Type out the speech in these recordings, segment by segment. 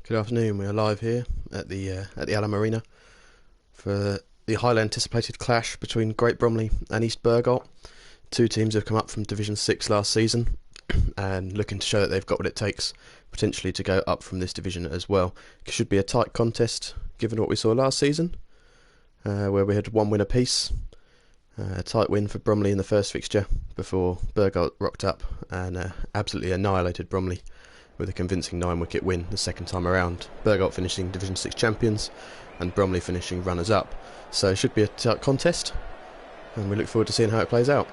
Good afternoon. We are live here at the Alum Arena for the highly anticipated clash between Great Bromley and East Bergholt. Two teams have come up from Division 6 last season and looking to show that they've got what it takes potentially to go up from this division as well. It should be a tight contest given what we saw last season, where we had one win apiece. A tight win for Bromley in the first fixture before Bergholt rocked up and absolutely annihilated Bromley with a convincing 9-wicket win the second time around. Bergholt finishing Division 6 champions and Bromley finishing runners-up. So it should be a tight contest and we look forward to seeing how it plays out.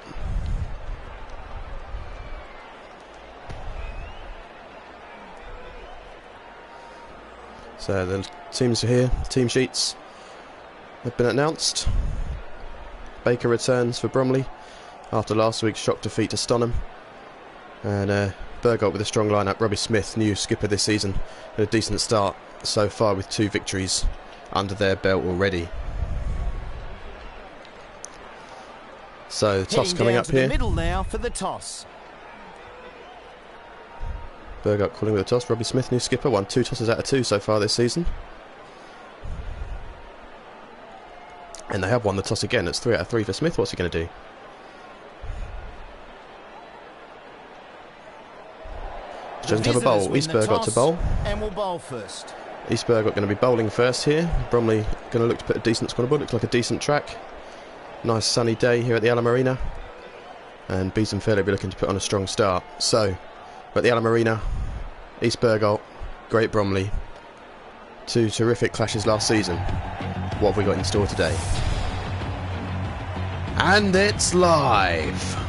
So the teams are here, team sheets have been announced. Berger returns for Bromley after last week's shock defeat to Stonham, and Bergholt with a strong lineup. Robbie Smith, new skipper this season, had a decent start so far with 2 victories under their belt already. So the toss coming up here. Middle now for the toss. Bergholt calling with a toss. Robbie Smith, new skipper, won 2 tosses out of 2 so far this season. And they have won the toss again. It's 3 out of 3 for Smith. What's he going to do? Doesn't have a bowl. East Bergholt to bowl. And will bowl first. East Bergholt going to be bowling first here. Bromley going to look to put a decent squad on board. Looks like a decent track. Nice sunny day here at the Alum Arena. And Bees and Fairley will be looking to put on a strong start. So, we're at the Alum Arena. East Bergholt, Great Bromley. 2 terrific clashes last season. What have we got in store today? And it's live!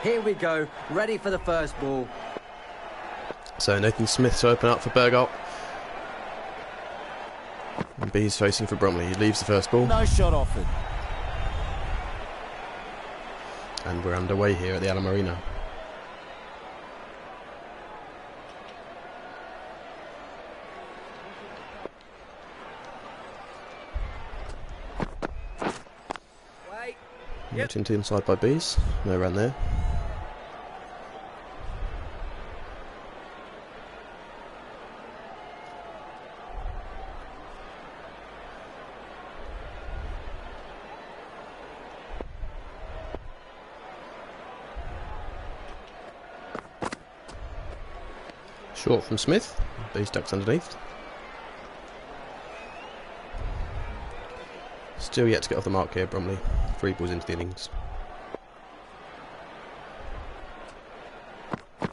Here we go, ready for the first ball. So Nathan Smith to open up for Bergholt. And Bees facing for Bromley. He leaves the first ball. No shot offered. And we're underway here at the Alum Arena. Knocked into inside by Bees. No run there. Short from Smith. Bees ducks underneath. Still yet to get off the mark here, Bromley. 3 balls into the innings. That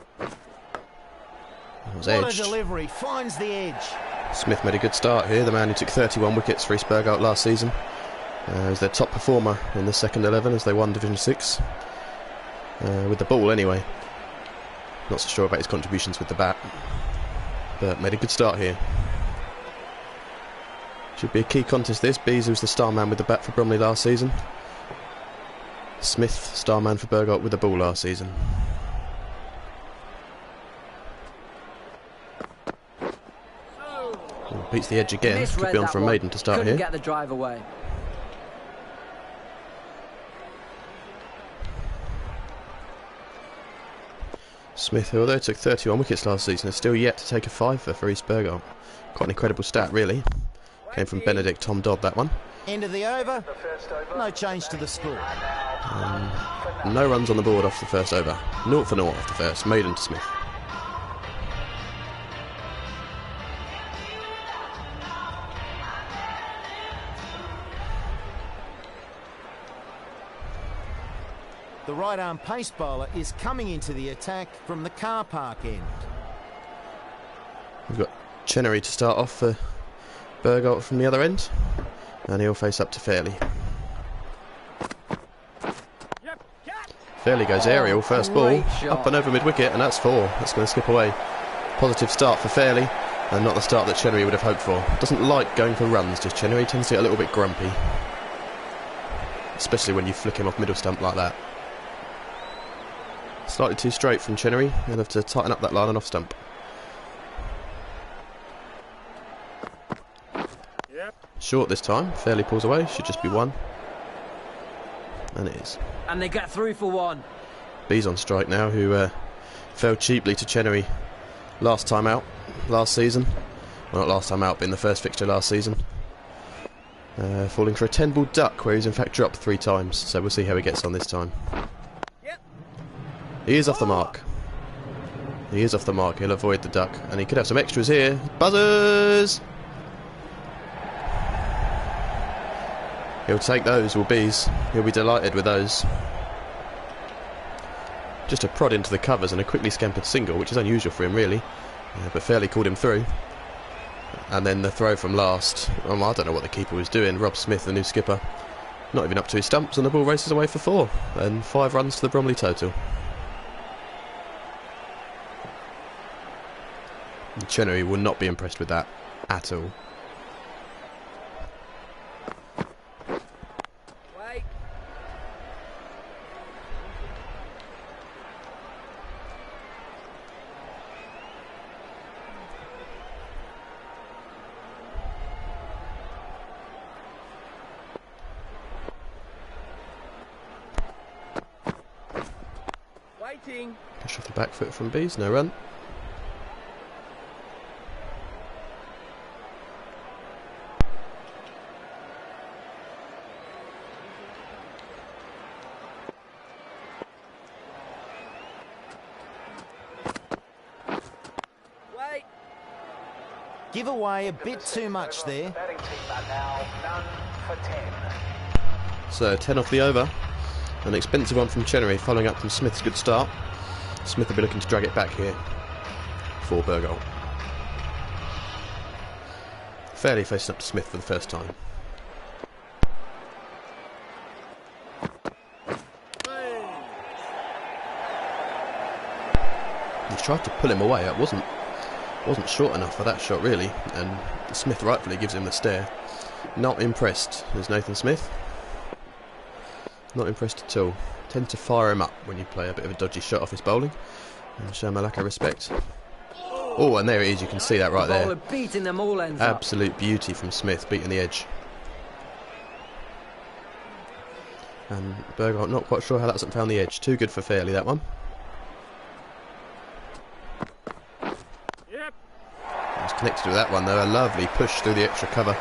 was edged. What a delivery, finds the edge. Smith made a good start here. The man who took 31 wickets for East Bergholt last season was their top performer in the second 11 as they won Division 6. With the ball anyway. Not so sure about his contributions with the bat, but made a good start here. Should be a key contest this. Bees was the star man with the bat for Bromley last season. Smith, star man for Bergholt with the ball last season. Beats the edge again. Could be on for a maiden to start here. Get the drive away. Smith, who although took 31 wickets last season, is still yet to take a 5 for East Bergholt. Quite an incredible stat, really. Came from Benedict Tom Dodd, that one. End of the over. No change to the score. No runs on the board off the first over. 0 for 0 off the first. Maiden to Smith. The right-arm pace bowler is coming into the attack from the car park end. We've got Chenery to start off for Bergholt from the other end, and he'll face up to Fairley. Fairley goes aerial, first ball, shot. up and over mid-wicket, and that's 4. That's going to skip away. Positive start for Fairley, and not the start that Chenery would have hoped for. Doesn't like going for runs, just Chenery tends to get a little bit grumpy. Especially when you flick him off middle stump like that. Slightly too straight from Chenery, he'll have to tighten up that line and off stump. Short this time, Fairley pulls away, should just be 1. And it is. And they get through for 1. B's on strike now, who fell cheaply to Chenery last time out, last season. Well, not last time out, but in the first fixture last season. Falling for a 10-ball duck, where he's in fact dropped 3 times, so we'll see how he gets on this time. He is off the mark. He is off the mark, he'll avoid the duck, and he could have some extras here. Buzzers! He'll take those, will Bees. He'll be delighted with those. Just a prod into the covers and a quickly scampered single, which is unusual for him really, but Fairley called him through. And then the throw from last, I don't know what the keeper was doing. Rob Smith, the new skipper, not even up to his stumps, and the ball races away for 4, and 5 runs to the Bromley total. Chenery will not be impressed with that at all. Push off the back foot from Bees, no run. Give away a bit too much there. So 10 off the over. An expensive one from Chenery, following up from Smith's good start. Smith will be looking to drag it back here for Bergholt. Fairly facing up to Smith for the first time. He's tried to pull him away. It wasn't short enough for that shot really, and Smith rightfully gives him the stare. Not impressed is Nathan Smith. Not impressed at all. Tend to fire him up when you play a bit of a dodgy shot off his bowling and show him a lack of respect. Oh, and there it is, you can see that right there. Beating them all ends up. Absolute beauty from Smith, beating the edge. And Berger, not quite sure how that hasn't found the edge. Too good for Fairley, that one. He's connected with that one though, a lovely push through the extra cover.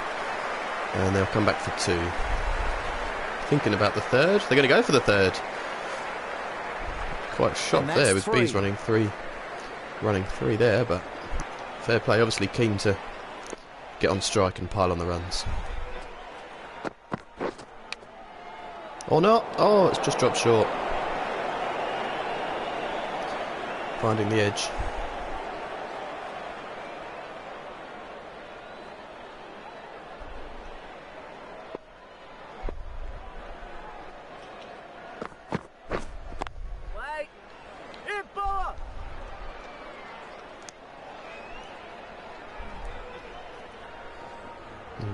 And they'll come back for 2. Thinking about the 3rd. They're going to go for the 3rd. Quite shocked there with Bees running 3 there, but fair play. Obviously keen to get on strike and pile on the runs. Or not. Oh, it's just dropped short. Finding the edge.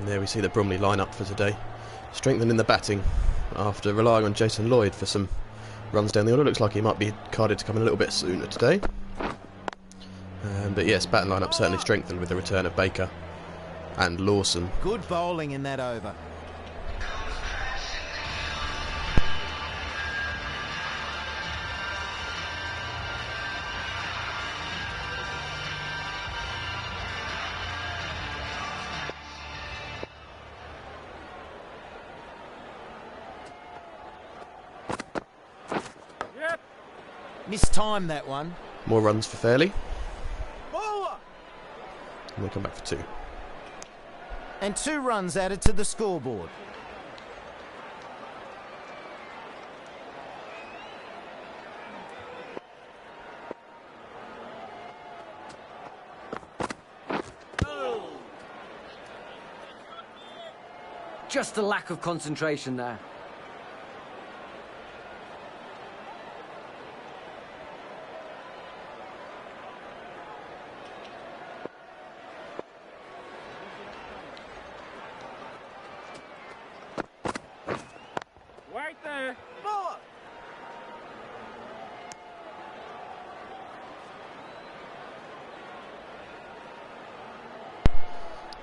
There we see the Bromley line-up for today. Strengthening the batting after relying on Jason Lloyd for some runs down the order. Looks like he might be carded to come in a little bit sooner today. But yes, batting line-up certainly strengthened with the return of Baker and Lawson. Good bowling in that over. Mistimed that one. More runs for Fairley. Bowler. And they come back for 2. And 2 runs added to the scoreboard. Just a lack of concentration there.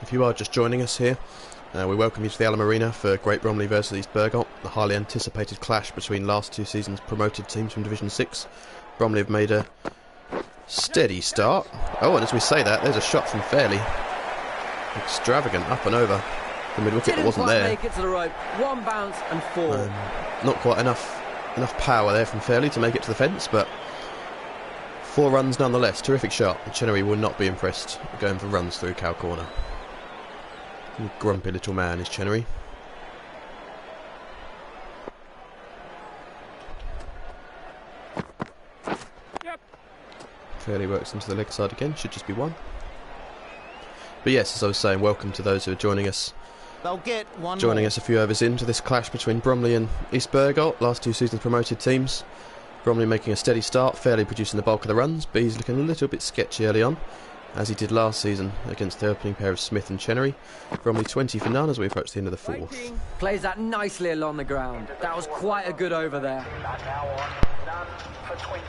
If you are just joining us here, we welcome you to the Alam Arena for Great Bromley versus East Bergholt, the highly anticipated clash between last 2 seasons' promoted teams from Division 6. Bromley have made a steady start. Oh, and as we say that, there's a shot from Fairley. Extravagant, up and over the mid-wicket that wasn't there. Make it to the rope. One bounce and 4. Not quite enough power there from Fairley to make it to the fence, but 4 runs nonetheless. Terrific shot. Chenery will not be impressed going for runs through cow corner. Grumpy little man is Chenery. Fairley works into the leg side again, should just be 1. But yes, as I was saying, welcome to those who are joining us. They'll get one Joining more. us a few overs into this clash between Bromley and East Bergholt, last 2 seasons promoted teams. Bromley making a steady start, Fairley producing the bulk of the runs. Bees looking a little bit sketchy early on, as he did last season against the opening pair of Smith and Chenery. Bromley 20 for none as we approach the end of the 4th. Plays that nicely along the ground. That was quite a good over there. Now on, none for 20.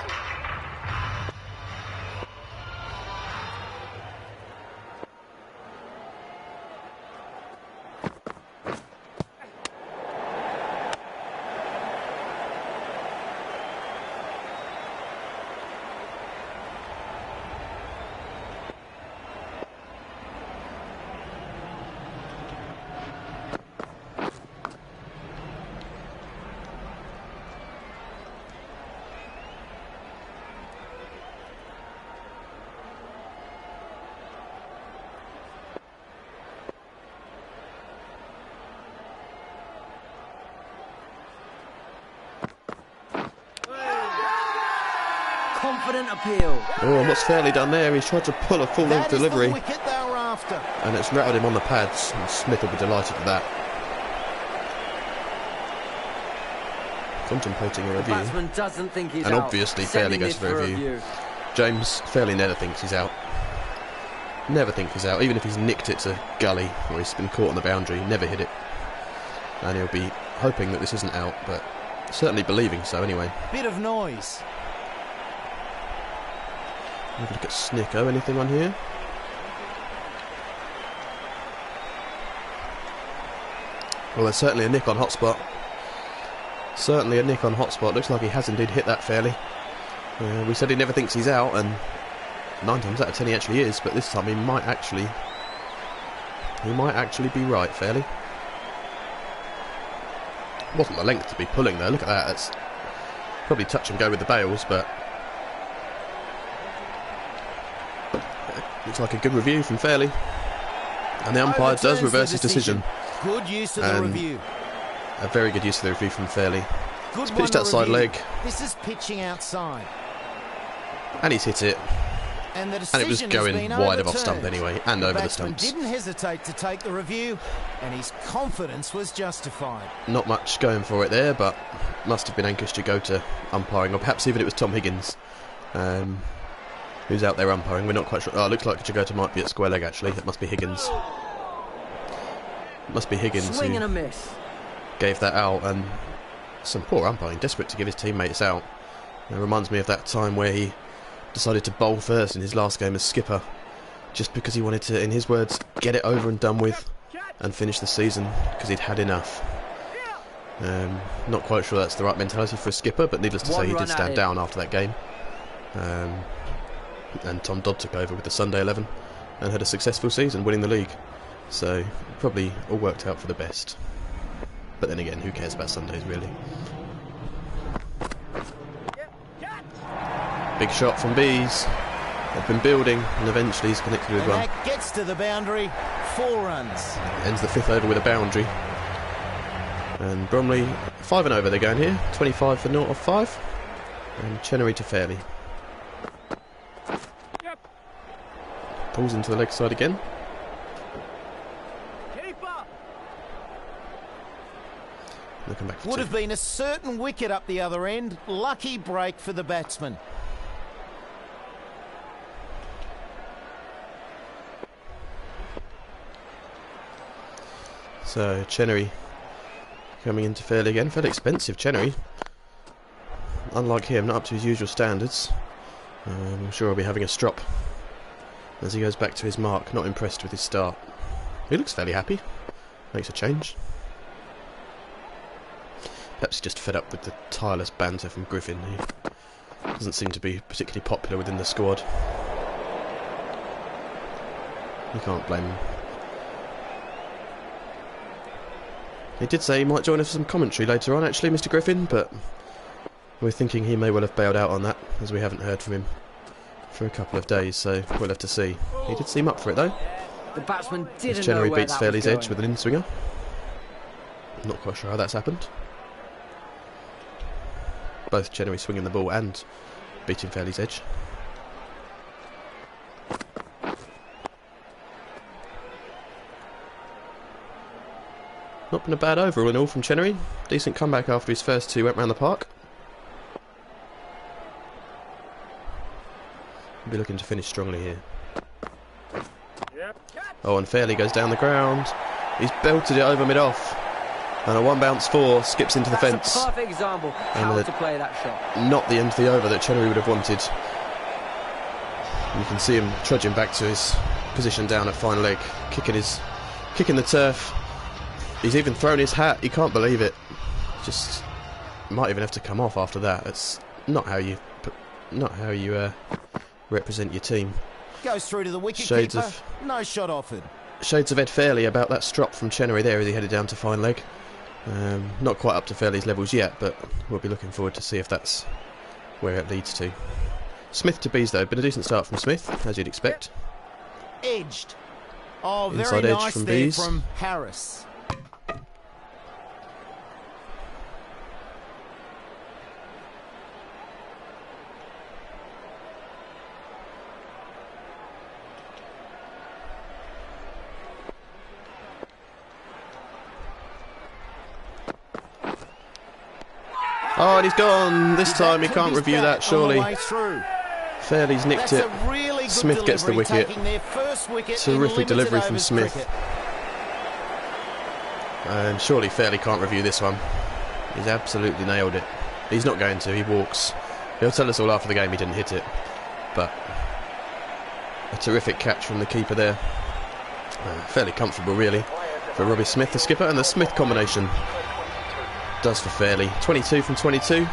Confident appeal. Oh, and what's Fairley done there? He's tried to pull a full-length That is delivery, the wicket they were after. and it's rattled him on the pads, and Smith will be delighted with that. Contemplating a review, Batsman doesn't think he's and out. obviously Fairley Sending goes this for a review. James Fairley never thinks he's out. Never think he's out, even if he's nicked it to gully or he's been caught on the boundary, never hit it. And he'll be hoping that this isn't out, but certainly believing so anyway. Bit of noise. Have a look at Snicko, anything on here? Well, there's certainly a nick on hotspot. Certainly a nick on hotspot. Looks like he has indeed hit that Fairly. We said he never thinks he's out, and 9 times out of 10 he actually is, but this time he might actually be right, Fairly. Wasn't the length to be pulling though. Look at that. That's probably touch and go with the bails, but looks like a good review from Fairley, and the umpire does Overturns reverse the his decision. Good use of the review. A very good use of the review from Fairley. Good It's pitched one to outside review. leg, This is pitching outside. and he's hit it, And the and it was decision has going been wide of off stump overturned. anyway, and The over the batsman stumps. didn't hesitate to take the review, and his confidence was justified. Not much going for it there, but must have been anxious to go to umpiring, or perhaps even it was Tom Higgins who's out there umpiring. We're not quite sure. Oh, it looks like Chagota might be at square leg actually. That must be Higgins. Must be Higgins Swing and who a miss. gave that out, and some poor umpiring, desperate to give his teammates out. It reminds me of that time where he decided to bowl first in his last game as skipper, just because he wanted to, in his words, get it over and done with and finish the season because he'd had enough. Not quite sure that's the right mentality for a skipper, but needless to say he did stand down after that game. And Tom Dodd took over with the Sunday 11 and had a successful season, winning the league. So probably all worked out for the best. But then again, who cares about Sundays really? Big shot from Bees. They've been building, and eventually he's connected with And one. that gets to the boundary. 4 runs. Ends the 5th over with a boundary. And Bromley 5 and over they're going here. 25 for 0 off 5. And Chenery to Fairley. Pulls into the leg side again. They'll come back for Would 2. have been a certain wicket up the other end. Lucky break for the batsman. So Chenery coming into Fairley again. Fairly expensive Chenery. Unlike him, not up to his usual standards. I'm sure he'll be having a strop as he goes back to his mark. Not impressed with his start. He looks fairly happy. Makes a change. Perhaps he's just fed up with the tireless banter from Griffin. He doesn't seem to be particularly popular within the squad. You can't blame him. He did say he might join us for some commentary later on, actually, Mr. Griffin, but we're thinking he may well have bailed out on that, as we haven't heard from him for a couple of days, so we'll have to see. He did seem up for it, though. The batsman didn't know Chenery where beats that Fairley's was edge with an in-swinger. Not quite sure how that's happened. Both Chenery swinging the ball and beating Fairley's edge. Not been a bad over all in all from Chenery. Decent comeback after his first two went round the park. He'll be looking to finish strongly here. Oh, and Fairley goes down the ground. He's belted it over mid-off. And a one-bounce four skips into the fence. That's a perfect example how to play that shot. Not the end of the over that Chenery would have wanted. You can see him trudging back to his position down at fine leg, kicking the turf. He's even thrown his hat. He can't believe it. Just might even have to come off after that. It's not how you represent your team. Goes through to the wicket Shades keeper. of- No shot offered. Shades of Ed Fairley about that strop from Chenery there as he headed down to fine leg. Not quite up to Fairley's levels yet, but we'll be looking forward to see if that's where it leads to. Smith to Bees though, been a decent start from Smith, as you'd expect. Edged. Oh, very Inside edge nice from there Bees. from Harris. Oh, and he's gone. This time he can't review that, surely. Fairley's nicked it. Really Smith gets the wicket. Terrific delivery from Smith. Cricket. And surely Fairley can't review this one. He's absolutely nailed it. He's not going to, he walks. He'll tell us all after the game he didn't hit it. But a terrific catch from the keeper there. Fairly comfortable really for Robbie Smith, the skipper, and the Smith combination does for Fairley. 22 from 22.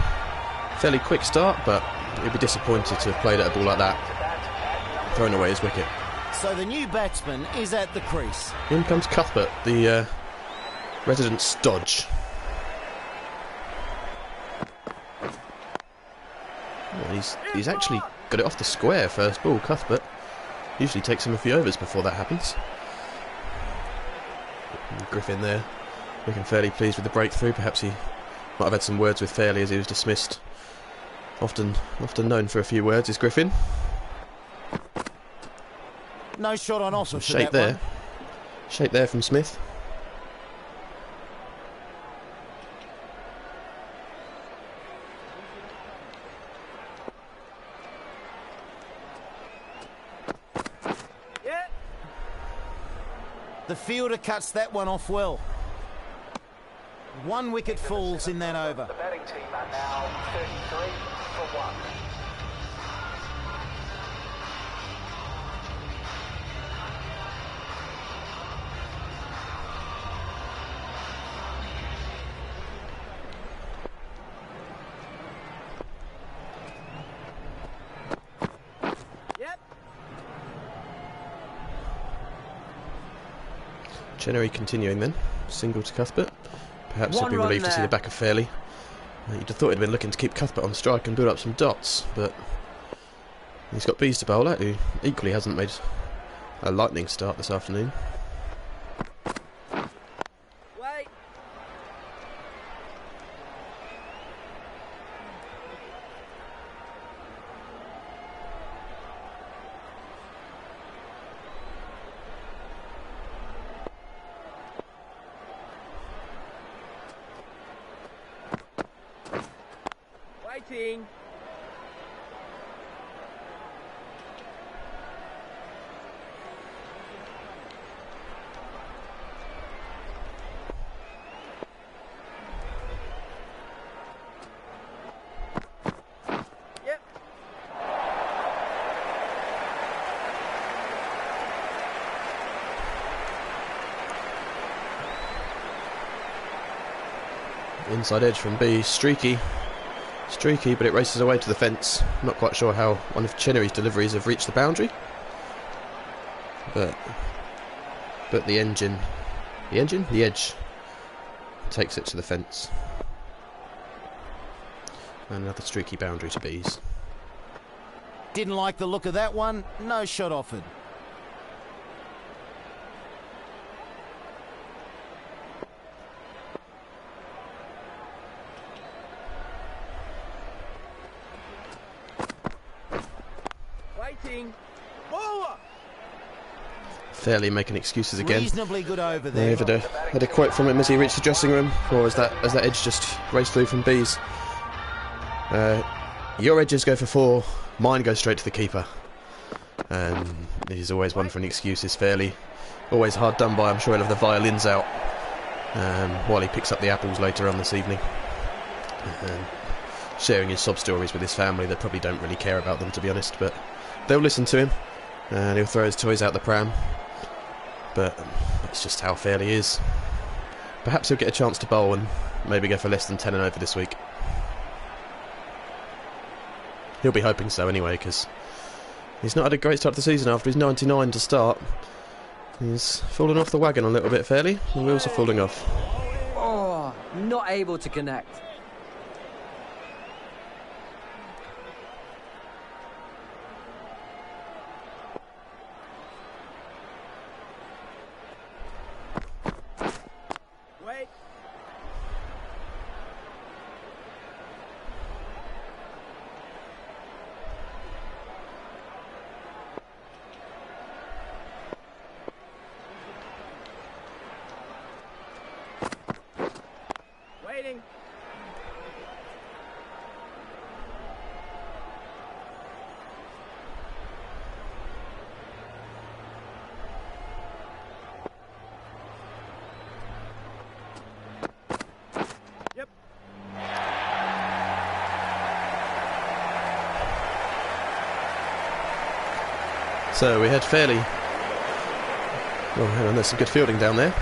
Fairly quick start, but he'd be disappointed to have played at a ball like that. Thrown away his wicket. So the new batsman is at the crease. In comes Cuthbert, the resident stodge. Well, he's actually got it off the square first ball, Cuthbert. Usually takes him a few overs before that happens. And Griffin there, looking fairly pleased with the breakthrough. Perhaps he might have had some words with Fairley as he was dismissed. Often known for a few words is Griffin. No shot on offer for Shake that there. one. Shake there from Smith. The fielder cuts that one off well. One wicket falls in that over. The batting team are now 33 for 1. Chenery continuing then. Single to Cuthbert. Perhaps he'll be One run relieved to see the there. back of Fairley. You'd have thought he'd been looking to keep Cuthbert on strike and build up some dots, but he's got Bees to bowl at, who equally hasn't made a lightning start this afternoon. Wait. Waiting. Yep. Inside edge from B, streaky, but it races away to the fence. Not quite sure how one of Chenery's deliveries have reached the boundary, but the edge takes it to the fence. And another streaky boundary to B's. Didn't like the look of that one. No shot offered. Waiting. Fairly making excuses again. Reasonably good over there. Had a quote from him as he reached the dressing room, or as that edge just raced through from B's. Your edges go for 4, mine goes straight to the keeper. He's always one for an excuse. Is fairly always hard done by. I'm sure he'll have the violins out while he picks up the apples later on this evening. Sharing his sob stories with his family that probably don't really care about them, to be honest, but they'll listen to him, and he'll throw his toys out the pram. But it's just how Fairley is. Perhaps he'll get a chance to bowl and maybe go for less than 10 and over this week. He'll be hoping so anyway, because he's not had a great start to the season after his 99 to start. He's fallen off the wagon a little bit, Fairley. The wheels are falling off. Oh, not able to connect. Wait. Waiting. Yep. So we had Fairley. Oh, hang on, there's some good fielding down there.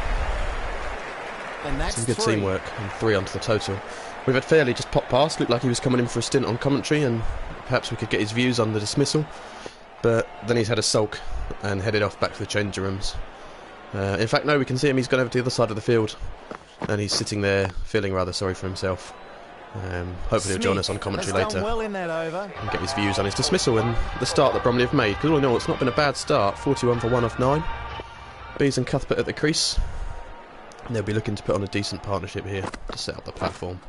And that's Some good 3. teamwork, and 3 onto the total. We've had Fairley just pop past, looked like he was coming in for a stint on commentary, and perhaps we could get his views on the dismissal. But then he's had a sulk and headed off back to the changing rooms. In fact, no, we can see him. He's gone over to the other side of the field, and he's sitting there feeling rather sorry for himself. Hopefully he'll join us on commentary has later done well in that over. and get his views on his dismissal and the start that Bromley have made. Because all in all, it's not been a bad start. 41 for 1 off 9. Bees and Cuthbert at the crease. And they'll be looking to put on a decent partnership here to set up the platform.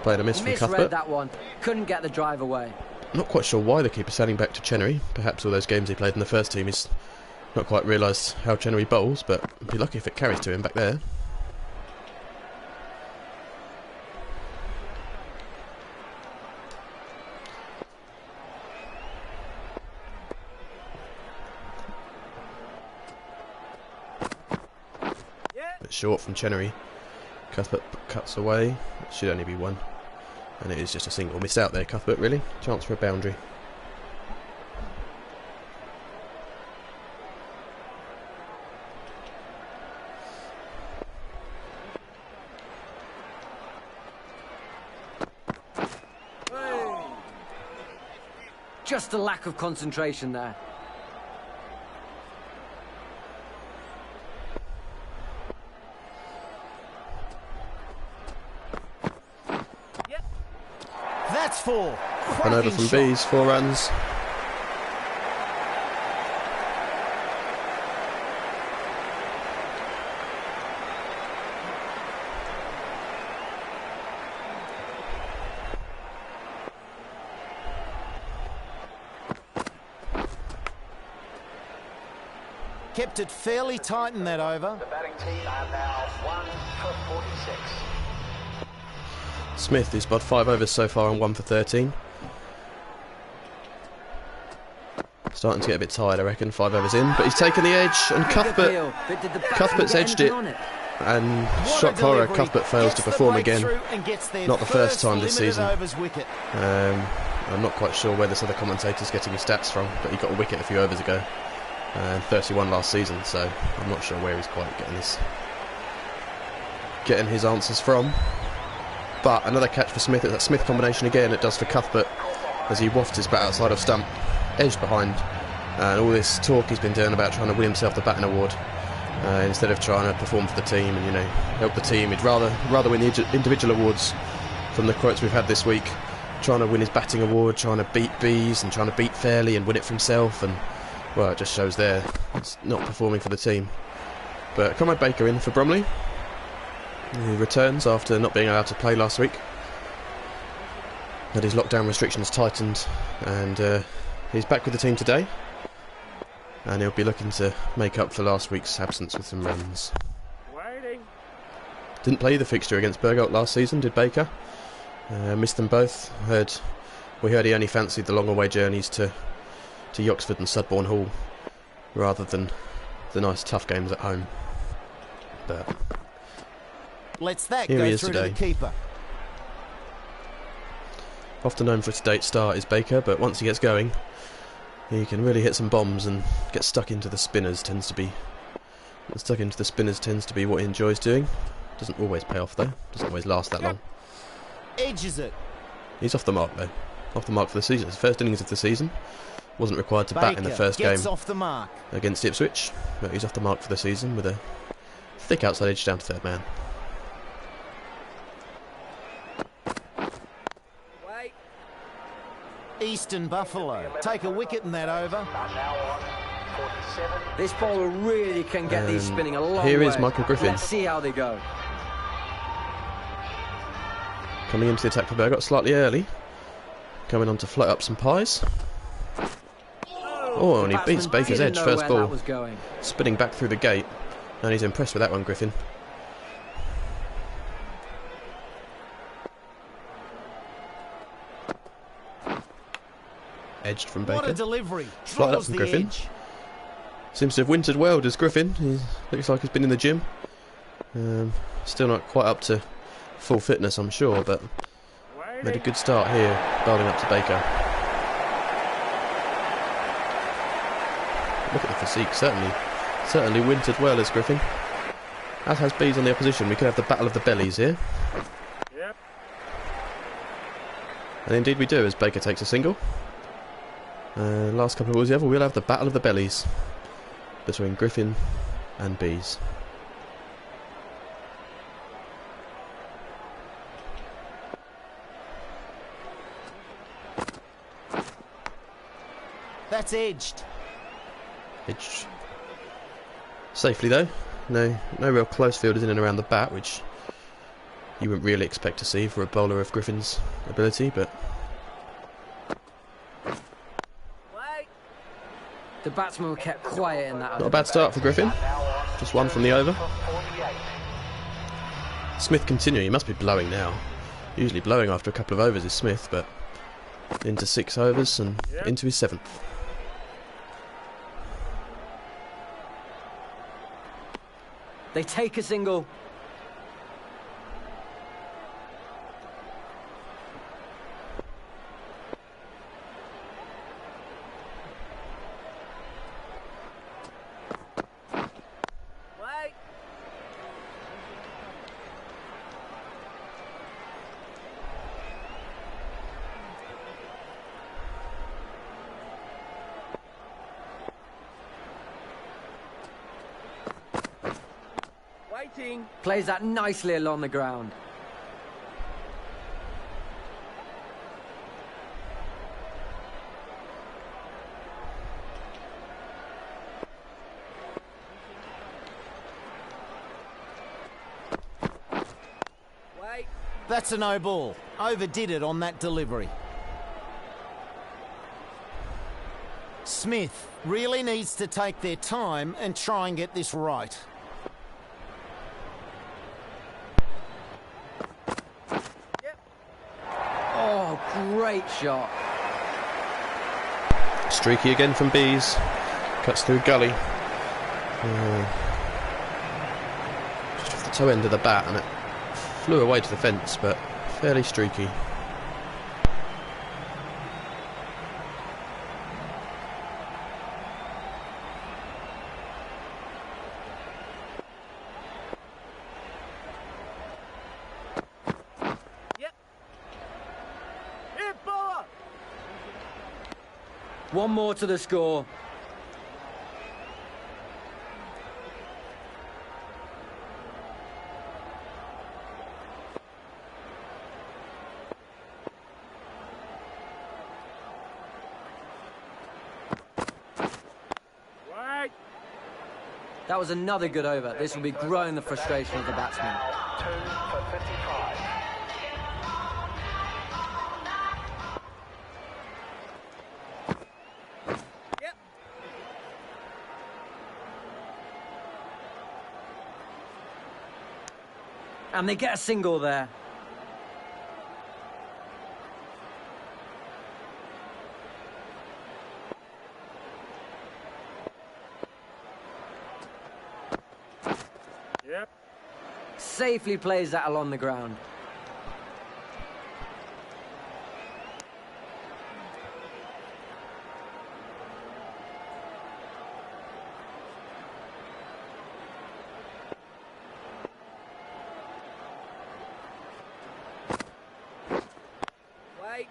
Played a miss from Misread Cuthbert. that one. Couldn't get the drive away. Not quite sure why the keeper's sailing back to Chenery. Perhaps all those games he played in the first team, he's not quite realised how Chenery bowls, but he'd be lucky if it carries to him back there. Bit short from Chenery. Cuthbert cuts away. It should only be 1. And it is just a single. Missed out there, Cuthbert, really. Chance for a boundary. Just a lack of concentration there. That's 4. And over from B's, 4 runs. Kept it fairly tight in that over. The batting team are now 1 for 46. Smith, who's bowled 5 overs so far and 1 for 13. Starting to get a bit tired, I reckon. 5 overs in, but he's taken the edge, and Cuthbert's edged it, and shock horror, Cuthbert fails to perform again. Not the first time this season. I'm not quite sure where this other commentator's getting his stats from, but he got a wicket a few overs ago, and 31 last season, so I'm not sure where he's quite getting this. getting his answers from. But another catch for Smith. It's that Smith combination again. It does for Cuthbert as he wafts his bat outside of stump, edged behind. And all this talk he's been doing about trying to win himself the batting award, instead of trying to perform for the team and help the team, he'd rather win the individual awards. From the quotes we've had this week, trying to win his batting award, trying to beat Bees and trying to beat fairly and win it for himself, and well, it just shows there it's not performing for the team. But Conrad Baker in for Bromley. He returns after not being allowed to play last week. Had his lockdown restrictions tightened, and he's back with the team today. And he'll be looking to make up for last week's absence with some runs. Didn't play the fixture against Bergholt last season, did Baker? Missed them both. We heard he only fancied the long away journeys to Yoxford and Sudbourne Hall rather than the nice tough games at home. But lets that here go he is through today. to the keeper. Often known for a to-date start is Baker, but once he gets going, he can really hit some bombs and get stuck into the spinners. Tends to be what he enjoys doing. Doesn't always pay off though. Doesn't always last that long. Edges it. He's off the mark though. Off the mark for the season. His first innings of the season. Wasn't required to bat in the first game gets off the mark. against Ipswich, but he's off the mark for the season with a thick outside edge down to third man. Eastern Buffalo take a wicket in that over. This bowler really can get these spinning a long way. Here is Michael Griffin. Let's see how they go. Coming into the attack for Bergholt slightly early. Coming on to float up some pies. Oh, and he beats Baker's edge first ball. Spinning back through the gate. And he's impressed with that one, Griffin. Edged from Baker. What a delivery. Flight up from Griffin. Edge. Seems to have wintered well, does Griffin. He looks like he's been in the gym. Still not quite up to full fitness, I'm sure, but made a good start here, bowling up to Baker. Look at the physique, certainly wintered well as Griffin. As has Bees on the opposition. We could have the battle of the bellies here. Yep. And indeed we do, as Baker takes a single. Last couple of balls we'll have the battle of the bellies between Griffin and Bees. That's edged. Edged safely though. No real close fielders in and around the bat, which you wouldn't really expect to see for a bowler of Griffin's ability, but The batsmen were kept quiet in that. not a bad start for Griffin. Just one from the over. Smith continuing. He must be blowing now. Usually blowing after a couple of overs is Smith, but into 6 overs and into his 7th. They take a single. Plays that nicely along the ground. That's a no ball. Overdid it on that delivery. Smith really needs to take their time and try and get this right. Oh, great shot. Streaky again from Bees. Cuts through gully. Just off the toe end of the bat, and it flew away to the fence, but fairly streaky. One more to the score. That was another good over. This will be growing the frustration of the batsman. Now 2 for 55. Yep. And they get a single there. Safely plays that along the ground. Wait.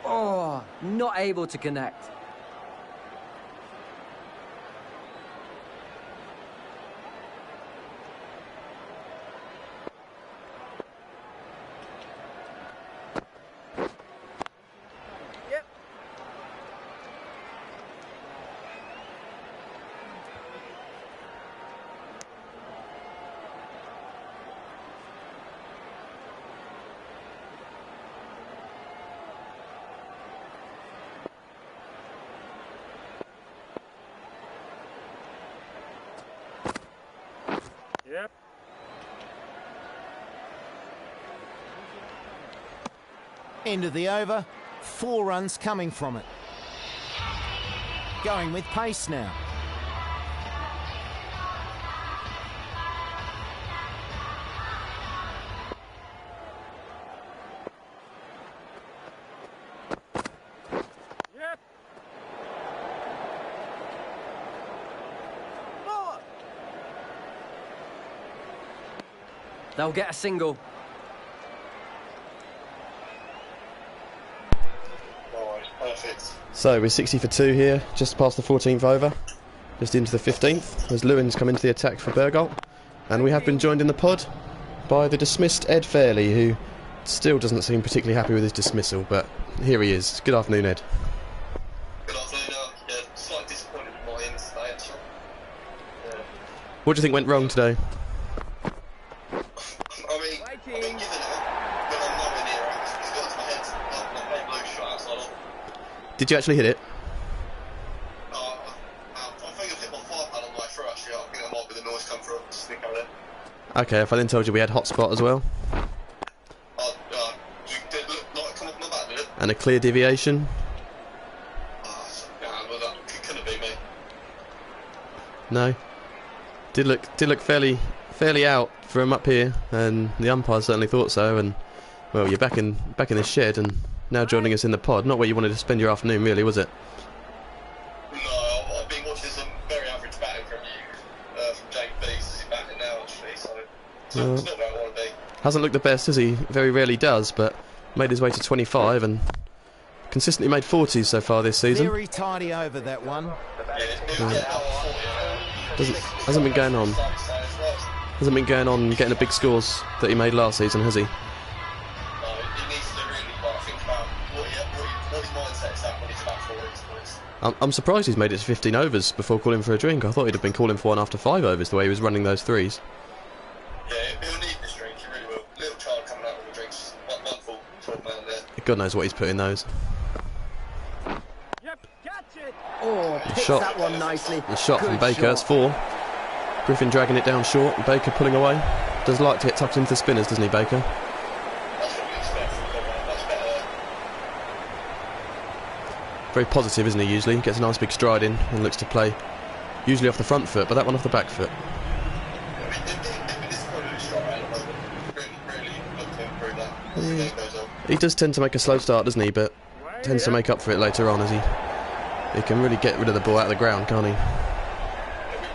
Oh, not able to connect. Yep. Yep. End of the over. 4 runs coming from it. Going with pace now. Yep. They'll get a single. Perfect. So we're 60 for 2 here, just past the 14th over, just into the 15th, as Lewin's come into the attack for Bergholt. And we have been joined in the pod by the dismissed Ed Fairley, who still doesn't seem particularly happy with his dismissal, but here he is. Good afternoon, Ed. Good afternoon. Yeah, slightly disappointed with my ends today, actually. Yeah. What do you think went wrong today? I mean, I've been given it, but I'm nowhere near it. It's got to my head. I played low shot outside of. Did you actually hit it? I think I've hit my 5 pad on the way through, actually. I think that might be the noise come through. Sneak over there. Okay, if I then told you we had hot spot as well, You did look like it come off my back, did it? and a clear deviation. Well, that couldn't be me. No. Did look fairly out for him up here, and the umpire certainly thought so. And well, you're back in the shed, and now joining us in the pod. Not where you wanted to spend your afternoon, really, was it? No, I've been watching some very average batting from you, from Jake Bees, as he's batting now, actually, so it's not where I want to be. Hasn't looked the best, has he? Very rarely does, but made his way to 25 and consistently made 40s so far this season. Very tidy over that one. Hasn't been going on. Hasn't been going on getting the big scores that he made last season, has he? No, he needs to really think about what his mindset is at when he's about 40s. I'm surprised he's made it to 15 overs before calling for a drink. I thought he'd have been calling for one after 5 overs, the way he was running those threes. Yeah, he'll need this drink, he really will. Little child coming out with the drinks, one full 12 man there. God knows what he's put in those. Yep. Catch it. Oh, picks shot. that one nicely. The shot from Good Baker, shot. that's 4. Griffin dragging it down short, and Baker pulling away. Does like to get tucked into the spinners, doesn't he, Baker? That's what we expect from Bromley, much better. Very positive, isn't he, usually? Gets a nice big stride in and looks to play usually off the front foot, but that one off the back foot. They've been disappointed with his strike rate at the moment. Really look to improve that. as the game goes on. He does tend to make a slow start, doesn't he? But tends to make up for it later on as he can really get rid of the ball out of the ground, can't he? Yeah,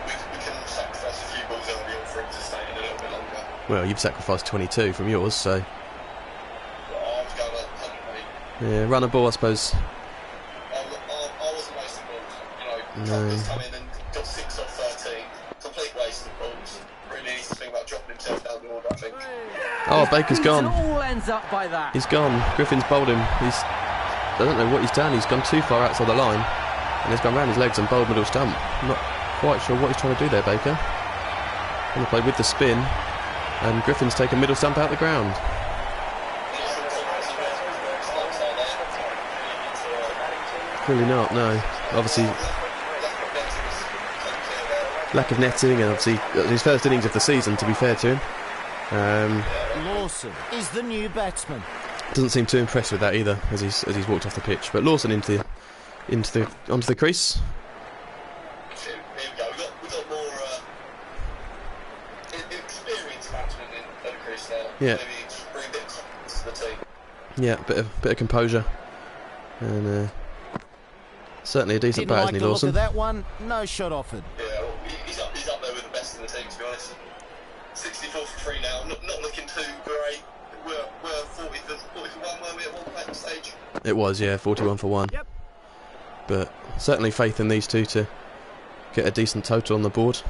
we can sacrifice a few balls early on for him to stay in a little bit longer. Well, you've sacrificed 22 from yours, so... But I was going at 100, mate. Yeah, run a ball, I suppose. I wasn't wasting balls. No. Tucker's come in and got 6 off 13. Complete waste of balls. Really needs to think about dropping himself down the order, I think. Oh, Baker's gone. It all ends up by that. He's gone. Griffin's bowled him. I don't know what he's done. He's gone too far outside the line. And he's gone round his legs and bowled middle stump. I'm not quite sure what he's trying to do there, Baker. Going to play with the spin. And Griffin's taken middle stump out the ground. Clearly not, no. Obviously, lack of netting, and obviously his first innings of the season, to be fair to him. Lawson is the new batsman. Doesn't seem too impressed with that either as he's walked off the pitch. But Lawson onto the crease. Here we go. We've got more experienced batsmen in the crease now. Yeah. Maybe just bring a bit of confidence to the team. Yeah, bit of composure, and certainly a decent bat, isn't he, Lawson? Look at that one. No shot offered. Yeah, well, he's up there with the best in the team, to be honest. 64 for 3 now. Not looking too great. We're 40 for 1, weren't we, at one stage? It was, yeah, 41 for 1. Yep. But certainly faith in these two to get a decent total on the board.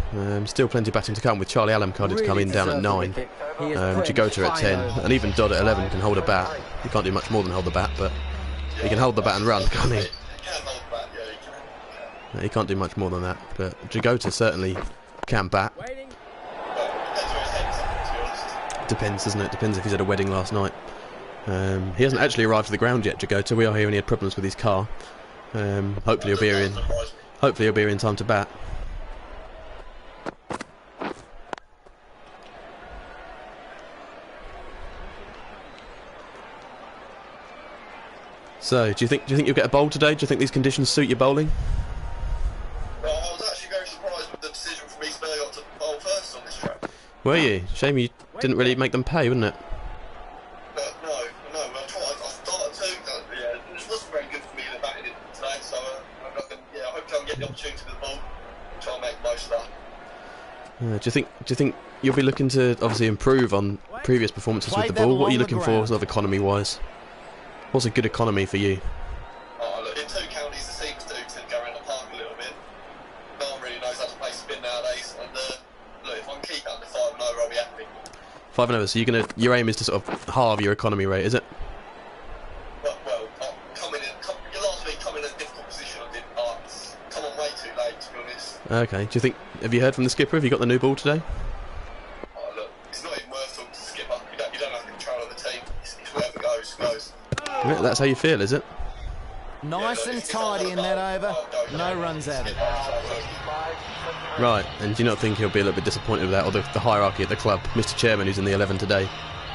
Still plenty of batting to come with Charlie Allen carded to come in down at 9. Jagota at 10, and even Dodd at 11 can hold a bat. He can't do much more than hold the bat, but he can hold the bat and run, can't he? He can hold back, yeah, he can. He can't do much more than that, but Jagota certainly can bat. Well, depends where his head's at, to be honest. Depends, doesn't it? Depends if he's at a wedding last night. He hasn't actually arrived to the ground yet, Jagota. We are hearing he had problems with his car. Hopefully he'll be here in. Hopefully he'll be here in time to bat. So, do you think you'll get a bowl today? Do you think these conditions suit your bowling? Well, I was actually very surprised with the decision from East Bergholt to bowl first on this track. Were you? Shame you didn't really make them pay, wouldn't it? No. I started to. Yeah, it just wasn't very good for me in the batting today. So I hope I can get the opportunity with the ball. Try and make the most of that. Do you think you'll be looking to obviously improve on previous performances with the ball? What are you looking for, sort of economy-wise? What's a good economy for you? Look, in 2 counties, the seams do tend to go around the park a little bit. No one really knows how to play spin nowadays. And look, if I can keep under 5 and over, I'll be happy. 5 and over. So your aim is to sort of halve your economy rate, is it? Well, your last week come in a difficult position. I did come on way too late, to be honest. Okay. Have you heard from the skipper? Have you got the new ball today? Look, it's not even worth talking to the skipper. You don't have control of the team. It's whatever goes. Yeah, that's how you feel, is it? Nice and tidy in that over. No runs added. Right, and do you not think he'll be a little bit disappointed with that, or the hierarchy at the club? Mr. Chairman, who's in the 11 today, do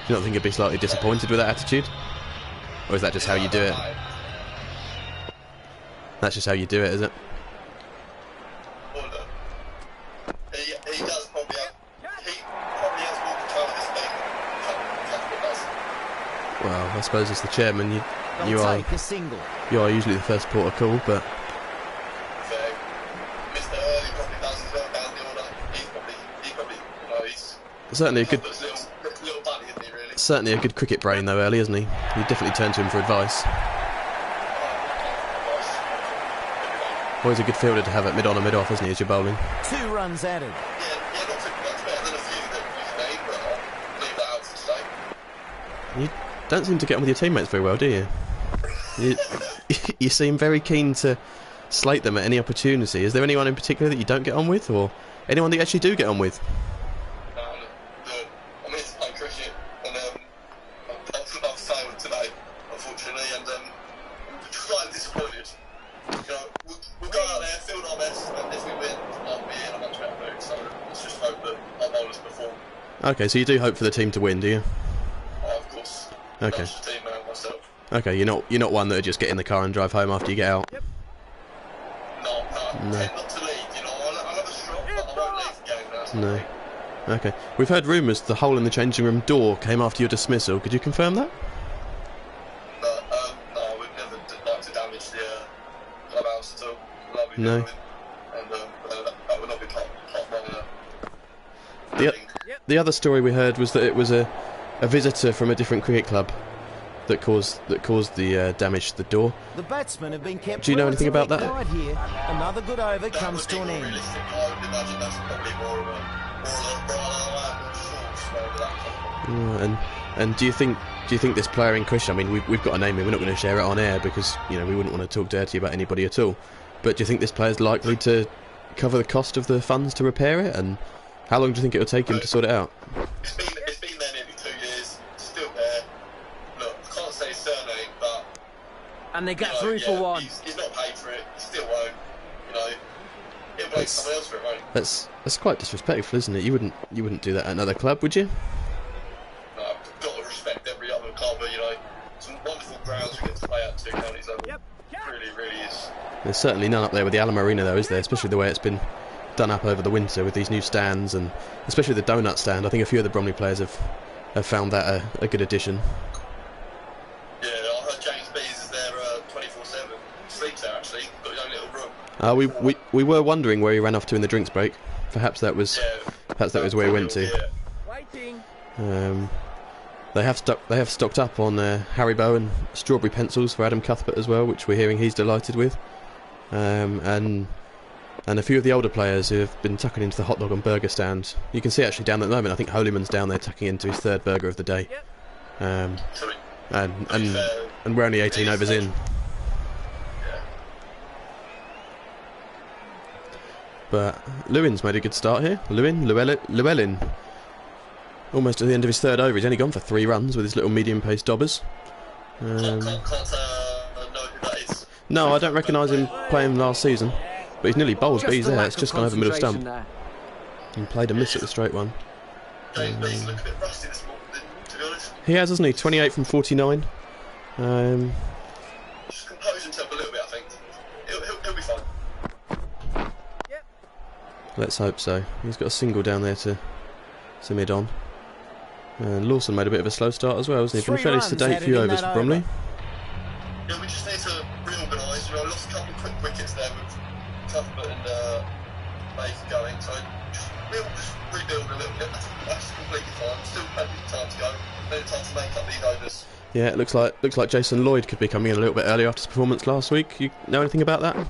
you not think he'll be slightly disappointed with that attitude? Or is that just how you do it? That's just how you do it, is it? Well, look, he does probably has more control of this team than Tucker does. Well, I suppose as the chairman, you They'll are take a single. usually the first port of call, but So, Mr. Early probably does as well down the order. He probably, he's certainly a good little buddy, isn't he, really? certainly a good cricket brain though, early, isn't he? You definitely turn to him for advice. Always a good fielder to have at mid-on and mid-off, isn't he, as you're bowling? 2 runs added. Yeah, not too much better than a few that we've made, but I'll leave that out for today. You don't seem to get on with your teammates very well, do you? You seem very keen to slate them at any opportunity. Is there anyone in particular that you don't get on with, or anyone that you actually do get on with? I'm here to play cricket, and I've failed today, unfortunately, and I'm slightly disappointed. We'll go out there, field our best, and if we win, I'll be in a much better mood. So let's just hope that our bowlers perform. Okay, so you do hope for the team to win, do you? Of course. Okay. Not just the team, myself. Okay, you're not one that would just get in the car and drive home after you get out. No. Tend not to lead. I'll have a shot, but I won't leave the game now. No. Okay. We've heard rumours the hole in the changing room door came after your dismissal. Could you confirm that? damage the clubhouse at all. Lovely No. building, and that would not be part of my The other story we heard was that it was a visitor from a different cricket club that caused the damage to the door. The batsmen have been kept Do you know anything about that? quiet here. Another good over comes to an end. Realistic. I would imagine that's probably more of a And do you think this player in question? I mean, we've got a name here. We're not going to share it on air because we wouldn't want to talk dirty about anybody at all. But do you think this player's likely to cover the cost of the funds to repair it? And how long do you think it will take him to sort it out? It's been there nearly 2 years. Still there. Look, I can't say his surname, but And they get through for one. He's not paid for it. He still won't. He'll blame someone else for it, won't he? That's quite disrespectful, isn't it? You wouldn't do that at another club, would you? No, I've got to respect every other club, but some wonderful grounds we get to play at 2 counties over. Really, really is. There's certainly none up there with the Alam Arena, though, is there? Especially the way it's been done up over the winter with these new stands, and especially the donut stand. I think a few of the Bromley players have found that a good addition. Yeah, I heard James Bees is there 24/7. Sleeps there actually. Got his own little room. We were wondering where he ran off to in the drinks break. Perhaps that was where he went to. Yeah. They have stocked up on Haribo and strawberry pencils for Adam Cuthbert as well, which we're hearing he's delighted with. And a few of the older players who have been tucking into the hot dog and burger stand. You can see actually down at the moment, I think Holyman's down there tucking into his 3rd burger of the day. And we're only 18 overs in. Yeah. But Lewin's made a good start here. Llewellyn. Almost at the end of his 3rd over. He's only gone for 3 runs with his little medium-paced dobbers. Can't know who that is. No, I don't recognise him playing last season. But he's nearly bowls Bees there. It's just gone over middle stump. And played a miss at the straight one. James Bees look a bit rusty this morning, to be honest. He has, hasn't he? 28 from 49. Just compose himself a little bit, I think. He'll be fine. Let's hope so. He's got a single down there to mid-on. And Lawson made a bit of a slow start as well, hasn't he? Been a fairly sedate few overs for Bromley. Yeah, we just need to reorganise. Lost a couple of quick wickets there with Cuthbert and Berger going, so we'll just rebuild a little bit. That's completely fine. Still plenty of time to go. Plenty of time to make up these overs. Yeah, it looks like Jason Lloyd could be coming in a little bit earlier after his performance last week. You know anything about that? Look, I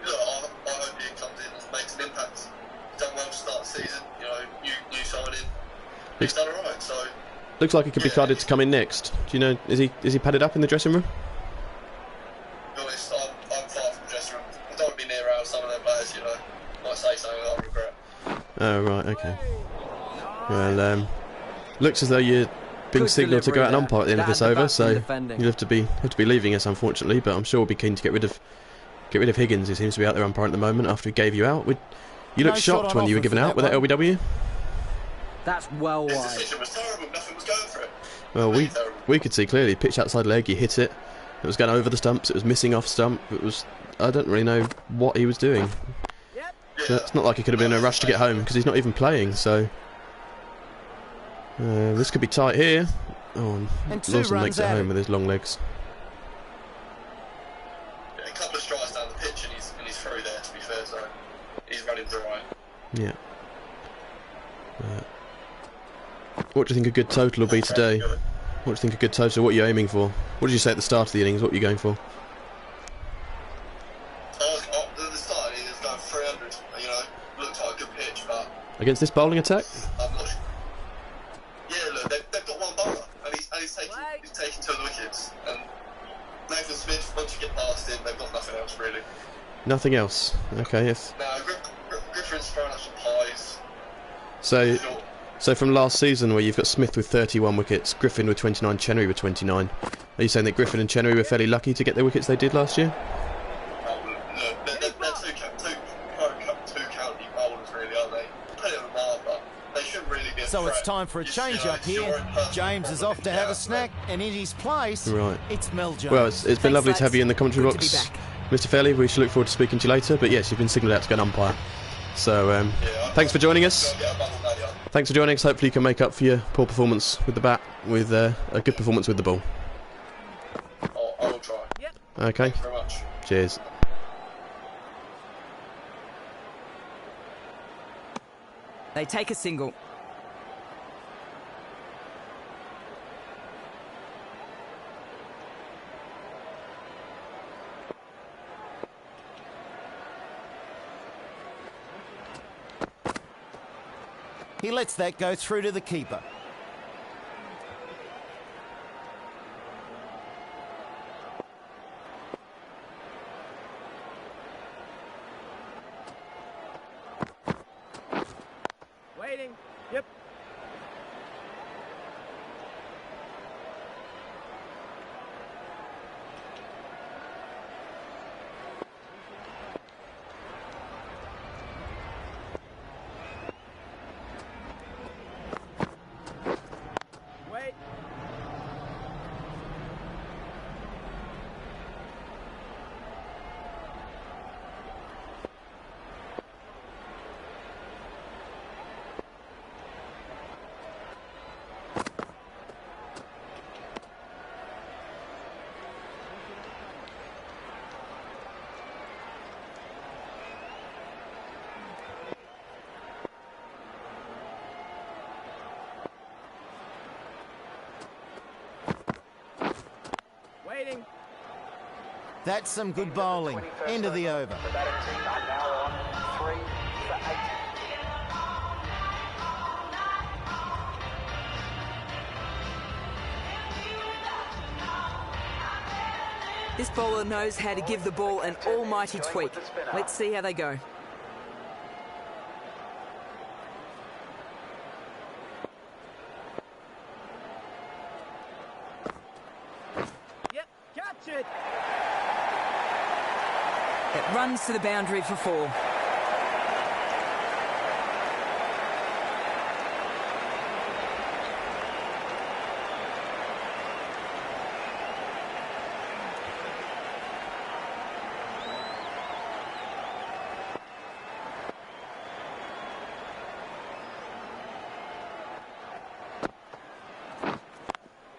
hope he comes in and makes an impact. He's done well to start the season. New signing. He's done alright. So looks like he could be carded to come in next. Do you know? Is he padded up in the dressing room? To be honest, I'm far from the dressing room. I don't want to be near around some of their players. Might say something I'll regret. Oh right, okay. Well, looks as though you're being signalled to go out and umpire at the end of this over, so you'll have to be leaving us, unfortunately. But I'm sure we'll be keen to get rid of Higgins, who seems to be out there umpiring at the moment after he gave you out. You looked shocked when you were given out with that LBW. That's well His wide. decision was terrible. Nothing was going for it. Well, Really terrible. we could see clearly. Pitch outside leg, he hit it. It was going over the stumps. It was missing off stump. I don't really know what he was doing. So it's not like he could have been in a rush to get home because he's not even playing. So this could be tight here. Oh, and 2 Lawson runs makes it added. home with his long legs. Yeah, a couple of strides down the pitch and he's through there. To be fair, so he's running through right. Yeah. What do you think a good total will be today? What do you think a good total? What are you aiming for? What did you say at the start of the innings? What are you going for? At the start of the innings, going 300. Looked like a good pitch, but Against this bowling attack? I'm not. Yeah, look, they've got one bowler, and he's taking 2 of the wickets. And Nathan Smith, once you get past him, they've got nothing else really. Nothing else. Okay. Now Griffin's throwing up some pies. So from last season, where you've got Smith with 31 wickets, Griffin with 29, Chenery with 29. Are you saying that Griffin and Chenery were fairly lucky to get the wickets they did last year? Look, they're two county bowlers, really, aren't they? Plenty of them are, but they shouldn't really be a So threat. it's time for a change-up here. James is off to have a snack, and in his place, Right. it's Mel Jones. Well, it's been lovely to have you in the commentary Good to be box, back. Mr. Fairley. We shall look forward to speaking to you later. But yes, you've been signalled out to go and umpire. So thanks for joining us. Thanks for joining us. Hopefully you can make up for your poor performance with the bat with a good performance with the ball. I will try. Okay. Thanks very much. Cheers. They take a single. He lets that go through to the keeper. Waiting. Yep. Wait. Waiting. That's some good bowling. End of the over. The batting team are now on 3 for 8. This bowler knows how to give the ball an almighty tweak. Let's see how they go. Yep, catch it! It runs to the boundary for 4.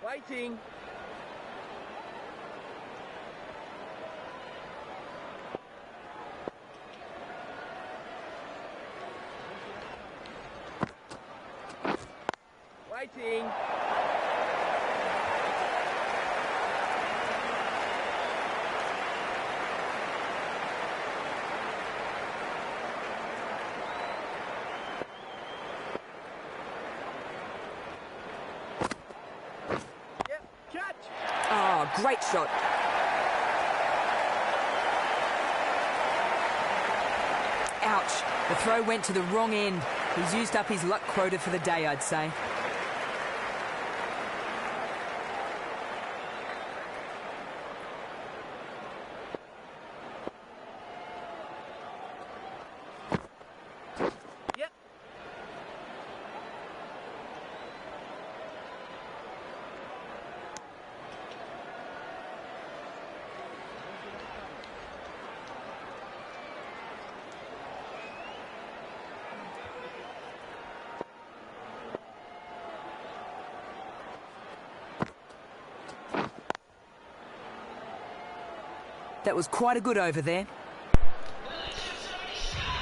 Waiting. Waiting. Yep, catch. Oh, great shot. Ouch. The throw went to the wrong end. He's used up his luck quota for the day, I'd say. Yep. That was quite a good over there.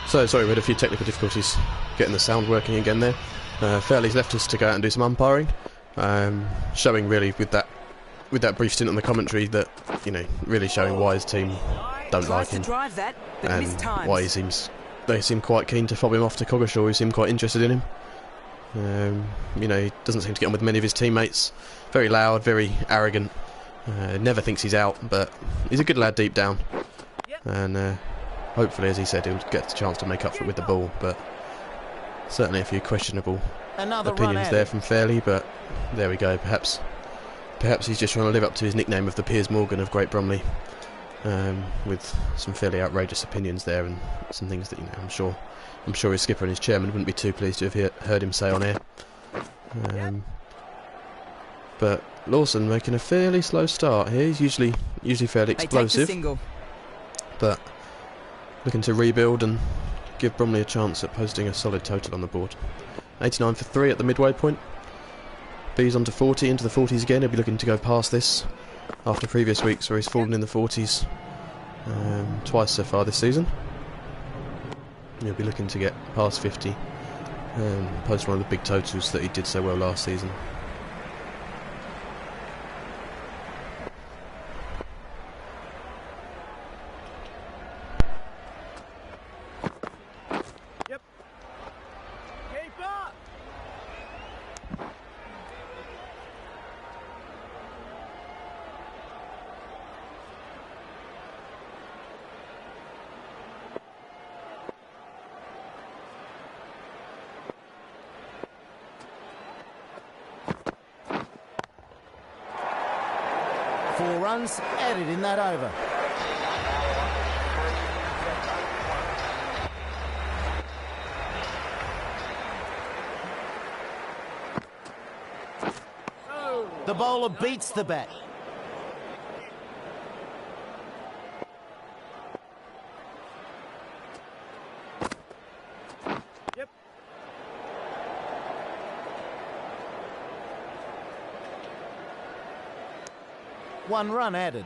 So, sorry, we had a few technical difficulties getting the sound working again there. Fairley's left us to go out and do some umpiring, showing really with that brief stint on the commentary that, you know, really showing why his team don't like him, Tries to drive that, but and missed times. why they seem quite keen to fob him off to Coggeshall, who seem quite interested in him. You know, he doesn't seem to get on with many of his teammates. Very loud, very arrogant. Never thinks he's out, but he's a good lad deep down. Yep. And hopefully, as he said, he'll get a chance to make up for it with the ball. But certainly a few questionable Another run opinions at there it. from Fairley. But there we go. Perhaps he's just trying to live up to his nickname of the Piers Morgan of Great Bromley, with some fairly outrageous opinions there and some things that, you know, I'm sure his skipper and his chairman wouldn't be too pleased to have heard him say on air. But Lawson making a fairly slow start here. He's usually fairly They take the explosive, single. but looking to rebuild and give Bromley a chance at posting a solid total on the board. 89 for 3 at the midway point. B's on to 40, into the 40s again. He'll be looking to go past this after previous weeks where he's fallen in the 40s twice so far this season. He'll be looking to get past 50, post one of the big totals that he did so well last season. Four runs added in that over. The bowler beats the bat. One run added.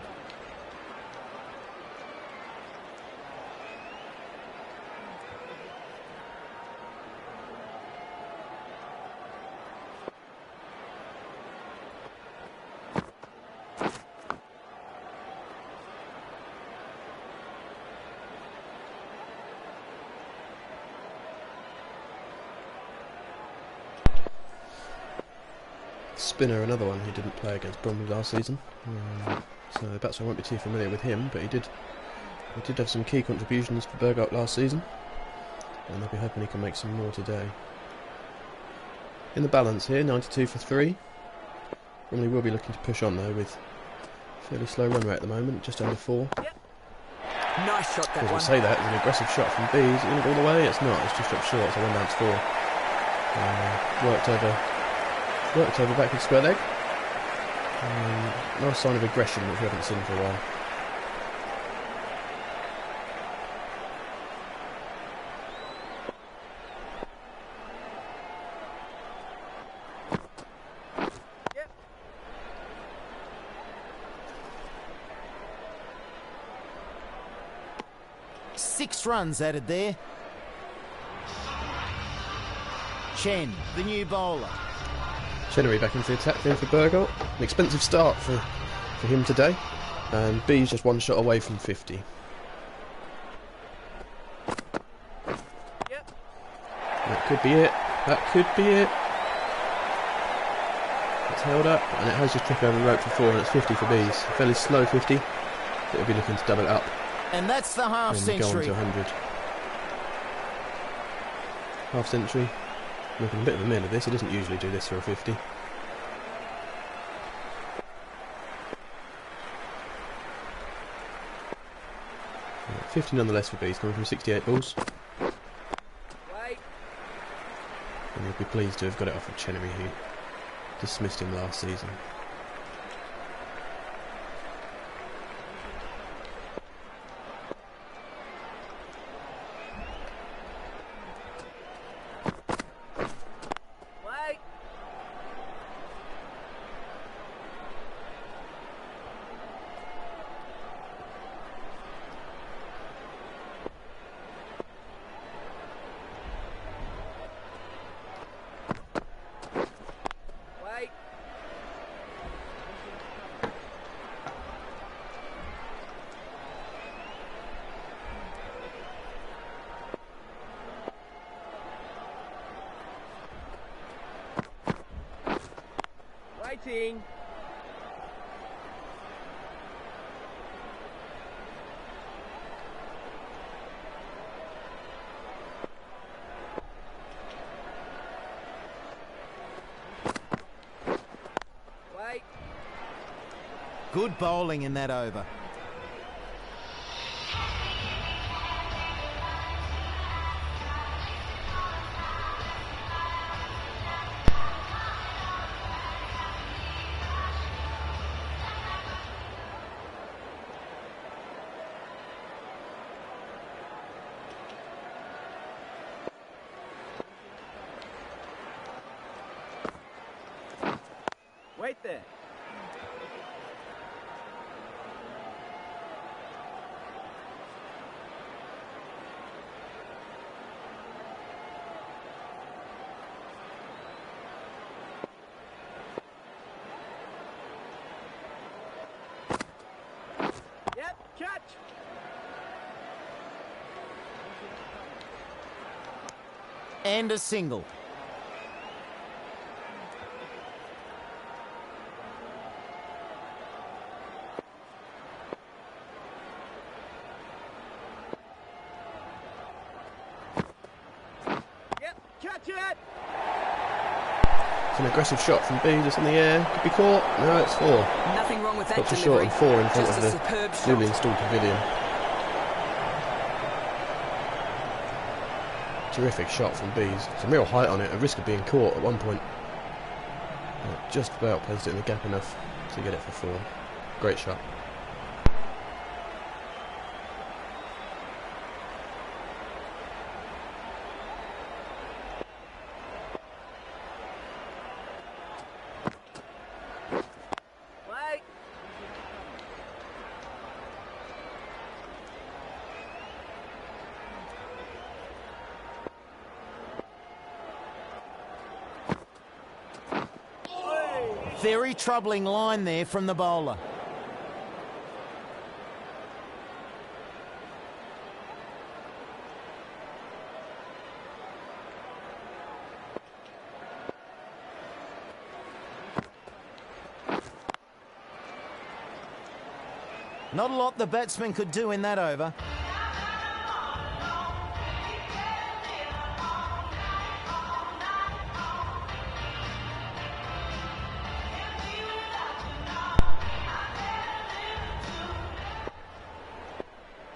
Spinner, another one who didn't play against Bromley last season, so the batsman won't be too familiar with him, but he did have some key contributions for Bergholt last season, and they'll be hoping he can make some more today. In the balance here, 92 for 3. Bromley will be looking to push on though with a fairly slow run rate at the moment, just under 4. Nice shot, that As I one. say that, it's an aggressive shot from B. Is it going to go all the way? It's not, it's just dropped short, so 1 down to 4. Worked over backward square leg. Nice sign of aggression which we haven't seen for a while. Six runs added there. Chen, the new bowler. Chenery back into the attack then for Bergholt. An expensive start for him today. And B's just 1 shot away from 50. That could be it. That could be it. It's held up and it has just tripped over the rope for 4 and it's 50 for B's. Fairly slow 50. But it'll be looking to double it up And that's the half and go on century. to 100. Half century. Making a bit of a meal of this. He doesn't usually do this for a 50. Yeah, 50 nonetheless for B's, coming from 68 balls. Wait. And he'll be pleased to have got it off of Chenery, who dismissed him last season. Wait. Wait. Waiting. Wait. Good bowling in that over. Wait there. And a single. It's an aggressive shot from Bees, it's in the air, could be caught. No, it's 4. Nothing wrong with that Got to short delivery. and 4 in front Just of a the superb shot. newly installed pavilion. Terrific shot from Bees. Some real height on it, a risk of being caught at one point. Just about placed it in the gap enough to get it for 4. Great shot. Very troubling line there from the bowler. Not a lot the batsman could do in that over.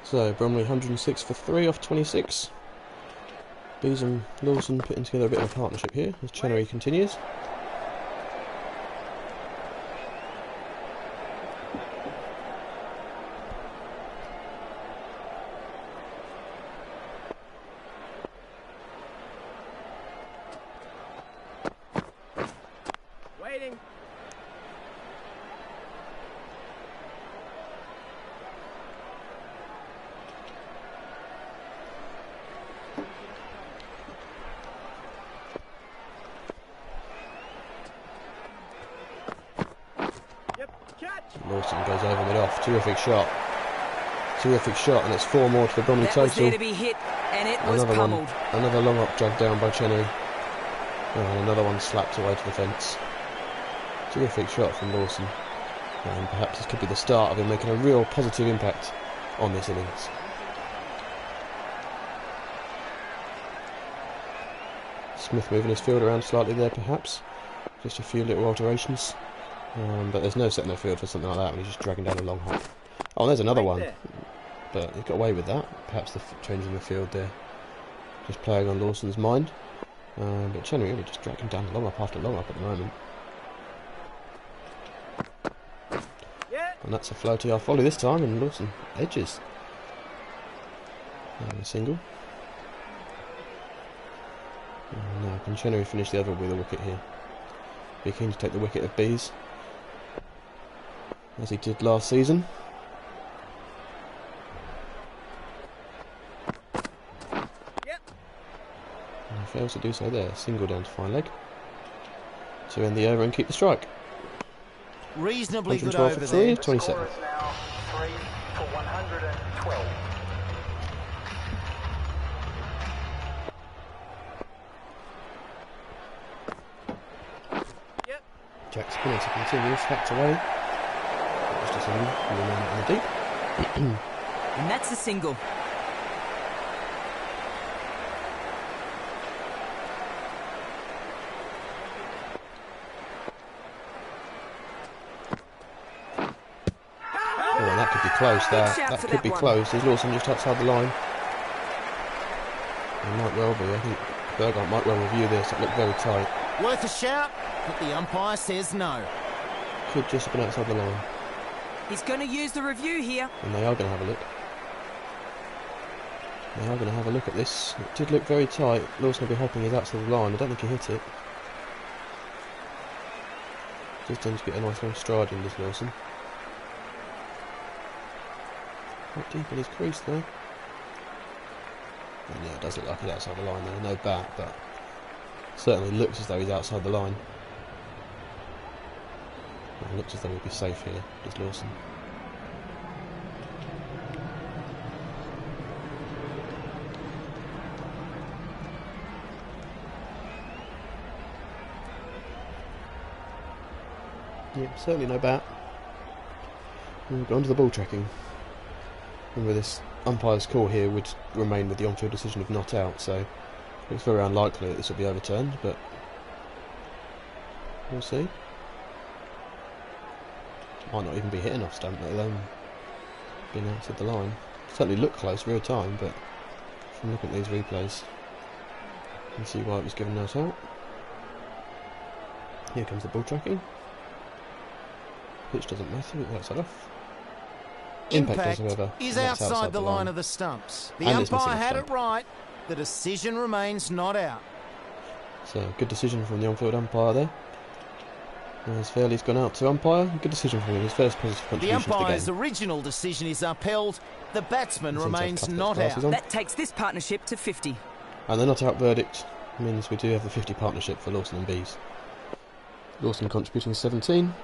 So, Bromley 106 for 3 off 26. Bees and Lawson putting together a bit of a partnership here as Chenery continues. Waiting. Lawson goes over mid off. Terrific shot. Terrific shot, and it's 4 more to the Bromley That was total. there to be hit, and it was Another pummeled. one. Another long up dragged down by Chenery. And another one slapped away to the fence. Terrific shot from Lawson. And perhaps this could be the start of him making a real positive impact on this innings. Smith moving his field around slightly there, perhaps. Just a few little alterations. But there's no setting the field for something like that when he's just dragging down a long hop. Oh, there's another one. But he got away with that. Perhaps the changing the field there. Just playing on Lawson's mind. But Chenery really just dragging down long up after long up at the moment. And that's a floaty off volley this time, and Lawson edges. And a single. And now can Chenery finish the other with a wicket here? Be keen to take the wicket of Bees, as he did last season. And he fails to do so there. Single down to fine leg to end the over and keep the strike. Reasonably good 112 over for 3, there. 27. Score is now 3 for 112. Jack Spinner to continue, slapped away. That was just a man in the deep. And that's a single. Oh, and that could be close there. Big shout That for could that be one. close. There's Lawson just outside the line. It might well be. I think Bergholt might well review this. It looked very tight. Worth a shout, but the umpire says no. Could just have been outside the line. He's going to use the review here. And they are going to have a look. They are going to have a look at this. It did look very tight. Lawson will be hoping he's outside the line. I don't think he hit it. Just tends to get a nice long stride in this Lawson. Quite deep in his crease though. And yeah, it does look like he's outside the line there. No bat, but certainly looks as though he's outside the line. It looks as though he'd be safe here, does Lawson. Yeah, certainly no bat. We've gone to the ball tracking. Remember, this umpire's call here would remain with the on-field decision of not out, so it's very unlikely that this will be overturned, but we'll see. Might not even be hitting off stump, let alone being outside the line. Certainly looked close real time, but from looking at these replays, you can see why it was given no out. Here comes the ball tracking. Pitch doesn't matter, that's off. Impact does, however, is that's outside the line of the stumps. The And it's umpire missing a had stump. it right. The decision remains not out. So, good decision from the on-field umpire there. As Fairley's gone out to umpire, good decision from him, his first positive The contribution to the umpire's game. original decision is upheld. The batsman He seems to have remains Cuthbert's not glasses out. on. That takes this partnership to 50. And the not out verdict means we do have the 50 partnership for Lawson and Bees. Lawson contributing 17.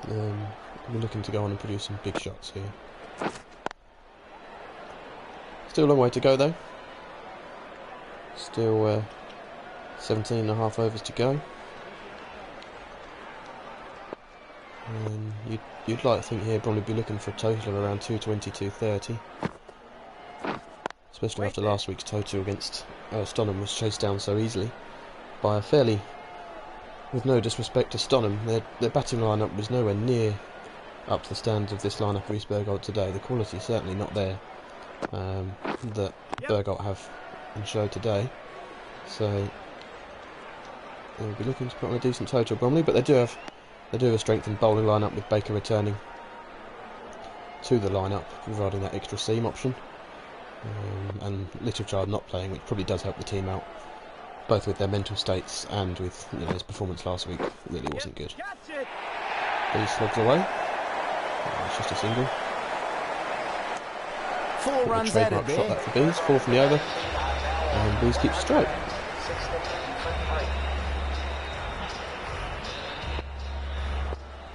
We're looking to go on and produce some big shots here. Still a long way to go though. Still 17 and a half overs to go. You'd like to think here Bromley be looking for a total of around 220, 230. Especially after last week's total against Stonham was chased down so easily by a fairly, with no disrespect to Stonham, their batting lineup was nowhere near up to the standards of this lineup of East Bergholt today. The quality is certainly not there that Bergholt have and show today. So they'll be looking to put on a decent total, Bromley, but they do have a strengthened bowling lineup with Baker returning to the lineup, providing that extra seam option, and Littlechild not playing, which probably does help the team out, both with their mental states and with his performance last week. It really wasn't good. He slugs away. It's just a single. 4 runs Trademark added shot there. that for Bees, 4 from the over, and Bees keeps straight.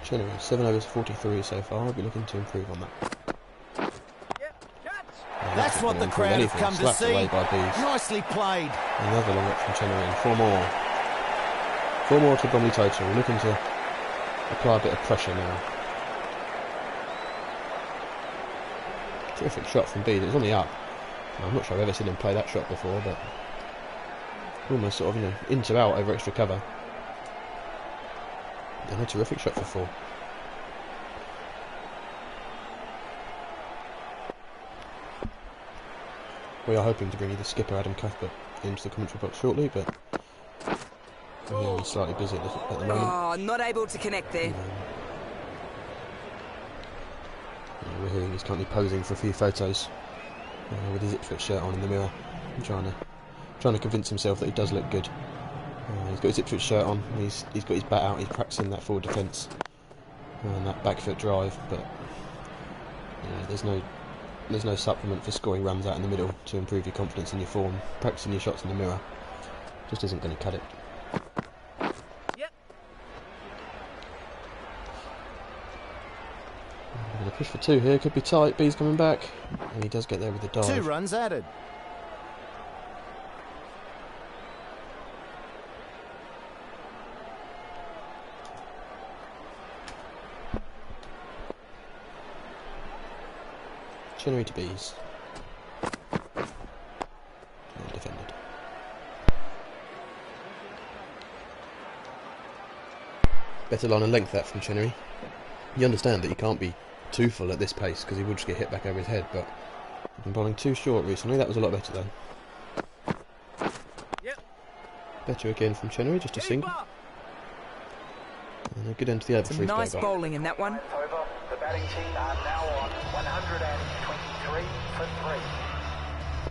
Chennery, 7 overs 43 so far. I'll be looking to improve on that. That's what the crowd have come to Slapped see. away by Bees. Nicely played. Another long up from Chennery, and 4 more. 4 more to Bromley total. We're looking to apply a bit of pressure now. Terrific shot from Bees. It was on the up. I'm not sure I've ever seen him play that shot before, but almost sort of, into out over extra cover. And a terrific shot for 4. We are hoping to bring either skipper Adam Cuthbert into the commentary box shortly, but he's slightly busy at the moment. Oh, not able to connect there. We're hearing he's currently posing for a few photos with his Ipswich shirt on in the mirror, trying to convince himself that he does look good. He's got his Ipswich shirt on, he's got his bat out, he's practicing that forward defence and that back foot drive, but there's no supplement for scoring runs out in the middle to improve your confidence in your form. Practicing your shots in the mirror just isn't going to cut it. We're going to push for 2 here, could be tight. B's coming back, and he does get there with the dive. 2 runs added. Chennery to Bees. Well defended. Better line and length that from Chennery. You understand that he can't be too full at this pace because he would just get hit back over his head, but he's been bowling too short recently. That was a lot better though. Better again from Chennery, just a single. And a good end to the over for Some East nice Bergholt. bowling in that one. Over. The batting team are now on 123 for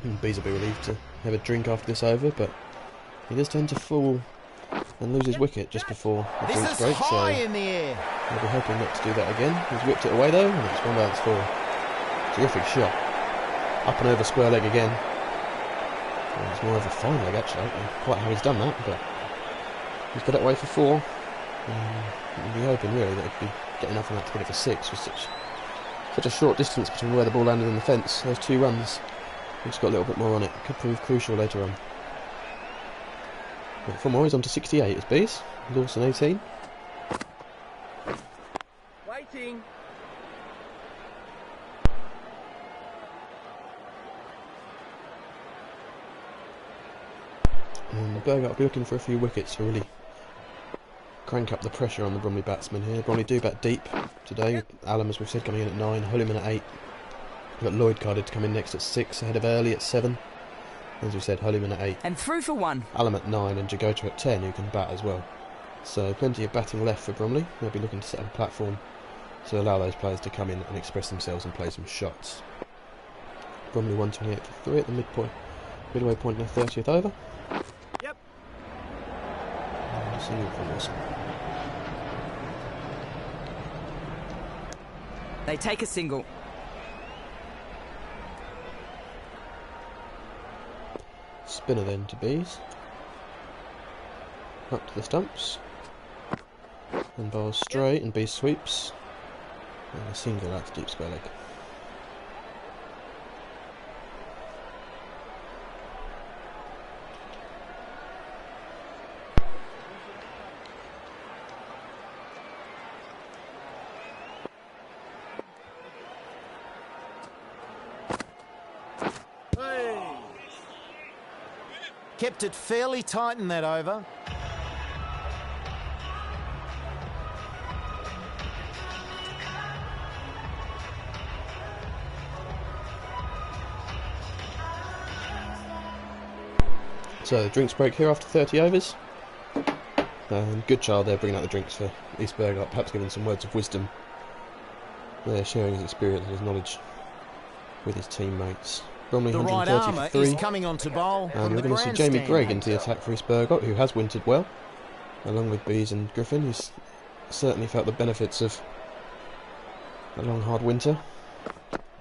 3. And Bees will be relieved to have a drink after this over, but he does tend to fall and lose his wicket just before the This full is straight, high so in the air. we'll be hoping not to do that again. He's whipped it away though, and it's 1 bounce 4. Terrific shot. Up and over square leg again. Well, it's more of a fine leg actually. I don't know quite how he's done that, but he's got it away for 4. We'll be hoping really that he could get enough on that to get it for 6 with such a short distance between where the ball landed and the fence. Those 2 runs, he's got a little bit more on it. Could prove crucial later on. Right, 4 more, he's on to 68 as Bees. Lawson 18. Waiting. And Berger will be looking for a few wickets to really crank up the pressure on the Bromley batsmen here. Bromley do bat deep today. Allen, as we've said, coming in at 9, Holyman at 8. We've got Lloyd carded to come in next at 6, ahead of Early at 7. As we said, Holyman at 8. And through for 1. Allen at 9 and Jagota at 10, who can bat as well. So plenty of batting left for Bromley. They'll be looking to set up a platform to allow those players to come in and express themselves and play some shots. Bromley 128 for 3 at the midway point in the 30th over. Yep. Single from Wilson. They take a single. Spinner then to Bees. Up to the stumps. And bowls straight, and Bees sweeps. And a single out to deep square leg. Kept it fairly tight in that over. So, drinks break here after 30 overs. Good child there bringing out the drinks for East Bergholt, perhaps giving some words of wisdom. There, sharing his experience and his knowledge with his teammates. Bromley The right 130 armour for 3. is coming on to bowl. And on you're the going to see Jamie grandstand. Gregg into the attack for East Bergholt, who has wintered well, along with Bees and Griffin. He's certainly felt the benefits of a long, hard winter.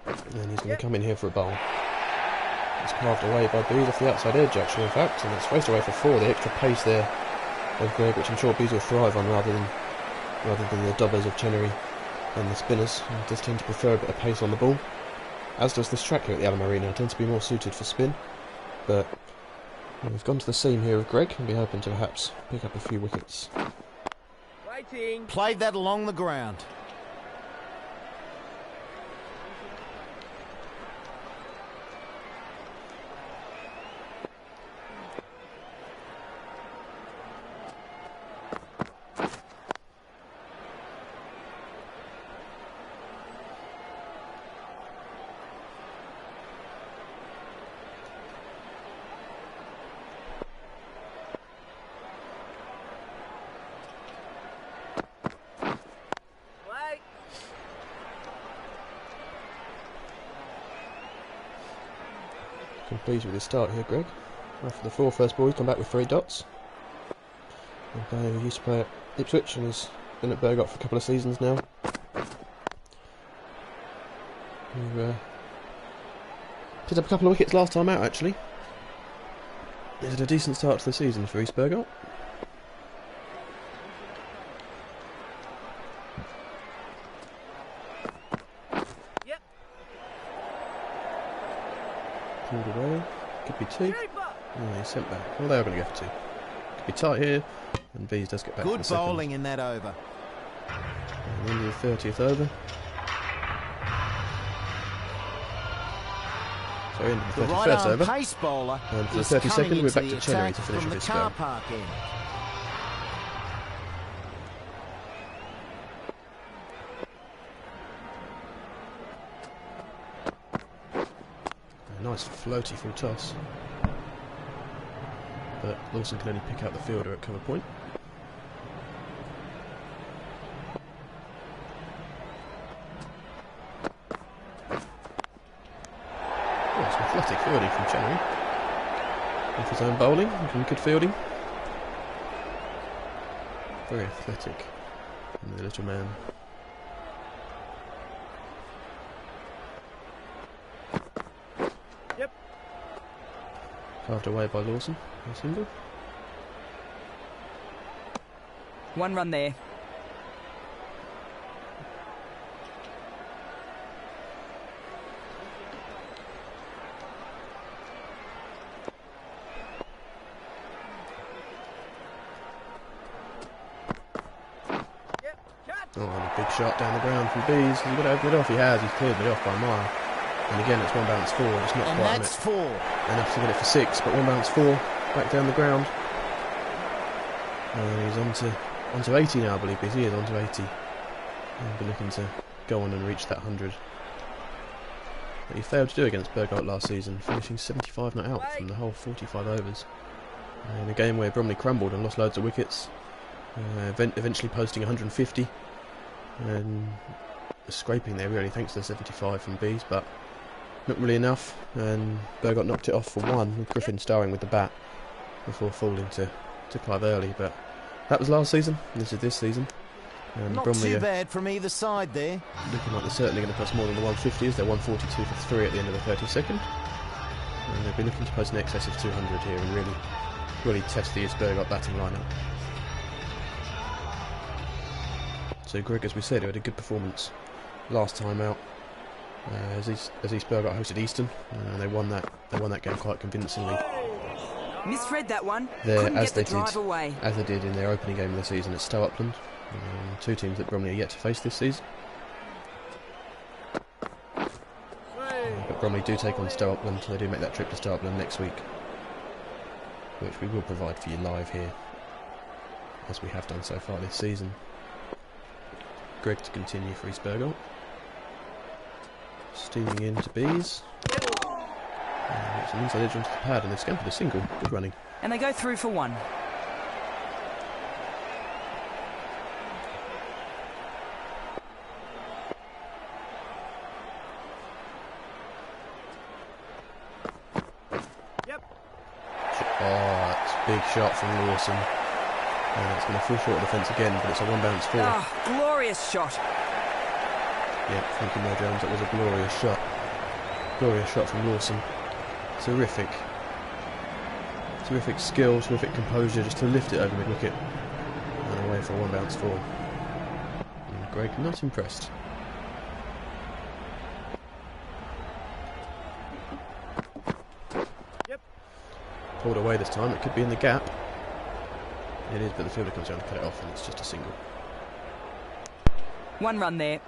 And he's going to come in here for a bowl. It's carved away by Bees off the outside edge, actually, in fact, and it's raced away for 4. The extra pace there of Gregg, which I'm sure Bees will thrive on rather than the dubbers of Chenery and the spinners, who just tend to prefer a bit of pace on the ball. As does this track here at the Allen Arena. It tends to be more suited for spin, but we've gone to the seam here with Gregg and be hoping to perhaps pick up a few wickets. Waiting. Played that along the ground. Wait. Pleased with his start here, Gregg. After the 4 first ball, he's come back with 3 dots. And he used to play at Ipswich and has been at Bergholt for a couple of seasons now. He picked up a couple of wickets last time out, actually. He had a decent start to the season for East Bergholt. Yep. Pulled away. Could be 2. Keeper. Oh, he's sent back. Well, they are going to go for 2. Could be tight here. And Bees does get back for Good the second. bowling in that over. And into the 30th over. So into the The 31st right arm over. pace bowler And for the is 32nd, coming we're into back the to Chenery attack to finish from off the his car spell. park end. A nice floaty full toss. But Lawson can only pick out the fielder at cover point. Oh, it's athletic fielding from Chenery. Off his own bowling, and good fielding. Very athletic. And the little man. Yep. Carved away by Lawson. A single. 1 run there. Yep. Cut. Oh, and Big shot down the ground from Bees. He's got to open it off. He has. He's cleared it off by a mile. And again, it's one bounce 4. It's not And quite that's 4. enough to get it for 6, but one bounce 4 back down the ground. And he's on to 80 now, I believe. He is on to 80. He'll be looking to go on and reach that 100. But he failed to do against Bergholt last season, finishing 75 not out from the whole 45 overs. In a game where Bromley crumbled and lost loads of wickets, eventually posting 150 and scraping there really thanks to the 75 from Bees, but not really enough, and Bergholt knocked it off for 1 with Griffin starring with the bat before falling to Clive early. But that was last season, this is this season. Not Bromley too bad from either side there. looking like they're certainly going to post more than the 150s. They're 142 for 3 at the end of the 32nd, and they'll be looking to post in excess of 200 here and really test the Bergholt batting lineup. So Greg, as we said, he had a good performance last time out as East Bergholt hosted Eastern, and they won that game quite convincingly. Misread that one. There, Couldn't as get they the drive did, away. as they did in their opening game of the season at Stow Upland. 2 teams that Bromley are yet to face this season. But Bromley do take on Stow Upland, so they do make that trip to Stow Upland next week, which we will provide for you live here, as we have done so far this season. Greg to continue for East Bergholt. Steaming in to Bees. It's an inside edge onto the pad, and they've scampered a single. Good running. And they go through for 1. Oh, it's a big shot from Lawson. And it's going to fall short of the fence again, but it's a 1 bounce 4. Oh, glorious shot. Yep, thank you, Mo Jones. That was a glorious shot. Glorious shot from Lawson. Terrific. Terrific skill, terrific composure, just to lift it over mid-wicket and away for a 1 bounce 4. And Greg not impressed. Pulled away this time. It could be in the gap. It is, but the fielder comes down to cut it off, and it's just a single. 1 run there.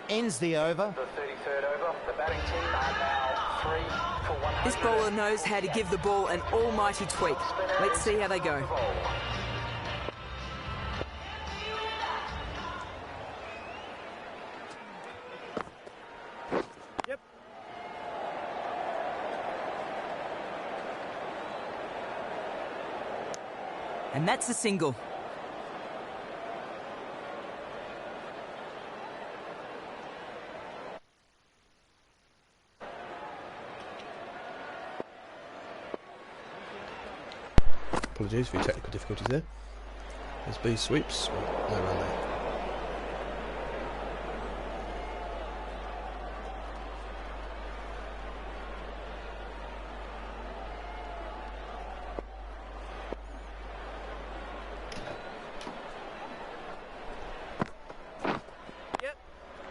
Ends the over. The 33rd over. The batting team are now 3 for 100. This bowler knows how to give the ball an almighty tweak. Let's see how they go. And that's a single. Apologies for your technical difficulties there. As B sweeps, no run there.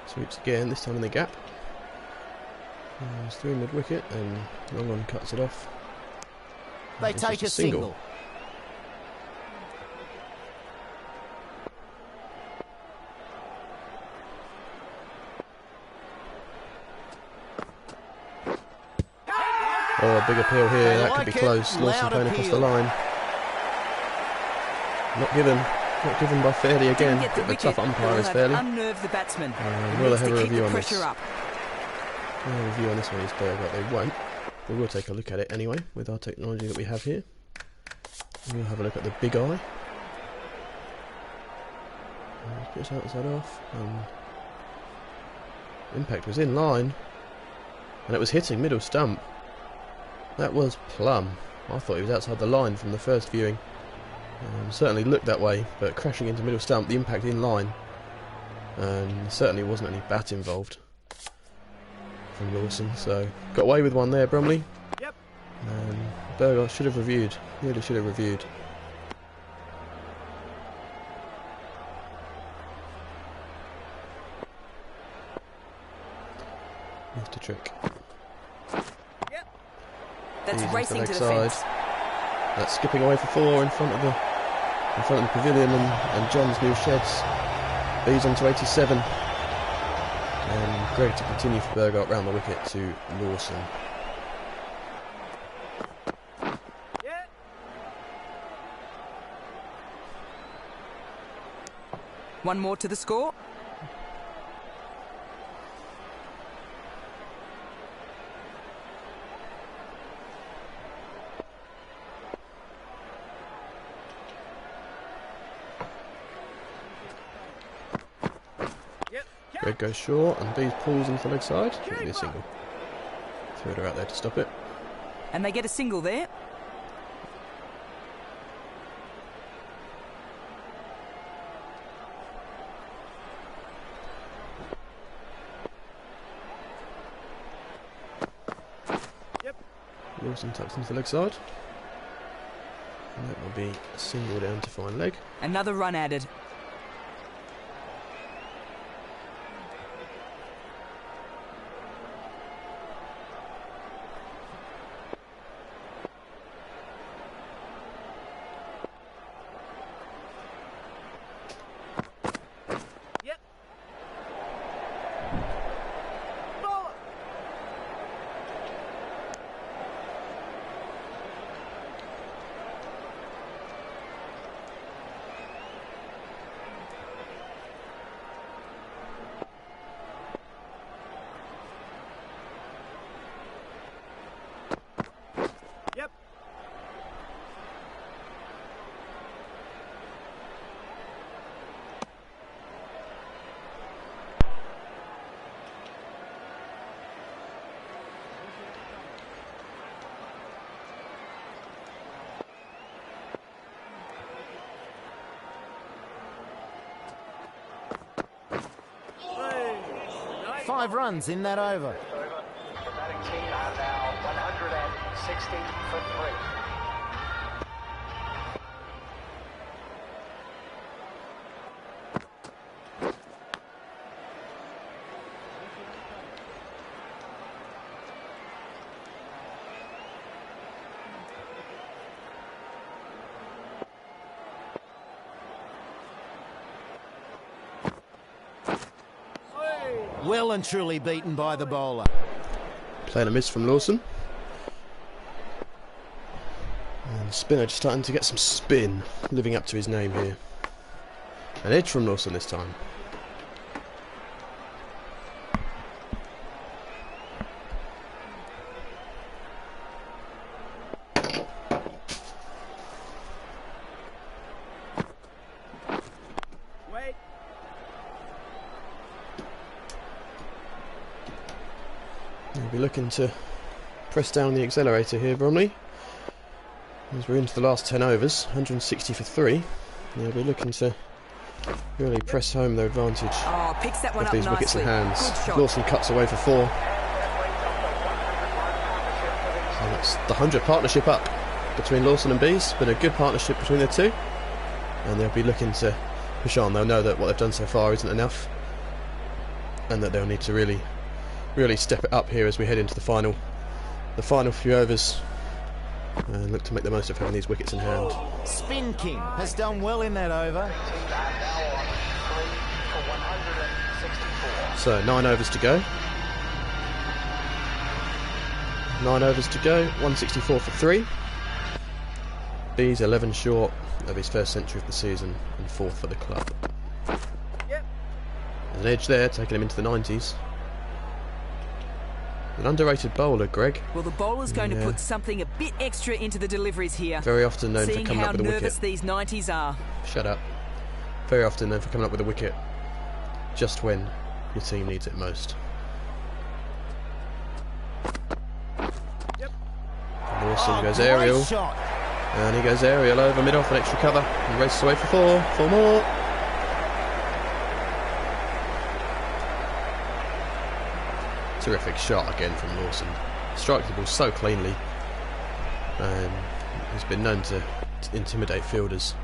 Sweeps again, this time in the gap. It's through mid-wicket and long on cuts it off. They It's take a just single. Oh, a big appeal here, They that like could be it. close. Lawson Loud playing across the appeal. line. Not given by Fairley again. Didn't get the The wicket. tough umpire It'll is have Fairley. unnerved the batsman. Will they Needs have to a keep review the on this? pressure up. A review on this one is Berger. They won't. We will take a look at it anyway with our technology that we have here. We'll have a look at the big eye. Puts outside off. Impact was in line, and it was hitting middle stump. That was plumb. I thought he was outside the line from the first viewing. Certainly looked that way, but crashing into middle stump, the impact in line, and certainly wasn't any bat involved from Lawson. So got away with one there, Bromley. Yep. Berger should have reviewed. Really should have reviewed. Left a trick. That's Easy racing leg to the side. fence. That's skipping away for 4 in front of the pavilion and John's new sheds. B's on to 87. And Greg to continue for Bergholt round the wicket to Lawson. One more to the score. Greg goes short and Bees pulls into the leg side. Give me a single. Threw her out there to stop it. And they get a single there. Lawson taps into the leg side. And that will be a single down to fine leg. Another run added. Five runs in that over. The batting team are now 160 for 3. Well and truly beaten by the bowler. Playing a miss from Lawson. And spinner just starting to get some spin, living up to his name here. An edge from Lawson this time. We'll be looking to press down the accelerator here, Bromley. As we're into the last 10 overs, 160 for 3. They'll be looking to really press home their advantage Oh, picks that one of up these wickets in nicely. hands. Good shot. Lawson cuts away for 4. And that's the 100 partnership up between Lawson and Bees. Been a good partnership between the two. And they'll be looking to push on. They'll know that what they've done so far isn't enough. And that they'll need to really step it up here as we head into the final few overs and look to make the most of having these wickets in hand. Spin King has done well in that over. Team are now on 3 for 164. So 9 overs to go. 9 overs to go, 164 for 3. Bees 11 short of his first century of the season and 4th for the club. There's an edge there, taking him into the 90s. An underrated bowler, Greg. Well, the bowler's going to put something a bit extra into the deliveries here. Very often known Seeing for coming how up with a nervous wicket. these 90s are. Shut up. Very often known for coming up with a wicket just when your team needs it most. Lawson goes Great aerial. shot. And he goes aerial over mid-off, an extra cover. He races away for 4. 4 more. Terrific shot again from Lawson. Strikes the ball so cleanly. He's been known to intimidate fielders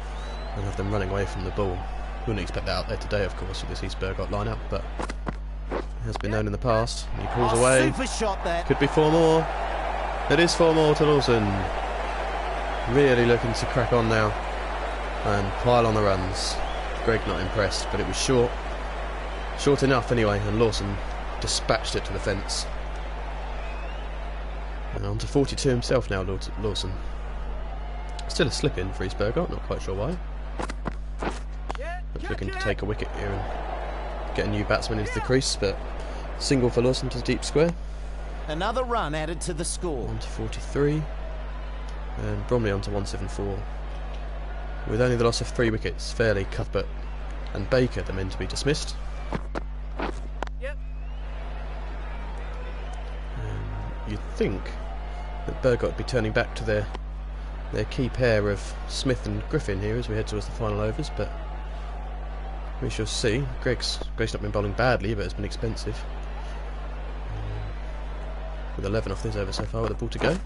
and have them running away from the ball. Wouldn't expect that out there today, of course, with this East Bergholt lineup, but Has been known in the past. He pulls away. Super shot that. Could be 4 more. It is 4 more to Lawson. Really looking to crack on now and pile on the runs. Greg not impressed, but it was short. Short enough anyway, and Lawson dispatched it to the fence. And on to 42 himself now, Lawson. Still a slip in for his Bergholt, not quite sure why. Looking to take a wicket here and get a new batsman into the crease, but single for Lawson to deep square. Another run added to the score. On to 43. And Bromley on to 174. With only the loss of 3 wickets, Fairley, Cuthbert and Baker the men to be dismissed. You'd think that Berger would be turning back to their key pair of Smith and Griffin here as we head towards the final overs, but we shall see. Greg's not been bowling badly, but it's been expensive. With 11 off this over so far with a ball to go.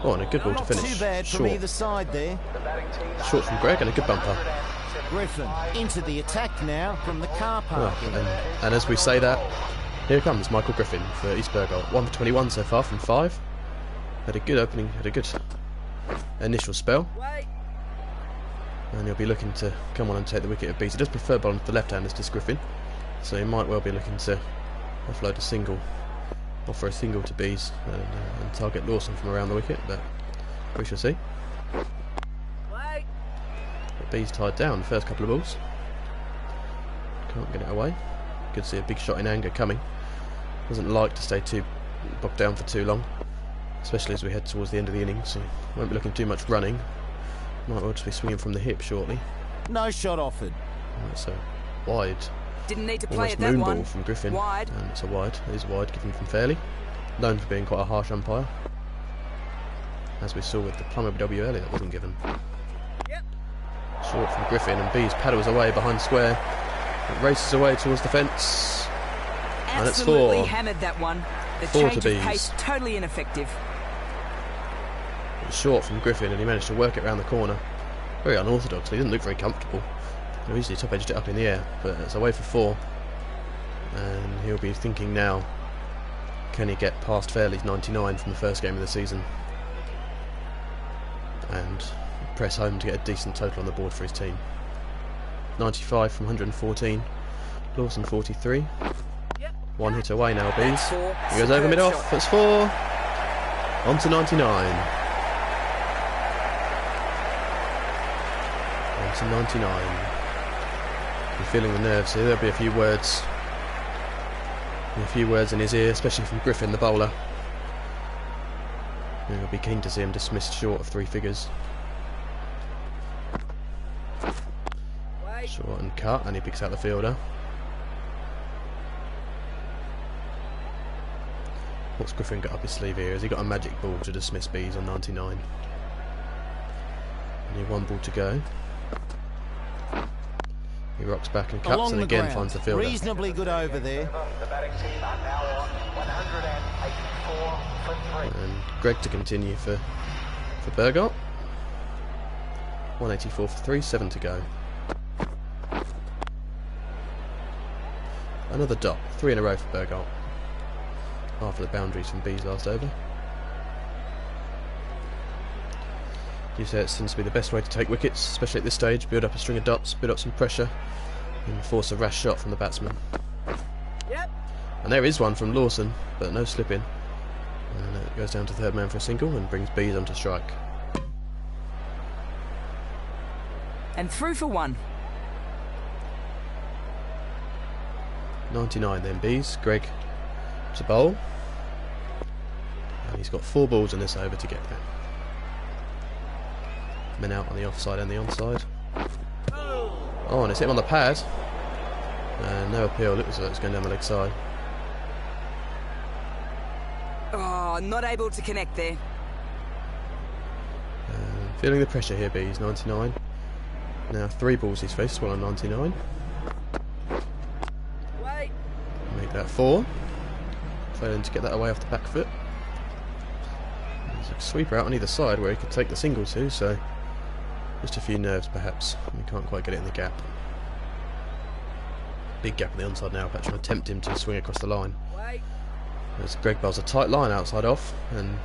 Oh, and a good ball to finish. Not too bad from either side there. Short from Greg and a good bumper. Griffin into the attack now from the car park. And as we say that, here comes Michael Griffin for East Bergholt. 1 for 21 so far from 5. Had a good opening, had a good initial spell. And he'll be looking to come on and take the wicket of Bees. He does prefer bowling to the left-handers to Griffin, so he might well be looking to offload a single, offer a single to Bees and target Lawson from around the wicket, but we shall see. But Bees tied down the first couple of balls. Can't get it away. Could see a big shot in anger coming. Doesn't like to stay too bogged down for too long, especially as we head towards the end of the innings, so won't be looking too much running. Might well just be swinging from the hip shortly. No shot offered. That's a wide. Didn't need to play Almost it that moon one. ball from Griffin. Wide. And it's a wide. It is wide, given from Fairley. Known for being quite a harsh umpire. As we saw with the Plummer WL, that wasn't given. Short from Griffin, and Bees paddles away behind square. It races away towards the fence. And it's 4. Absolutely hammered that one. The 4 change to of Bees. pace totally ineffective. It's short from Griffin, and he managed to work it around the corner. Very unorthodox. He didn't look very comfortable. He easily top-edged it up in the air, but it's away for 4. And he'll be thinking now, can he get past Fairley's 99 from the first game of the season and press home to get a decent total on the board for his team. 95 from 114. Lawson 43. 1 hit away now, Bees. He goes over mid-off. That's 4. On to 99. On to 99. I'm feeling the nerves here. There'll be a few words in his ear, especially from Griffin, the bowler. He'll be keen to see him dismissed short of 3 figures. Short and cut, and he picks out the fielder. What's Griffin got up his sleeve here? Has he got a magic ball to dismiss Bees on 99? Only 1 ball to go. He rocks back and cuts, and again finds the fielder. Reasonably good over there. The batting team are now on 184 for 3. And Greg to continue for Bergholt. 184 for 3, 7 to go. Another dot, 3 in a row for Bergholt. After the boundaries from Bees last over. You say it seems to be the best way to take wickets, especially at this stage. Build up a string of dots, build up some pressure, and force a rash shot from the batsman. And there is one from Lawson, but no slipping. And it goes down to third man for a single and brings Bees onto strike. And through for 1. 99 then Bees. Greg to bowl. And he's got 4 balls in this over to get there. Men out on the offside and the onside. Oh, and it's hit him on the pad. And no appeal. Looks like it's going down the leg side. Oh, not able to connect there. Feeling the pressure here, Bees. 99. Now 3 balls he's faced, well on 99. Make that 4. Failing to get that away off the back foot. There's a sweeper out on either side where he could take the single to, so just a few nerves perhaps. We can't quite get it in the gap. Big gap on the onside now, perhaps trying to tempt him to swing across the line. As Greg bowls a tight line outside off, and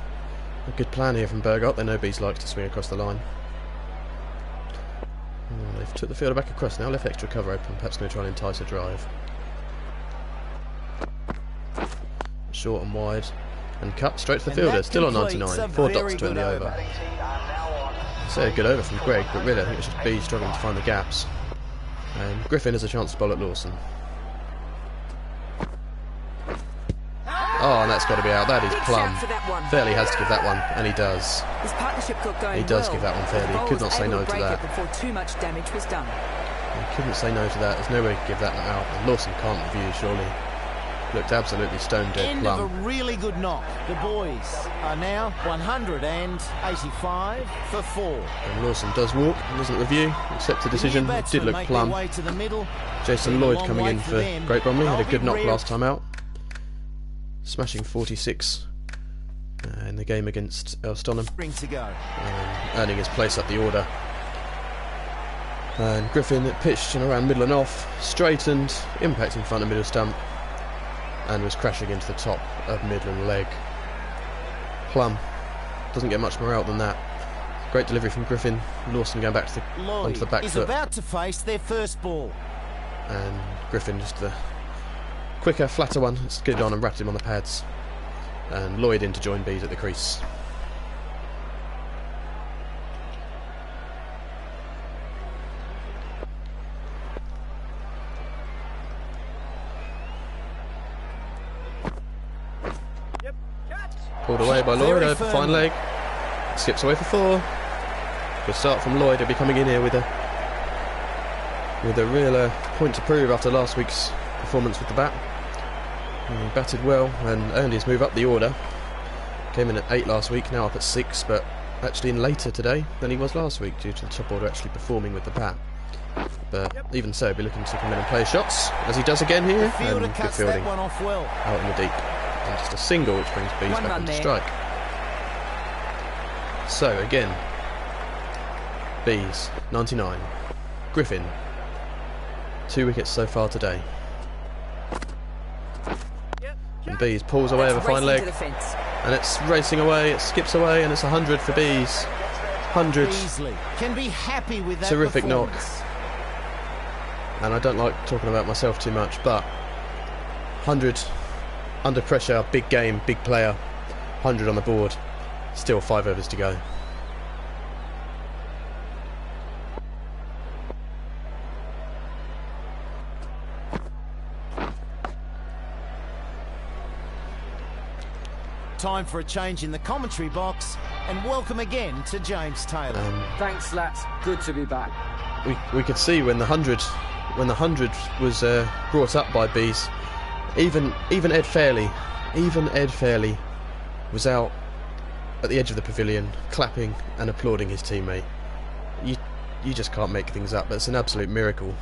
a good plan here from Bergholt. They know Bees likes to swing across the line. They've took the fielder back across now, left extra cover open, perhaps going to try and entice a drive. Short and wide, and cut straight to the fielder, still on 99, 4 dots to end the over. So a good over from Greg, but really I think it's just Bees struggling to find the gaps. And Griffin has a chance to bowl at Lawson. Oh, and that's got to be out. That is plumb. Fairley has to give that one, and he does. His partnership got going. He does give that one fairly. He could not say no to that. Before too much damage was done. He couldn't say no to that. There's no way to give that out. And Lawson can't review, surely. Looked absolutely stone dead End plumb. of a really good knock. The boys are now 185 for 4. And Lawson does walk, and doesn't review, accepts the decision. It did look plumb. Jason Lloyd coming in for Great Bromley, had a good knock last time out. Smashing 46 in the game against Elstonham, earning his place up the order. And Griffin pitched and around middle and off, straightened, impacting front and middle stump, and was crashing into the top of Midland leg. Plum doesn't get much more out than that. Great delivery from Griffin. Lawson going back to the onto the back foot. About to face their first ball. And Griffin just the quicker, flatter one, skidded on and wrapped him on the pads. And Lloyd in to join Bees at the crease. Pulled away by Lloyd, over fine leg. Skips away for 4. Good start from Lloyd. He'll be coming in here with a real point to prove after last week's performance with the bat. He batted well and earned his move up the order. Came in at 8 last week, now up at 6, but actually in later today than he was last week due to the top order actually performing with the bat. But even so, he'll be looking to come in and play shots, as he does again here, and good fielding out in the deep. And just a single which brings Bees back into strike. So again, Bees 99, Griffin 2 wickets so far today. And Bees pulls away with a fine leg, and it's racing away, it skips away, and it's 100 for Bees. 100. Can be happy with that. Terrific knock. And I don't like talking about myself too much, but 100 under pressure, big game, big player, 100 on the board, still 5 overs to go. Time for a change in the commentary box, and welcome again to James Taylor. Thanks, lads. Good to be back. We could see when the 100 was brought up by Bees, even Ed Fairley was out at the edge of the pavilion clapping and applauding his teammate. You just can't make things up. It's an absolute miracle.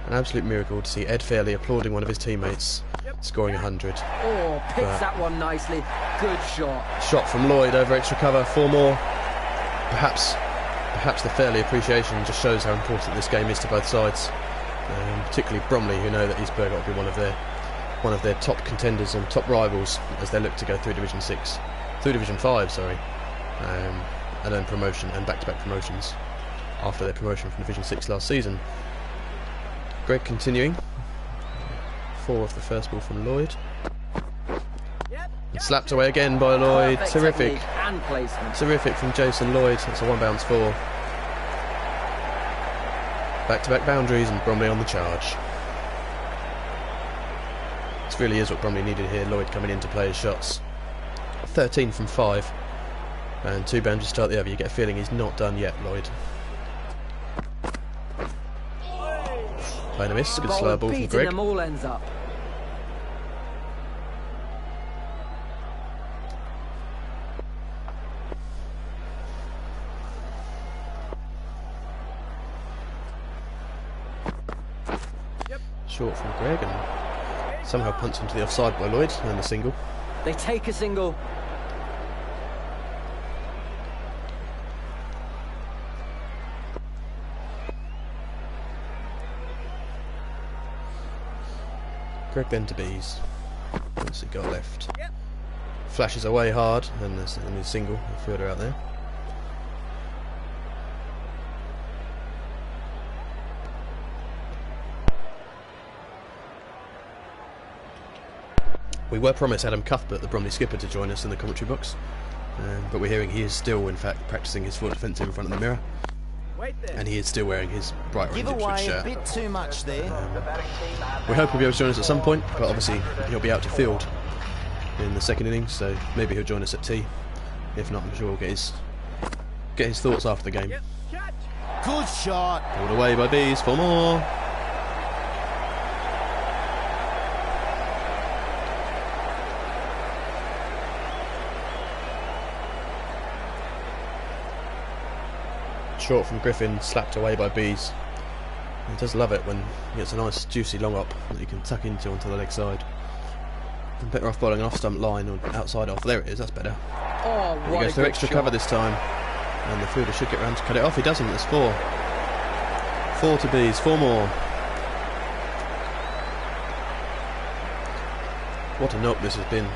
An absolute miracle to see Ed Fairley applauding one of his teammates scoring 100. Oh, picks that one nicely. Good shot. Shot from Lloyd over extra cover, 4 more. Perhaps the Fairley appreciation just shows how important this game is to both sides, particularly Bromley, who know that East Berger will be one of their top contenders and top rivals as they look to go through Division 5, and then promotion and back-to-back promotions after their promotion from Division 6 last season. Greg continuing. 4 off the first ball from Lloyd. And slapped away again by Lloyd. Terrific. Terrific from Jason Lloyd. That's a 1 bounce 4. Back-to-back boundaries and Bromley on the charge. This really is what Bromley needed here. Lloyd coming in to play his shots. 13 from 5. And 2 boundaries to start the over. You get a feeling he's not done yet, Lloyd. Playing a miss. Good slow ball from Greg. Them all ends up. Short from Greg and somehow punched into the offside by Lloyd and the single. They take a single. Greg then to Bees. What's he got left? Flashes away hard, and there's a single, a fielder out there. We were promised Adam Cuthbert, the Bromley skipper, to join us in the commentary box, but we're hearing he is still, in fact, practising his foot defensive in front of the mirror, and he is still wearing his bright orange Give Ipswich away a shirt. bit too much there. We hope he'll be able to join us at some point, but obviously he'll be out to field in the second innings, so maybe he'll join us at tea. If not, I'm sure we'll get his thoughts after the game. Good shot. Pulled away by Bees for more. Short from Griffin, slapped away by Bees. He does love it when he gets a nice juicy long up that he can tuck into onto the leg side. And better off bowling an off stump line or outside off. There it is, that's better. Oh, He what goes a through good extra shot. cover this time, and the fielder should get round to cut it off. He doesn't. There's 4. 4 to Bees, 4 more. What a knock this has been.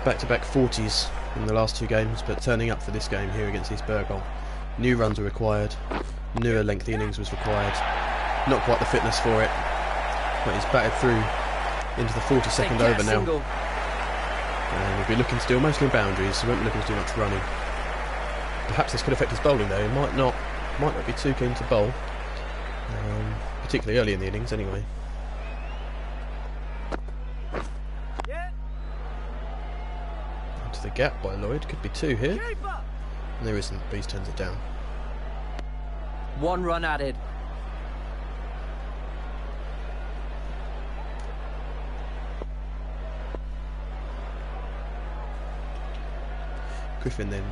Back-to-back 40s in the last 2 games, but turning up for this game here against East Bergholt. New runs were required, newer lengthy innings was required. Not quite the fitness for it, but he's batted through into the 42nd over now. Single. And he'll be looking to do mostly boundaries, he won't be looking to do much running. Perhaps this could affect his bowling though, he might not be too keen to bowl, particularly early in the innings anyway. Into the gap by Lloyd, could be 2 here. And there isn't, Bees turns it down. 1 run added. Griffin then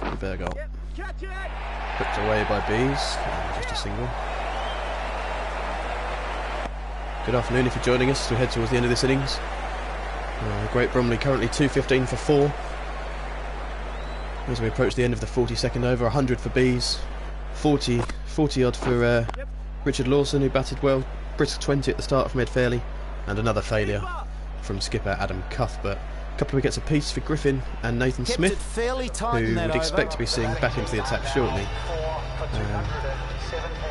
to Bergholt. Hooked away by Bees, just a single. Good afternoon if you're joining us as we head towards the end of this innings. Great Bromley currently 215 for 4. As we approach the end of the 42nd over, 100 for Bees, 40 odd for Richard Lawson, who batted well, brisk 20 at the start from Ed Fairley, and another failure from skipper Adam Cuthbert. A couple of wickets apiece for Griffin and Nathan Kept Smith, it fairly tight in who that would over. expect to be seeing back into the attack shortly,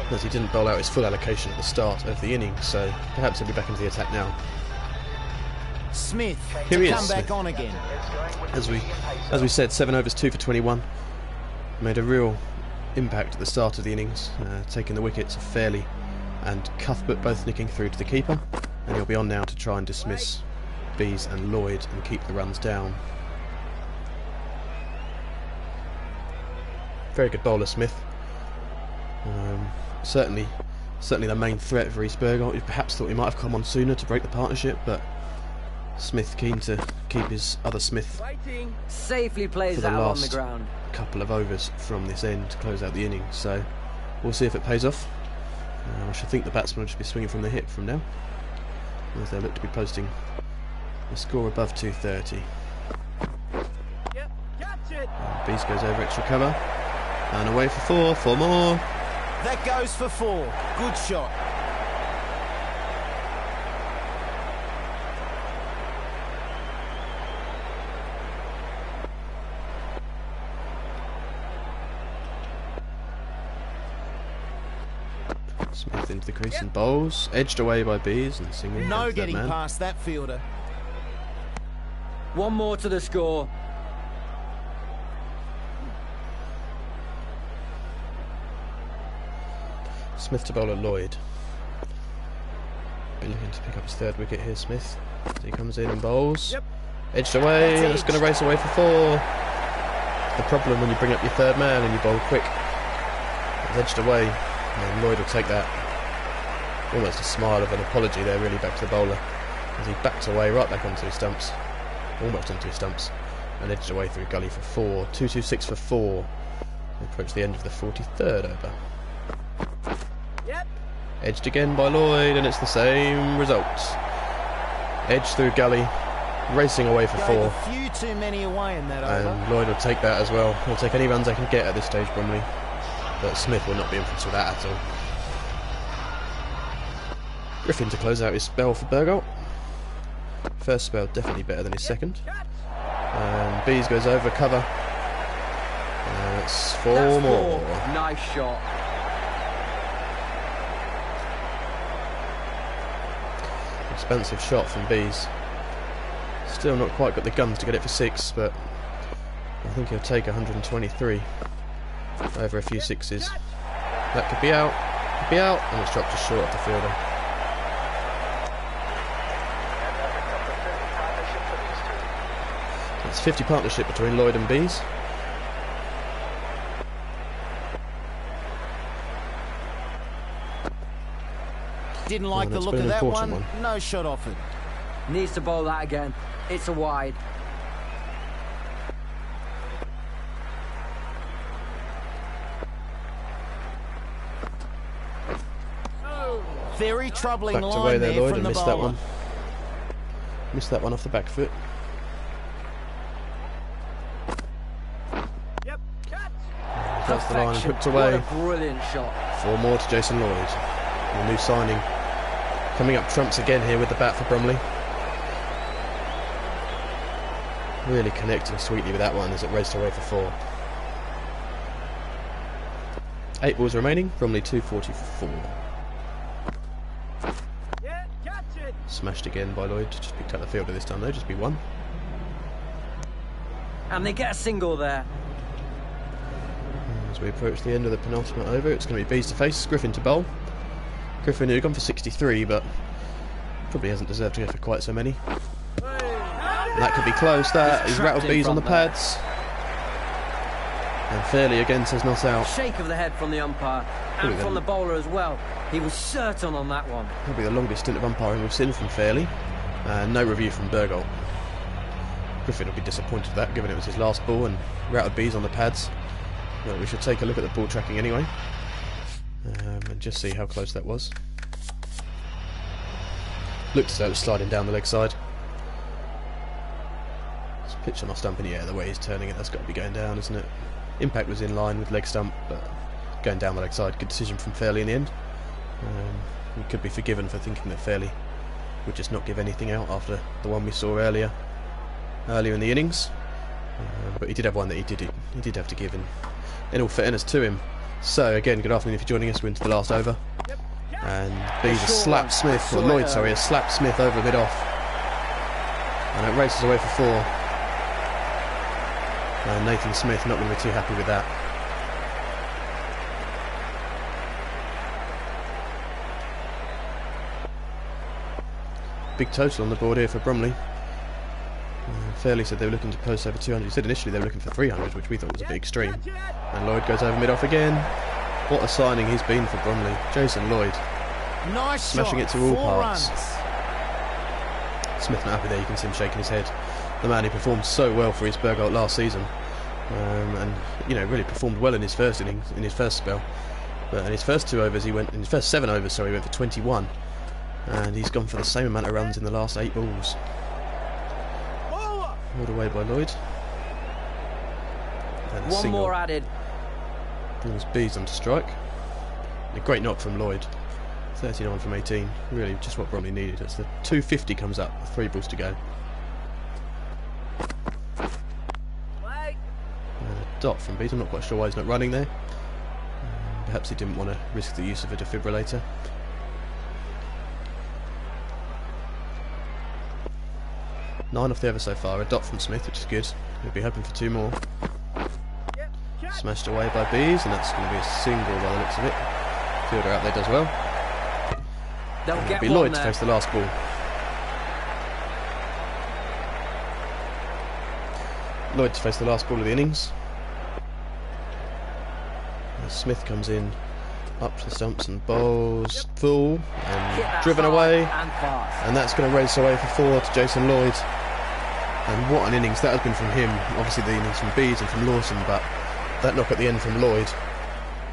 as he didn't bowl out his full allocation at the start of the innings, so perhaps he'll be back into the attack now. Smith Here to he is, come back Smith. on again. As we said, 7 overs, 2 for 21. Made a real impact at the start of the innings, taking the wickets of Fairley and Cuthbert both nicking through to the keeper, and he'll be on now to try and dismiss Bees and Lloyd and keep the runs down. Very good bowler, Smith. Certainly the main threat for East Bergholt. You perhaps thought he might have come on sooner to break the partnership, but Smith keen to keep his other Smith Safely plays for the out on the last ground. couple of overs from this end to close out the innings, so we'll see if it pays off. I should think the batsman will just be swinging from the hip from now, as they look to be posting a score above 230. Bees goes over extra cover and away for 4 more. That goes for 4. Good shot. Smith into the crease and bowls, edged away by Bees and single. No third getting man. past that fielder. 1 more to the score. Smith to bowl at Lloyd. Be looking to pick up his 3rd wicket here, Smith. He comes in and bowls. Edged away, That's and it's going to race away for 4. The problem when you bring up your 3rd man and you bowl quick. It's edged away, and Lloyd will take that. Almost a smile of an apology there, really, back to the bowler, as he backs away right back onto his stumps. Almost onto his stumps. And edged away through gully for 4. 226 for 4. We approach the end of the 43rd over. Edged again by Lloyd, and it's the same result. Edged through gully, racing away for Gave 4. a few too many away in that over. And Lloyd will take that as well. He'll take any runs they can get at this stage, Bromley. But Smith will not be influenced with that at all. Griffin to close out his spell for Bergholt. First spell definitely better than his second. And Bees goes over cover. That's four more. Nice shot. Expensive shot from Bees. Still not quite got the guns to get it for 6, but I think he'll take 123 over a few sixes. That could be out, and it's dropped just short of the fielder. It's 50 partnership between Lloyd and Bees. Didn't like the look of that one. No shot offered. Needs to bowl that again. It's a wide. Very troubling Backed line away there, there Lloyd, from and the missed bowler. that one. Missed that one off the back foot. That's the line and hooked away. What a brilliant shot. 4 more to Jason Lloyd. The new signing. Coming up trumps again here with the bat for Bromley. Really connecting sweetly with that one as it raced away for 4. 8 balls remaining. Bromley 244. Smashed again by Lloyd. Just picked up the fielder this time though. Just be 1. And they get a single there. As we approach the end of the penultimate over, it's going to be Bees to face, Griffin to bowl. Griffin, who gone for 63, but probably hasn't deserved to go for quite so many. And that could be close. That is rattled Bees on the pads. And Fairley again says not out. Shake of the head from the umpire and from the bowler as well. He was certain on that one. Probably the longest stint of umpiring we've seen from Fairley. And no review from Bergholt. Griffin will be disappointed with that, given it was his last ball and rattled Bees on the pads. Well, we should take a look at the ball tracking anyway, and just see how close that was. Looked as though it was sliding down the leg side. It's pitch on off stump in the air, the way he's turning it, that's got to be going down, isn't it? Impact was in line with leg stump, but going down the leg side. Good decision from Fairley in the end. He could be forgiven for thinking that Fairley would just not give anything out after the one we saw earlier in the innings. But he did have one that he did have to give in all fairness to him. So again, good afternoon if you're joining us. We're into the last over, and Bees has slapped Smith, or Lloyd, sorry, has slapped Smith over mid off, and it races away for 4. And Nathan Smith not going to be too happy with that. Big total on the board here for Bromley. Fairley said they were looking to post over 200. He said initially they were looking for 300, which we thought was a bit extreme. And Lloyd goes over mid-off again. What a signing he's been for Bromley. Jason Lloyd. Nice smashing shot. it to all 4 parts. runs. Smith not happy there, you can see him shaking his head. The man who performed so well for his Bergholt last season. And, you know, really performed well in his first innings, in his first spell. But in his first 2 overs, in his first 7 overs, he went for 21. And he's gone for the same amount of runs in the last 8 balls. All away by Lloyd. And a 1 single more added. brings Bees onto strike. A great knock from Lloyd. 39 from 18. Really just what Bromley needed. As the 250 comes up, 3 balls to go. And a dot from Bees. I'm not quite sure why he's not running there. Perhaps he didn't want to risk the use of a defibrillator. Nine off the over so far, a dot from Smith, which is good. He'll be hoping for 2 more. Smashed away by Bees, and that's going to be a single by the looks of it. Fielder out there does well. They'll It'll get be one Lloyd there. to face the last ball. Lloyd to face the last ball of the innings. As Smith comes in up to the stumps and bowls full Hit and that driven hard away. and fast. And that's going to race away for 4 to Jason Lloyd. And what an innings that has been from him. Obviously the innings from Bees and from Lawson, but that knock at the end from Lloyd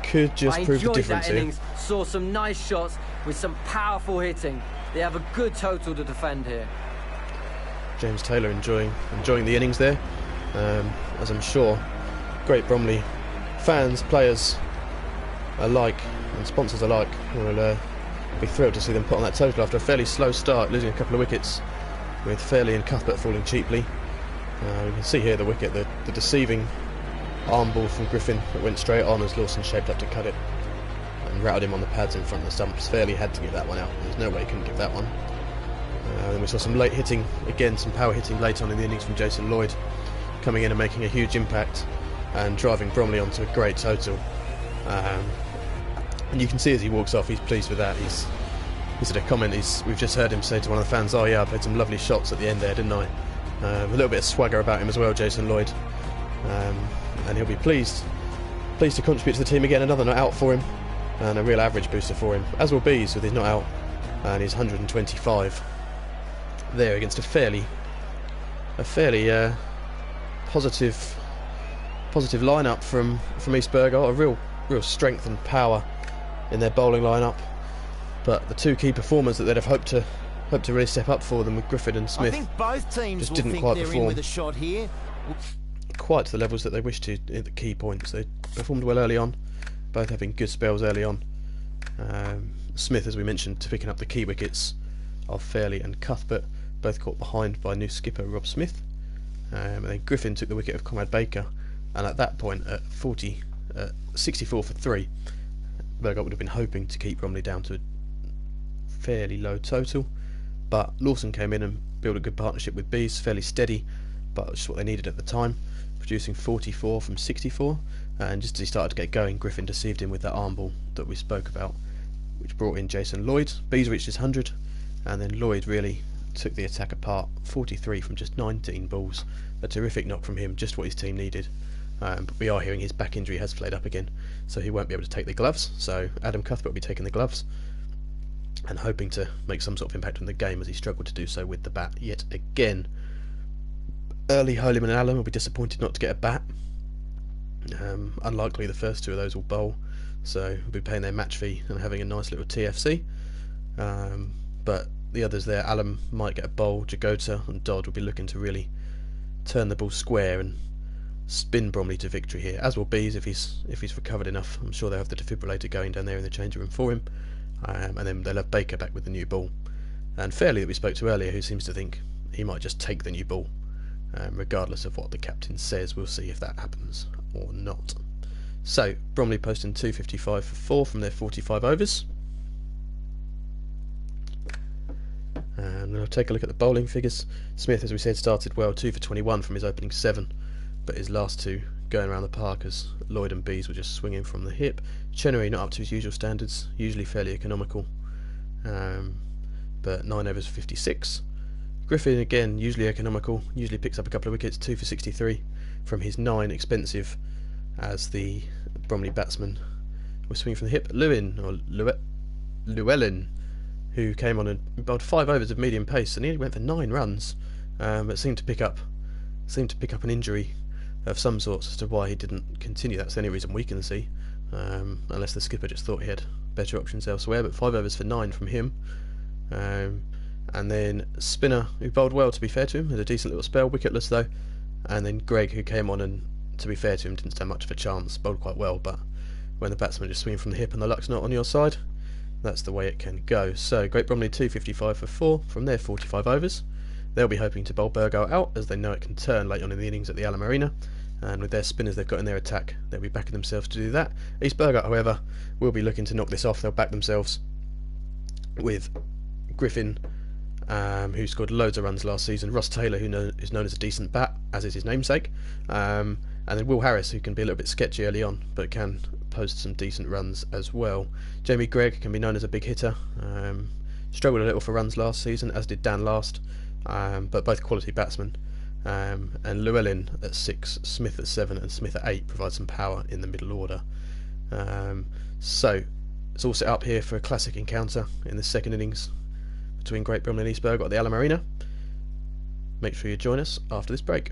could just I prove the enjoyed difference that here. innings. Saw some nice shots with some powerful hitting. They have a good total to defend here. James Taylor enjoying the innings there, as I'm sure great Bromley fans, players alike and sponsors alike will Be thrilled to see them put on that total after a fairly slow start, losing a couple of wickets, with Fairley and Cuthbert falling cheaply. You can see here the wicket, the deceiving arm ball from Griffin that went straight on as Lawson shaped up to cut it and routed him on the pads in front of the stumps. Fairley had to give that one out. There's no way he couldn't give that one. Then we saw some late hitting, again some power hitting late on in the innings from Jason Lloyd, coming in and making a huge impact and driving Bromley onto a great total. And you can see as he walks off, he's pleased with that. He's had a comment, we've just heard him say to one of the fans, "Oh yeah, I played some lovely shots at the end there, didn't I?" A little bit of swagger about him as well, Jason Lloyd. And he'll be pleased to contribute to the team again. Another not out for him, and a real average booster for him, as will Bees with his not out and his 125 there against a fairly positive lineup from East Bergholt. A real strength and power in their bowling lineup, but the two key performers that they'd have hoped to really step up for them with Griffin and Smith I think both teams just will didn't think quite they're in perform with a shot here. quite to the levels that they wished to at the key points. They performed well early on, both having good spells early on. Smith, as we mentioned, picking up the key wickets of Fairley and Cuthbert, both caught behind by new skipper Rob Smith. And then Griffin took the wicket of Conrad Baker, and at that point at 64 for 3, Bergholt would have been hoping to keep Bromley down to a fairly low total, but Lawson came in and built a good partnership with Bees, fairly steady, but just what they needed at the time, producing 44 from 64. And just as he started to get going, Griffin deceived him with that arm ball that we spoke about, which brought in Jason Lloyd. Bees reached his 100, and then Lloyd really took the attack apart. 43 from just 19 balls, a terrific knock from him, just what his team needed. But we are hearing his back injury has flared up again, so he won't be able to take the gloves. So Adam Cuthbert will be taking the gloves and hoping to make some sort of impact on the game, as he struggled to do so with the bat yet again. Early Holyman and Allen will be disappointed not to get a bat. Unlikely the first two of those will bowl, so we'll be paying their match fee and having a nice little TFC. But the others there, Allen might get a bowl, Jagota and Dodd will be looking to really turn the ball square and spin Bromley to victory here, as will Bees if he's recovered enough. I'm sure they'll have the defibrillator going down there in the changing room for him, and then they'll have Baker back with the new ball, and Fairley that we spoke to earlier, who seems to think he might just take the new ball regardless of what the captain says. We'll see if that happens or not. So Bromley posting 255 for 4 from their 45 overs. And we'll take a look at the bowling figures. Smith, as we said, started well, 2 for 21 from his opening 7, but his last two going around the park as Lloyd and Bees were just swinging from the hip. Chenery not up to his usual standards, usually fairly economical, but 9 overs for 56. Griffin again usually economical, usually picks up a couple of wickets, 2 for 63 from his 9, expensive as the Bromley batsman was swinging from the hip. Llewellyn, who came on and bowled 5 overs of medium pace and he went for 9 runs, but seemed to pick up an injury of some sort as to why he didn't continue. That's the only reason we can see, unless the skipper just thought he had better options elsewhere. But 5 overs for 9 from him. And then Spinner, who bowled well, to be fair to him, had a decent little spell, wicketless though. And then Greg, who came on and, to be fair to him, didn't stand much of a chance, bowled quite well, but when the batsman just swinging from the hip and the luck's not on your side, that's the way it can go. So Great Bromley 255 for 4 from their 45 overs. They'll be hoping to bowl Bergholt out, as they know it can turn late on in the innings at the Alamarina, and with their spinners they've got in their attack, they'll be backing themselves to do that. East Bergholt, however, will be looking to knock this off. They'll back themselves with Griffin, who scored loads of runs last season, Ross Taylor, who is known as a decent bat, as is his namesake, and then Will Harris, who can be a little bit sketchy early on, but can post some decent runs as well. Jamie Gregg can be known as a big hitter, struggled a little for runs last season, as did Dan Last, but both quality batsmen. And Llewellyn at 6, Smith at 7 and Smith at 8 provide some power in the middle order. So it's all set up here for a classic encounter in the second innings between Great Bromley and East Bergholt at the Alamarina. Make sure you join us after this break.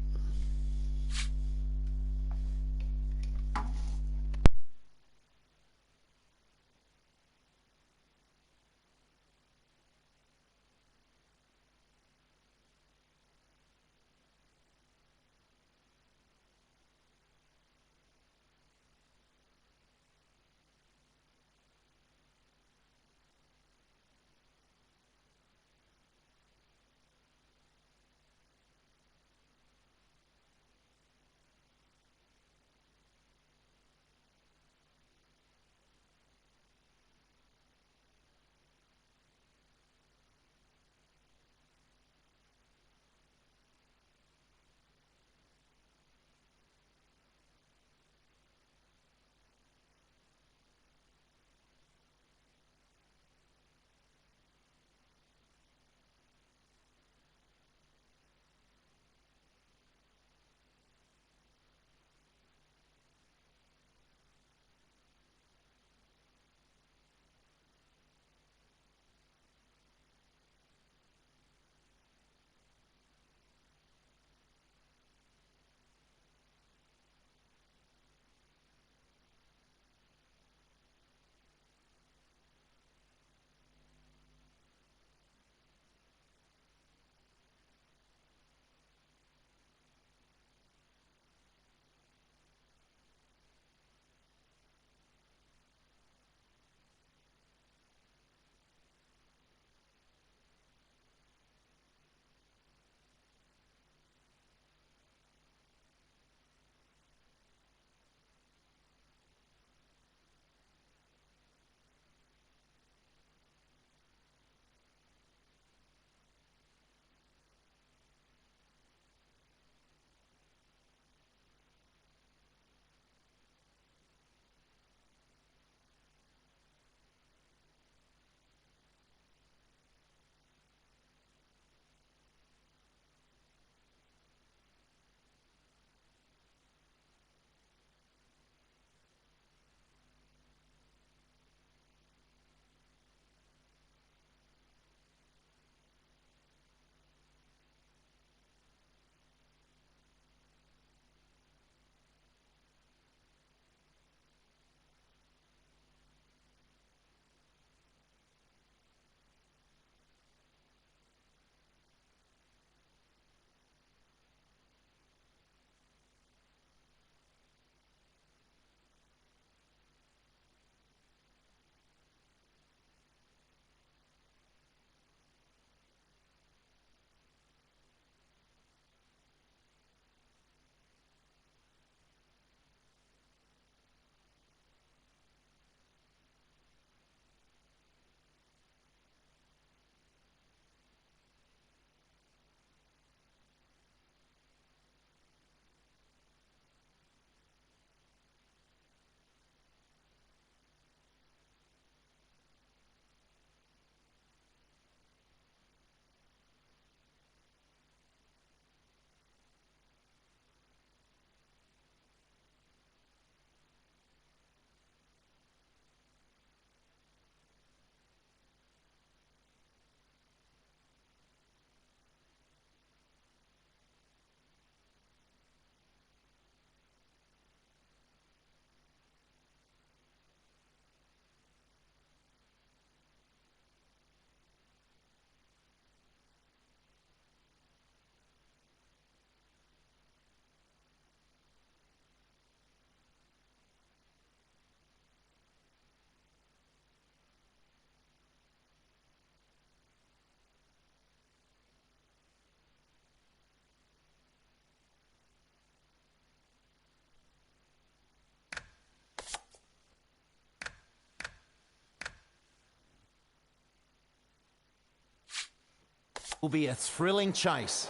Will be a thrilling chase.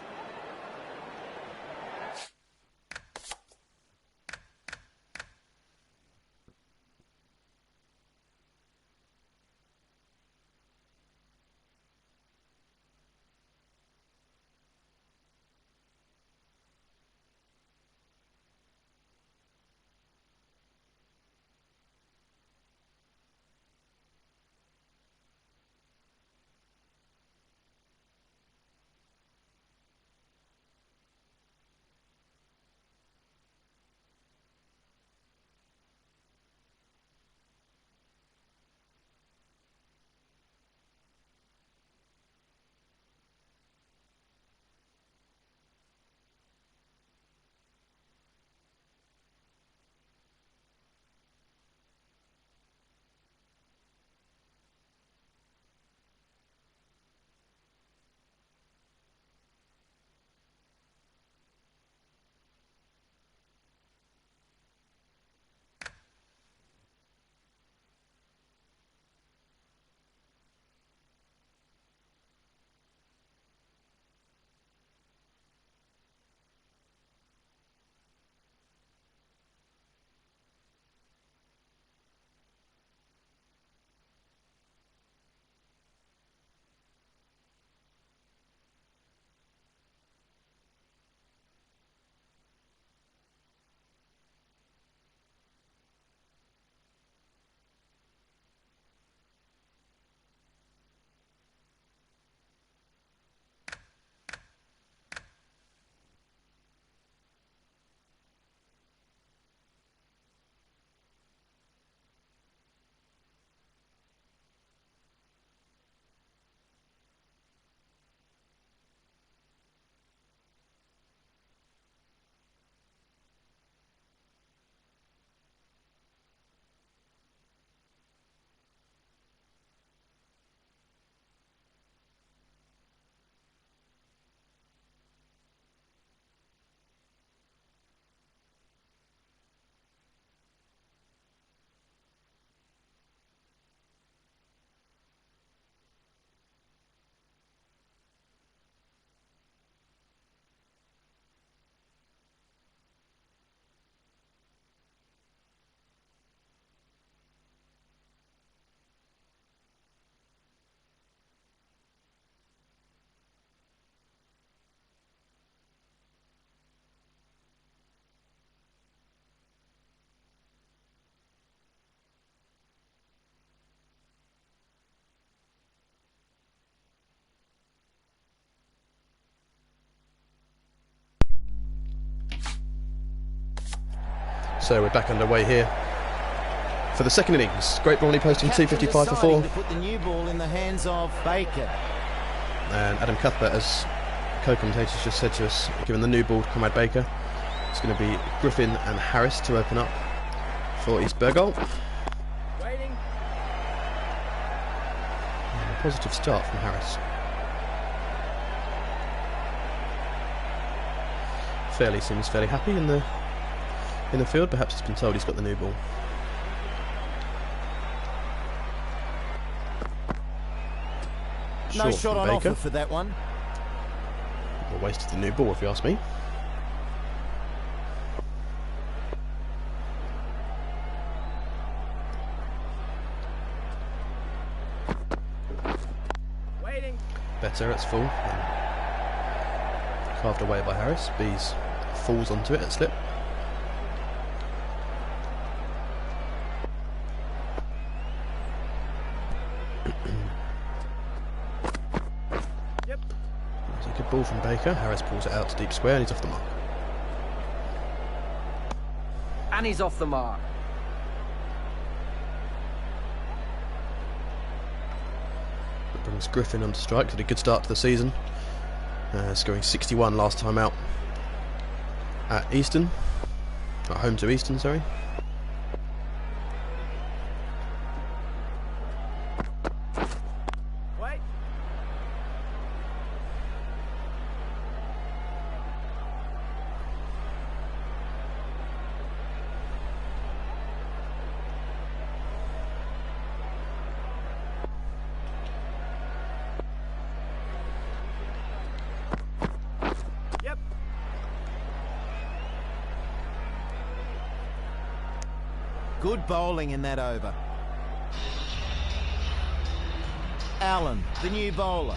So we're back underway here for the second innings. Great Bromley posting 255 for 4. To put the new ball in the hands of Baker. And Adam Cuthbert, as co-commentators just said to us, given the new ball to Comrade Baker, it's going to be Griffin and Harris to open up for East Bergholt. Waiting. And a positive start from Harris. Fairley seems fairly happy in the field. Perhaps he's been told he's got the new ball. No Short shot from on Baker. offer for that one. A waste of the new ball, if you ask me. Waiting. Better, it's full. Carved away by Harris. Bees falls onto it at slip. Yep. It's a good ball from Baker. Harris pulls it out to deep square and he's off the mark. And he's off the mark. That brings Griffin onto strike. Had a good start to the season. Scoring 61 last time out at Easton. At home to Easton, sorry. Wait. Good bowling in that over. Allen, the new bowler.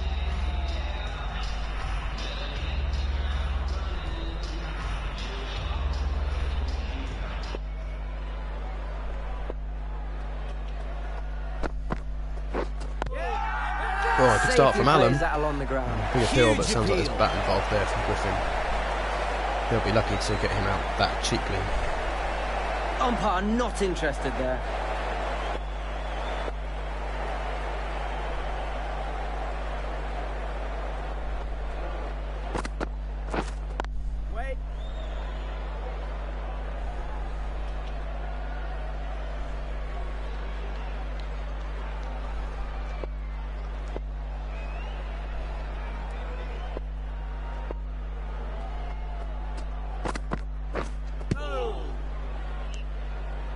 Oh, good start from Allen. That along the ground. Big appeal, but sounds like there's bat involved there from Griffin. He'll be lucky to get him out that cheaply. Umpire not interested there. Wait.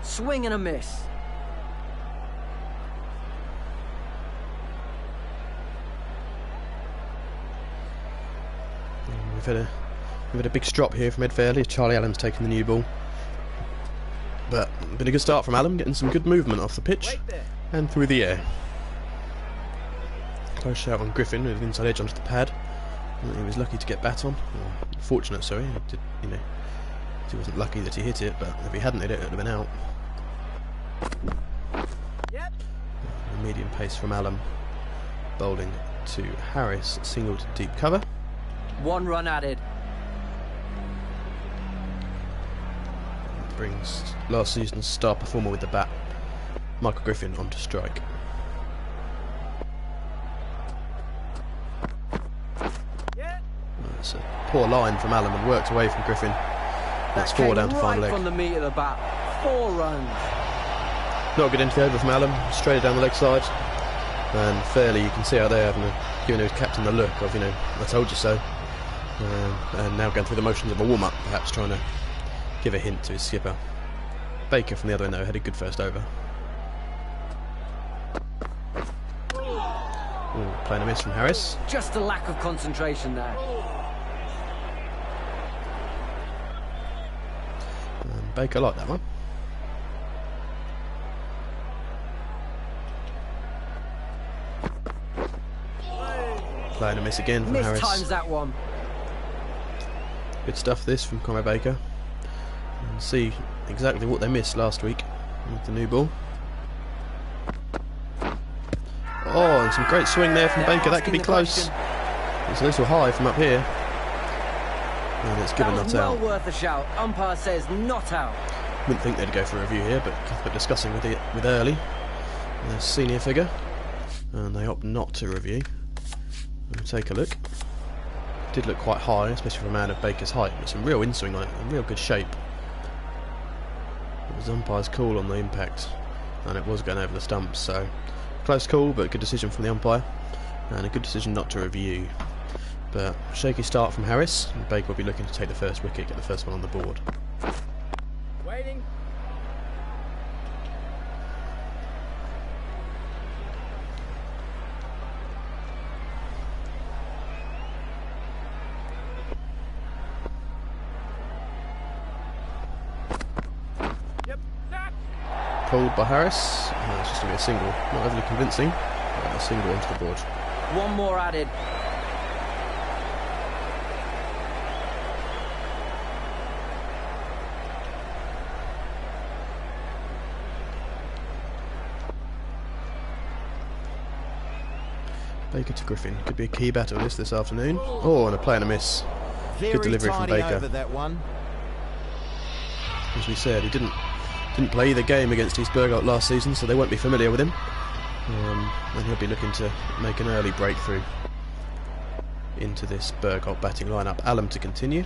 Swing and a miss. We've had a big strop here from Ed Fairley. Charlie Allen's taken the new ball. But been a good start from Allen, getting some good movement off the pitch and through the air. Close shout on Griffin with an inside edge onto the pad. He was lucky to get bat on. Or fortunate, sorry. He wasn't lucky that he hit it, but if he hadn't hit it, it would have been out. Yep. A medium pace from Allen. Bowling to Harris, single to deep cover. 1 run added. Brings last season's star performer with the bat, Michael Griffin, onto strike. That's a poor line from Allen and worked away from Griffin. That's 4 down to final leg. From the meat of the bat. 4 runs. Not a good into the over from Allen, straight down the leg side. And Fairley, you can see how they're giving his captain the look of, I told you so. And now going through the motions of a warm-up, perhaps trying to give a hint to his skipper. Baker from the other end, though, had a good first over. Ooh, playing a miss from Harris. Just a lack of concentration there. And Baker liked that one. Playing a miss again from Harris. Mistimes that one. Good stuff this from Conrad Baker. And see exactly what they missed last week with the new ball. Oh, and some great swing there from Baker. That could be close. It's a little high from up here. And it's given not out. Well worth a shout. Umpire says not out. Wouldn't think they'd go for a review here, but Cuthbert discussing with Early, their senior figure, and they opt not to review. We'll take a look. Did look quite high, especially for a man of Baker's height, with some real inswing on it, in real good shape. It was umpire's call on the impact, and it was going over the stumps, so close call, but good decision from the umpire, and a good decision not to review. But shaky start from Harris, and Baker will be looking to take the first wicket, get the first one on the board. Waiting. Pulled by Harris. No, it's just going to be a single. Not overly convincing, but a single onto the board. 1 more added. Baker to Griffin. Could be a key battle this afternoon. Oh, and a play and a miss. Good delivery from Baker. Over that one. As we said, he didn't play the game against East Bergholt last season, so they won't be familiar with him. And he'll be looking to make an early breakthrough into this Bergholt batting lineup. Allen to continue.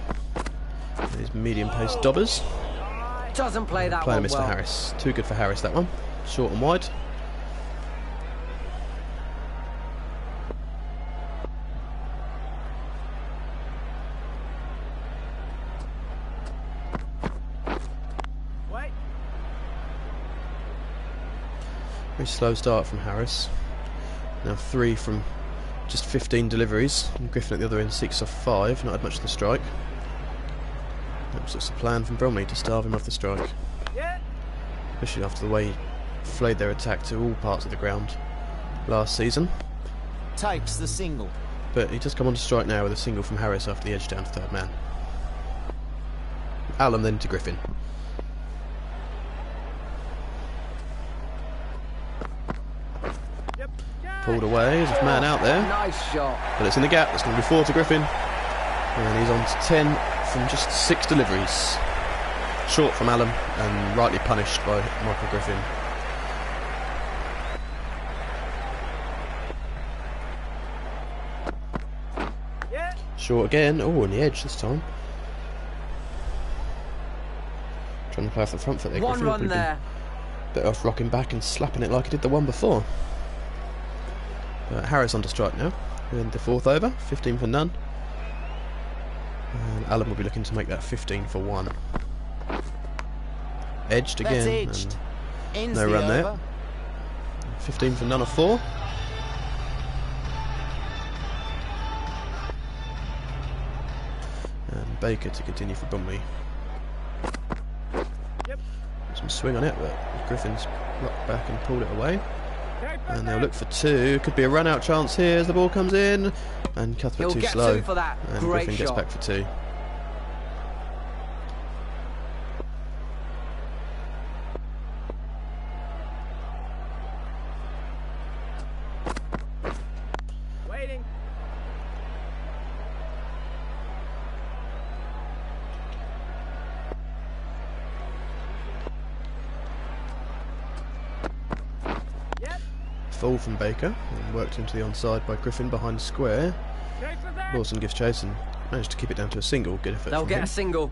And his medium-pace dobbers. Doesn't play that Play one Mr. well. Harris. Too good for Harris, that one. Short and wide. Very slow start from Harris. Now 3 from just 15 deliveries. And Griffin at the other end, 6 off 5. Not had much of the strike. That was just a plan from Bromley to starve him off the strike. especially after the way he flayed their attack to all parts of the ground last season. Takes the single. But he does come on to strike now with a single from Harris after the edge down to third man. Allen then to Griffin. Pulled away, there's a man out there. Nice shot. But it's in the gap, it's going to be 4 to Griffin. And he's on to 10 from just 6 deliveries. Short from Allen and rightly punished by Michael Griffin. Short again, oh, on the edge this time. Trying to play off the front foot there. One Griffin run there. Better off rocking back and slapping it like he did the one before. Harris on to strike now. And the 4th over, 15 for none. And Allen will be looking to make that 15 for 1. Edged again. That's edged. Ends No the run over. there. 15 for none of 4. And Baker to continue for Bromley. Some swing on it, but Griffin's rocked back and pulled it away. And they'll look for 2. Could be a run out chance here as the ball comes in. And Cuthbert He'll too get slow. 2 for that. And Great Griffin gets shot. back for 2. Waiting. Fall from Baker and worked into the onside by Griffin behind square. Lawson gives chase and managed to keep it down to a single. Good effort They'll from get him. a single.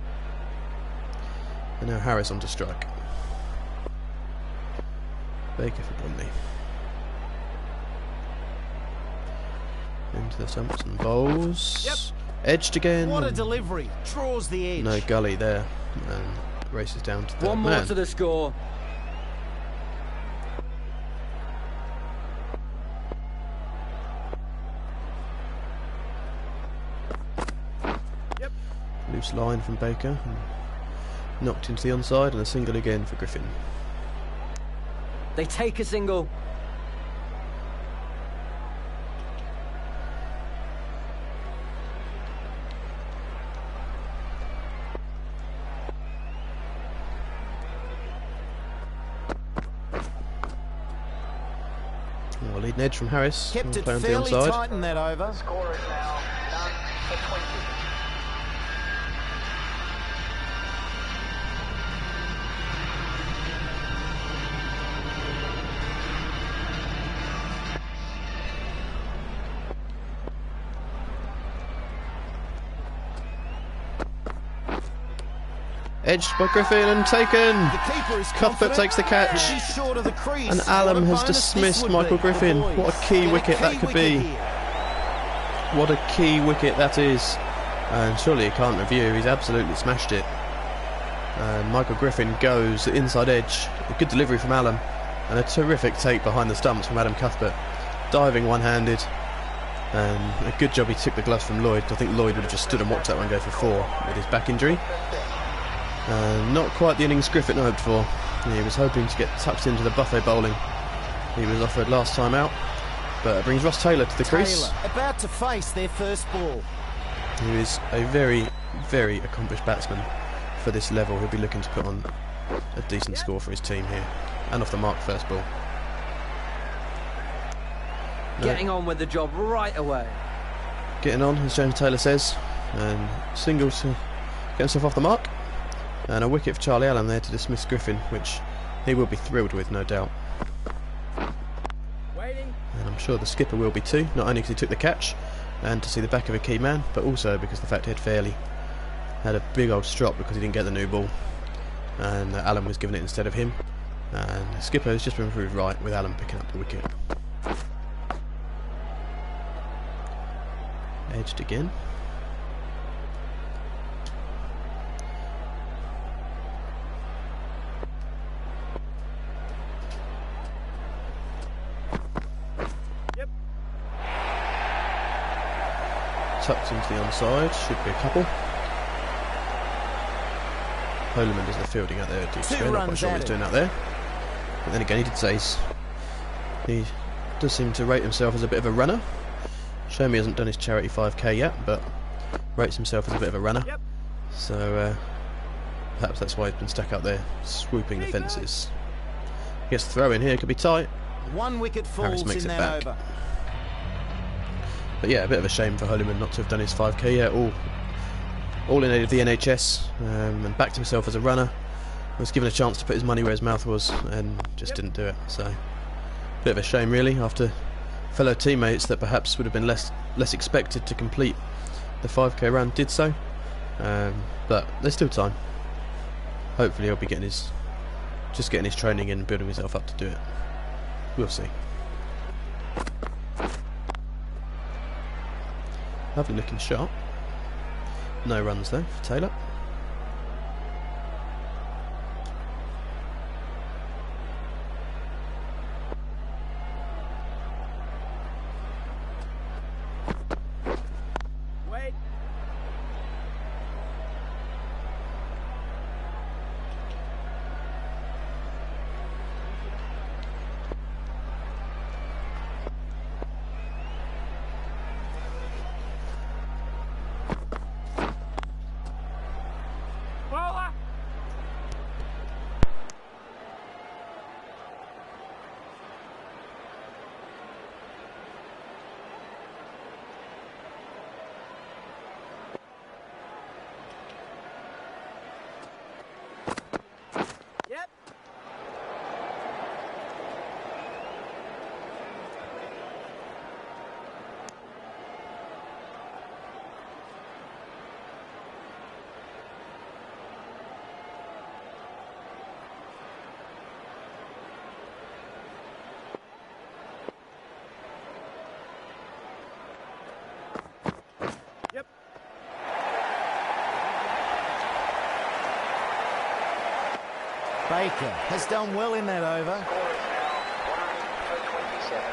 And now Harris on to strike. Baker for Bromley. Into the stumps and bowls. Edged again. What a delivery. Draws the edge. No gully there. And races down to third One more man. to the score. Loose line from Baker. And knocked into the onside and a single again for Griffin. They take a single. Well, leading edge from Harris. Kept it Play onto the fairly onside. tight in that over. Score is now none for 20. Edged by Griffin and taken. The keeper is Cuthbert confident. takes the catch. He's short of the crease. And What Allen a has bonus this dismissed would Michael be for the Griffin. boys. What a key Get wicket that key could wicket be. here. What a key wicket that is. And surely he can't review. He's absolutely smashed it. And Michael Griffin goes inside edge. A good delivery from Allen. And a terrific take behind the stumps from Adam Cuthbert. Diving one-handed. And a good job he took the gloves from Lloyd. I think Lloyd would have just stood and watched that one go for 4 with his back injury. Not quite the innings Griffin hoped for. He was hoping to get tucked into the buffet bowling he was offered last time out. But it brings Ross Taylor to the crease. Taylor about to face their first ball. Who is a very, very accomplished batsman for this level. He'll be looking to put on a decent score for his team here. And off the mark first ball. Getting on with the job right away. Getting on, as James Taylor says. And singles to get himself off the mark. And a wicket for Charlie Allen there to dismiss Griffin, which he will be thrilled with, no doubt. Waiting. And I'm sure the skipper will be too, not only because he took the catch and to see the back of a key man, but also because the fact Ed Fairley had a big old strop because he didn't get the new ball, and Allen was given it instead of him. And the skipper has just been proved right with Allen picking up the wicket. Edged again. Tucked into the onside, should be a couple. Holeman does the fielding out there. Not quite runs sure what at he's it. doing out there. But then again, he did say he does seem to rate himself as a bit of a runner. Shame he hasn't done his charity 5k yet, but rates himself as a bit of a runner. So perhaps that's why he's been stuck out there swooping the fences. Gets the throw in here, could be tight. 1 wicket falls makes in it that back. over. But yeah, a bit of a shame for Holyman not to have done his 5k yet. All in aid of the NHS, and backed himself as a runner. Was given a chance to put his money where his mouth was, and just didn't do it. So, bit of a shame, really, after fellow teammates that perhaps would have been less expected to complete the 5k run did so. But there's still time. Hopefully, he'll be getting his training in and building himself up to do it. We'll see. Lovely looking shot. No runs though for Taylor. Wait. Baker has done well in that over. Score is now 1 for 27.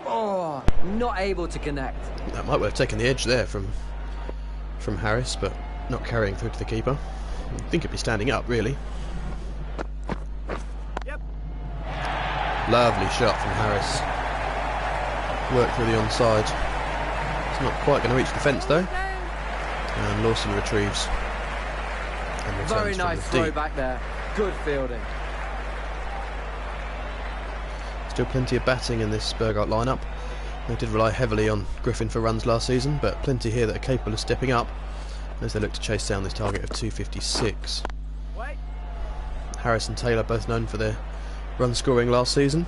Oh, not able to connect. That might well have taken the edge there from Harris, but not carrying through to the keeper. I think it'd be standing up, really. Lovely shot from Harris. Worked through the onside. It's not quite going to reach the fence though. And Lawson retrieves. And returns Very from nice the throw deep. back there. Good fielding. Still plenty of batting in this Bergholt lineup. They did rely heavily on Griffin for runs last season, but plenty here that are capable of stepping up as they look to chase down this target of 256. Harris and Taylor both known for their run scoring last season,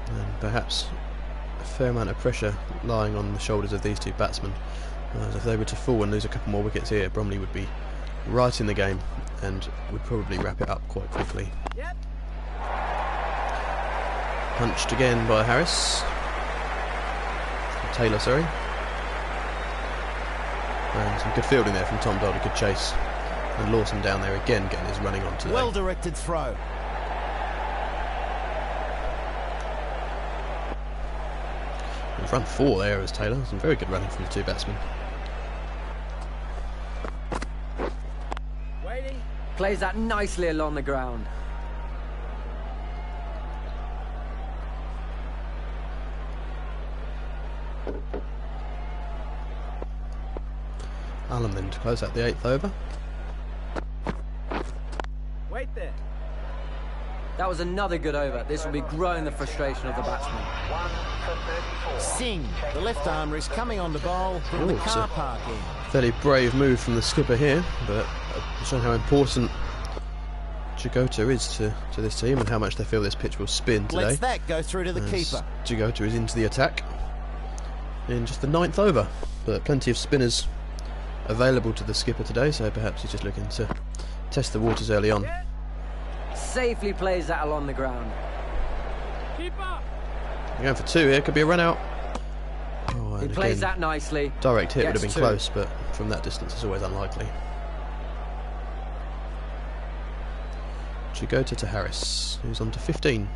and perhaps a fair amount of pressure lying on the shoulders of these two batsmen. As if they were to fall and lose a couple more wickets here, Bromley would be right in the game and would probably wrap it up quite quickly. Punched again by Harris. Taylor, sorry. And some good fielding there from Tom Dodd, a good chase. And Lawson down there again getting his running on today. Well directed throw. He's run 4 there as Taylor. Some very good running from the two batsmen. Plays that nicely along the ground. Allen then to close out the 8th over. Wait there. That was another good over. This will be growing the frustration of the batsman. 1 for 34. Singh, the left armer, is coming on the bowl from the it's car a park end. Fairly brave move from the skipper here, but showing how important Jagota is to this team and how much they feel this pitch will spin today. Lets that go through to the As keeper. Jagota is into the attack in just the 9th over, but plenty of spinners available to the skipper today, so perhaps he's just looking to test the waters early on. Safely plays that along the ground. They're going for 2 here, could be a run out. Oh, He and plays again, that nicely. direct hit would have been Gets 2. close, but from that distance is always unlikely. To go to Harris, who's on to 15.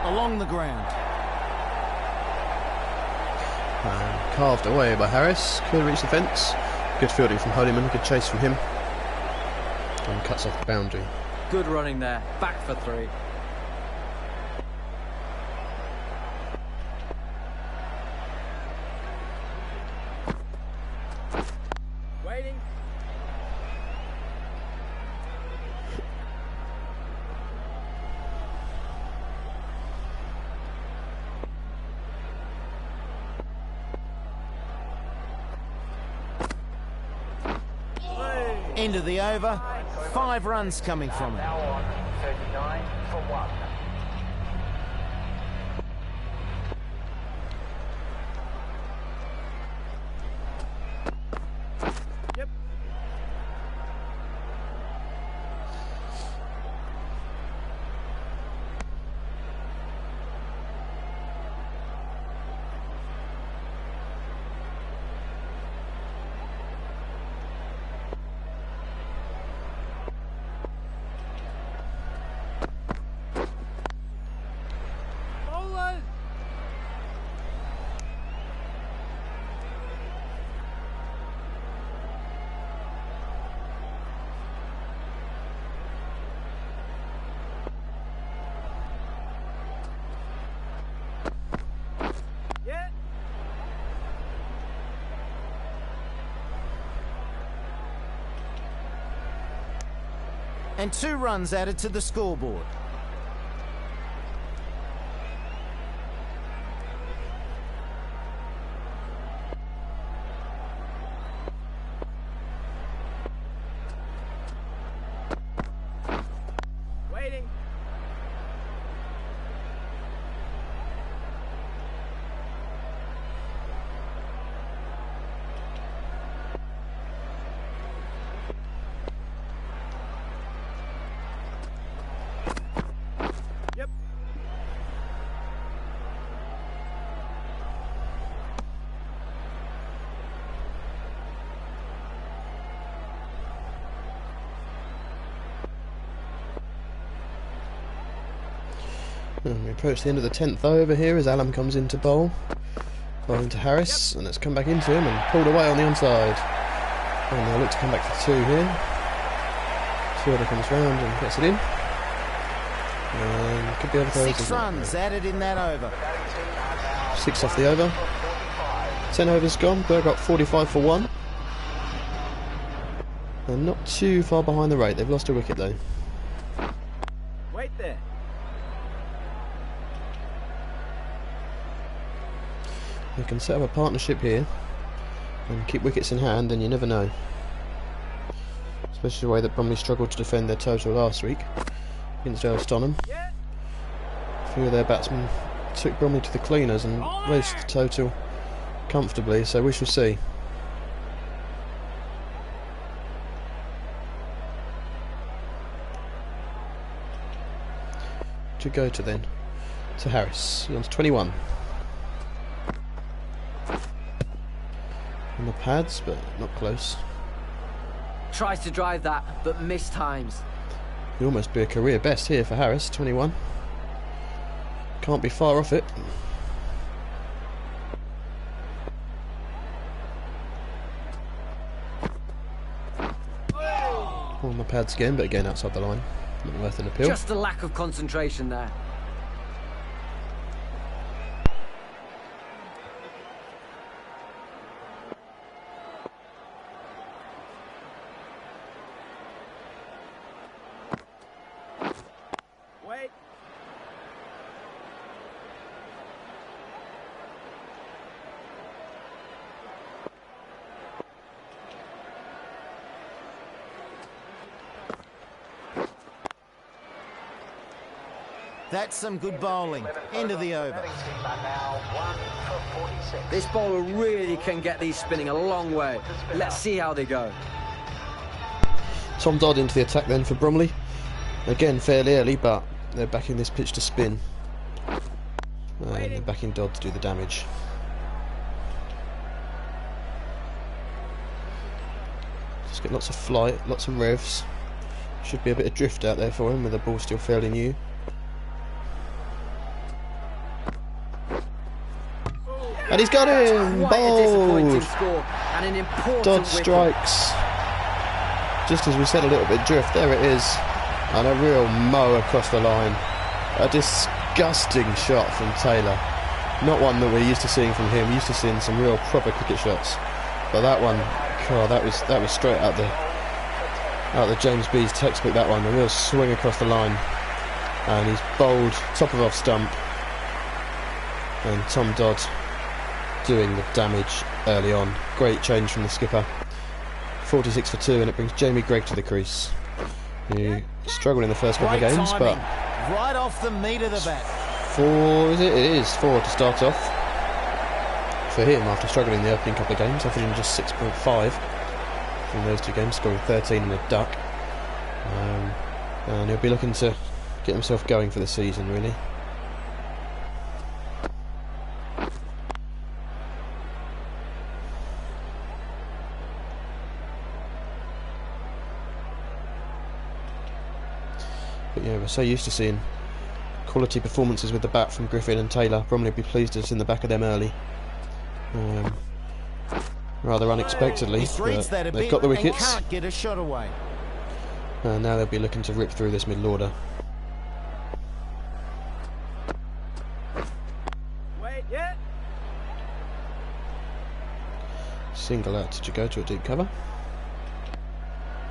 Along the ground. And carved away by Harris. Could reach the fence. Good fielding from Holyman. Good chase from him. And cuts off the boundary. Good running there. Back for 3. Waiting. End of the over. 5 runs coming from it. Now on 39 for 1. Yep. And 2 runs added to the scoreboard. Waiting. And we approach the end of the 10th over here as Allen comes into bowl. Bowling to Harris, and it's come back into him and pulled away on the onside. And they'll look to come back for 2 here. Fielder comes round and gets it in. And could be over 6 runs added in that over. 6 off the over. 10 overs gone. Bergholt 45 for 1. And not too far behind the rate. They've lost a wicket though. Wait there. They can set up a partnership here and keep wickets in hand, and you never know. Especially the way that Bromley struggled to defend their total last week against Stonham. A few of their batsmen took Bromley to the cleaners and raced the total comfortably, so we shall see. To go to then to Harris, he's on to 21. On the pads, but not close. Tries to drive that, but missed times. He'll almost be a career best here for Harris, 21. Can't be far off it. On the pads again, but again outside the line. Not worth an appeal. Just a lack of concentration there. Wait. That's some good bowling. End of the over. Batting team are now 1 for 46. This bowler really can get these spinning a long way. Let's see how they go. Tom Dodd into the attack then for Bromley. Again, fairly early, but they're backing this pitch to spin. And they're backing Dodd to do the damage. Just get lots of flight, lots of revs. Should be a bit of drift out there for him with the ball still fairly new. And he's got him! Bowled! And an important Dodd wicket. strikes. Just as we said, a little bit drift. There it is. And a real mow across the line. A disgusting shot from Taylor. Not one that we're used to seeing from him. We're used to seeing some real proper cricket shots. But that one, God, that was straight out the James B's textbook, that one. A real swing across the line. And he's bowled top of off stump. And Tom Dodd doing the damage early on. Great change from the skipper. 46 for 2, and it brings Jamie Gregg to the crease, who struggled in the first couple of Great games, timing. but Right off the meat of the bat. 4, is it? It is 4 to start off for him after struggling in the opening couple of games, averaging just 6.5 from those 2 games, scoring 13 and a duck. And he'll be looking to get himself going for the season, really. But yeah, we're so used to seeing quality performances with the bat from Griffin and Taylor. Bromley will be pleased it's in the back of them early. Rather unexpectedly, Misreads that a they've bit got the and wickets. can't get a shot away. And now they'll be looking to rip through this middle order. Wait, yeah. Single out to Jagoto at deep cover.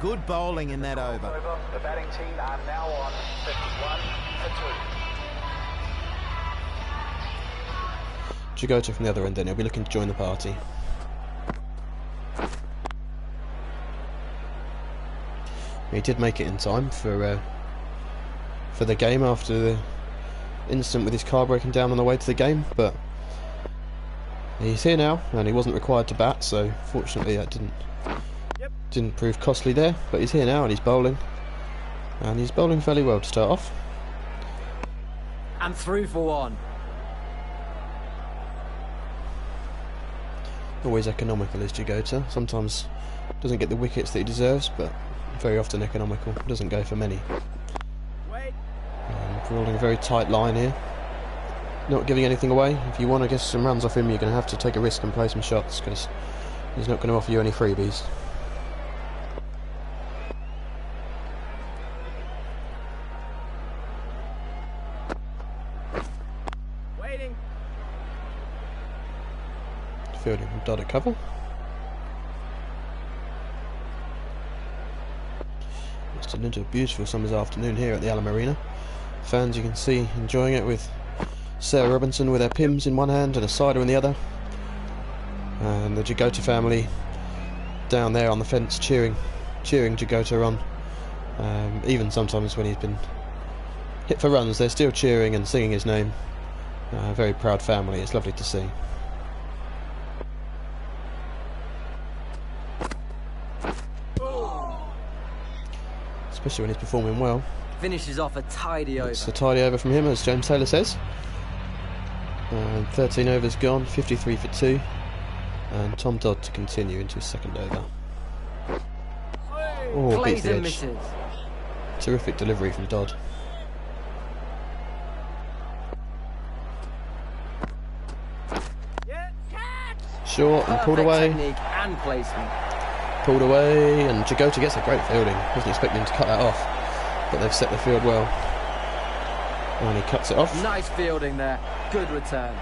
Good bowling in that over. The batting team are now on 51 for 2. Jagoto from the other end then, he'll be looking to join the party. He did make it in time for the game after the incident with his car breaking down on the way to the game, but he's here now and he wasn't required to bat, so fortunately that didn't prove costly there, but he's here now and he's bowling fairly well to start off. And through for 1. Always economical is Jagoto. Sometimes doesn't get the wickets that he deserves, but very often economical. Doesn't go for many. Rolling a very tight line here. Not giving anything away. If you want to get some runs off him, you're going to have to take a risk and play some shots, because he's not going to offer you any freebies. Waiting. Fielding from Dodd at cover. It's turned into a beautiful summer's afternoon here at the Alam Arena. Fans, you can see, enjoying it with Sarah Robinson with her Pims in one hand and a cider in the other, and the Jagoto family down there on the fence cheering Jagoto on. Even sometimes when he's been hit for runs, they're still cheering and singing his name. A very proud family. It's lovely to see. Especially when he's performing well. Finishes off a tidy over. It's a tidy over from him, as James Taylor says. 13 overs gone, 53 for 2. And Tom Dodd to continue into his second over. Oh, beats Plays the and edge. misses. Terrific delivery from Dodd. Short and pulled Perfect away. Technique and placement. Pulled away, and Jagoto gets a great fielding. Wasn't expecting him to cut that off, but they've set the field well. And he cuts it off Nice fielding there. Good return.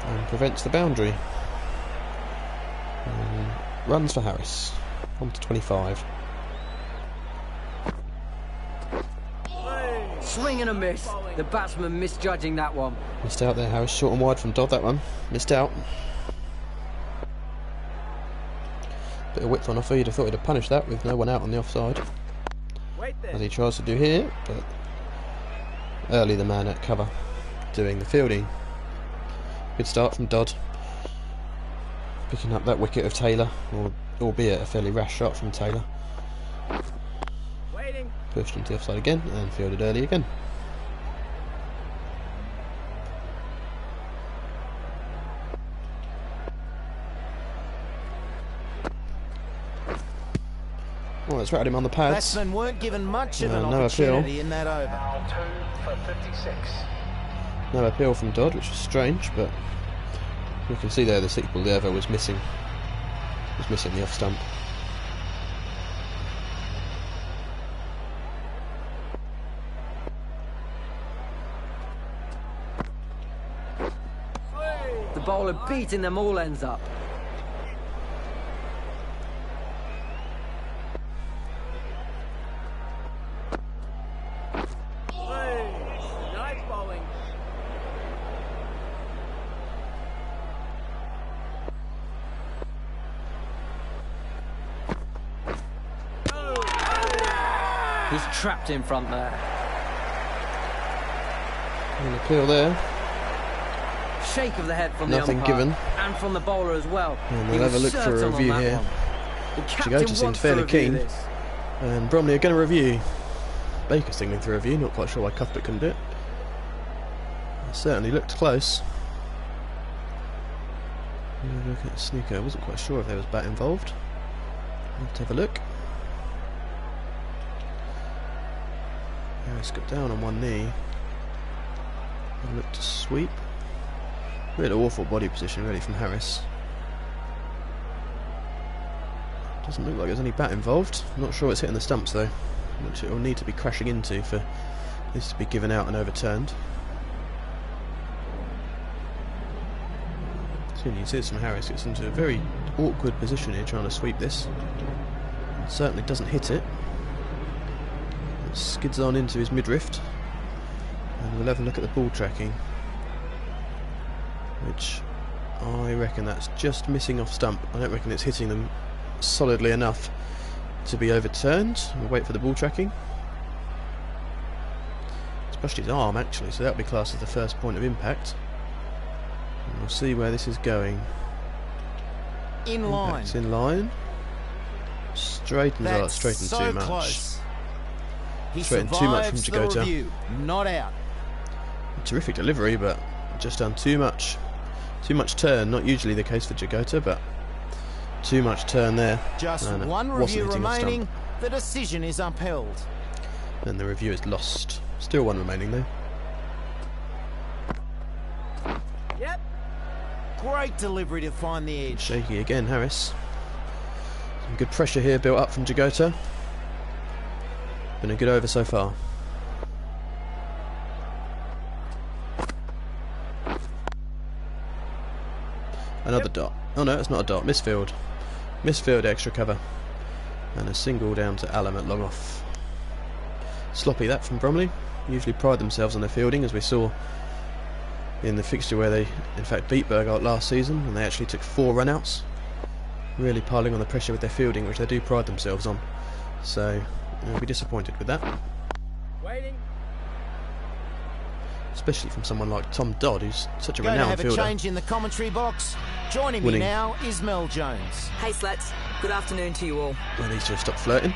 and prevents the boundary. And runs for Harris. On to 25. Swing and a miss. The batsman misjudging that one. Missed out there, Harris. Short and wide from Dodd, that one. Missed out. Bit of width on offer. You'd have thought he'd have punished that with no one out on the offside, as he tries to do here, but Early the man at cover, doing the fielding. Good start from Dodd, picking up that wicket of Taylor, albeit a fairly rash shot from Taylor. Waiting. Pushed into the offside again and fielded early again. Well, it's rattled him on the pads. Batsmen weren't given much of an No opportunity appeal. in that over. Now 2 for 56. No appeal from Dodd, which is strange, but you can see there the six ball lever was missing. Was missing the off stump. The bowler beating them all ends up. Nice bowling. He's trapped in front there. An appeal there. Shake of the head from Nothing the umpire given. and from the bowler as well. And He they'll have a was look for a certain on review that here. one. The captain Jagoda seemed wants to fairly review keen. this. And Bromley are going to review. Baker's signaling for review, not quite sure why Cuthbert couldn't do it. It certainly looked close. Look at Snooker, I wasn't quite sure if there was bat involved. I'll have to have a look. Harris got down on one knee and looked to sweep. Really awful body position really from Harris. Doesn't look like there's any bat involved. I'm not sure it's hitting the stumps though, which it will need to be crashing into for this to be given out and overturned. Soon you see this from Harris, gets into a very awkward position here trying to sweep this. It certainly doesn't hit it. It skids on into his midriff. And we'll have a look at the ball tracking, which I reckon that's just missing off stump. I don't reckon it's hitting them solidly enough to be overturned. We'll wait for the ball tracking. It's brushed his arm actually, so that'll be classed as the first point of impact. And we'll see where this is going. In line. Impact's in line. Straightens That's out, straightens so too much. close. He Straightened too much from survives the Jagoda. review. Not out. Terrific delivery, but just done too much. Too much turn, not usually the case for Jagoda, but too much turn there. Just And it one wasn't review hitting off stump. remaining. The decision is upheld. And the review is lost. Still one remaining though. Yep. Great delivery to find the edge. Shaky again, Harris. Some good pressure here built up from Jagoda. Been a good over so far. Another dot. Oh no, it's not a dot. Misfield. Misfield extra cover. And a single down to Allam at long off. Sloppy that from Bromley. Usually pride themselves on their fielding, as we saw in the fixture where they in fact beat Bergholt last season, and they actually took 4 run-outs. Really piling on the pressure with their fielding, which they do pride themselves on. So they'll be disappointed with that. Waiting. Especially from someone like Tom Dodd, who's such a Going to renowned have a fielder. change in the commentary box. Joining me Winning. now is Mel Jones. Hey, Slats. Good afternoon to you all. Well, he needs to have stopped flirting.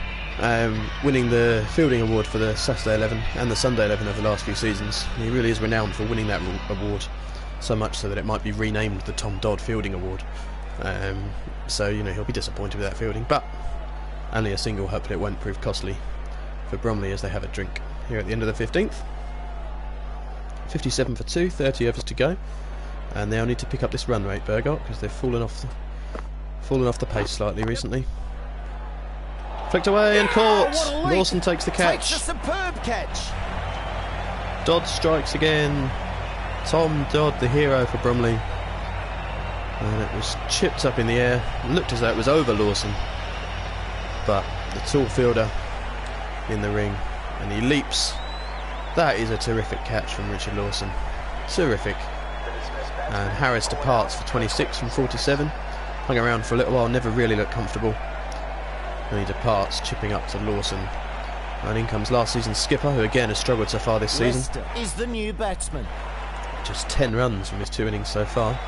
Winning the fielding award for the Saturday 11 and the Sunday 11 over the last few seasons. He really is renowned for winning that award, so much so that it might be renamed the Tom Dodd Fielding Award. So, you know, he'll be disappointed with that fielding, but only a single. Hopefully it won't prove costly for Bromley as they have a drink here at the end of the 15th. 57 for 2, 30 overs to go, and they'll need to pick up this run rate, Bergholt, because they've fallen off the pace slightly recently. Flicked away and caught. what a leap. Lawson takes the Takes a catch. superb catch. Dodd strikes again. Tom Dodd, the hero for Bromley. And it was chipped up in the air. Looked as though it was over Lawson, but the tall fielder in the ring, and he leaps. That is a terrific catch from Richard Lawson. Terrific. And Harris departs for 26 from 47. Hung around for a little while, never really looked comfortable. And he departs, chipping up to Lawson. And in comes last season's skipper, who again has struggled so far this season. Lester is the new batsman. Just 10 runs from his 2 innings so far.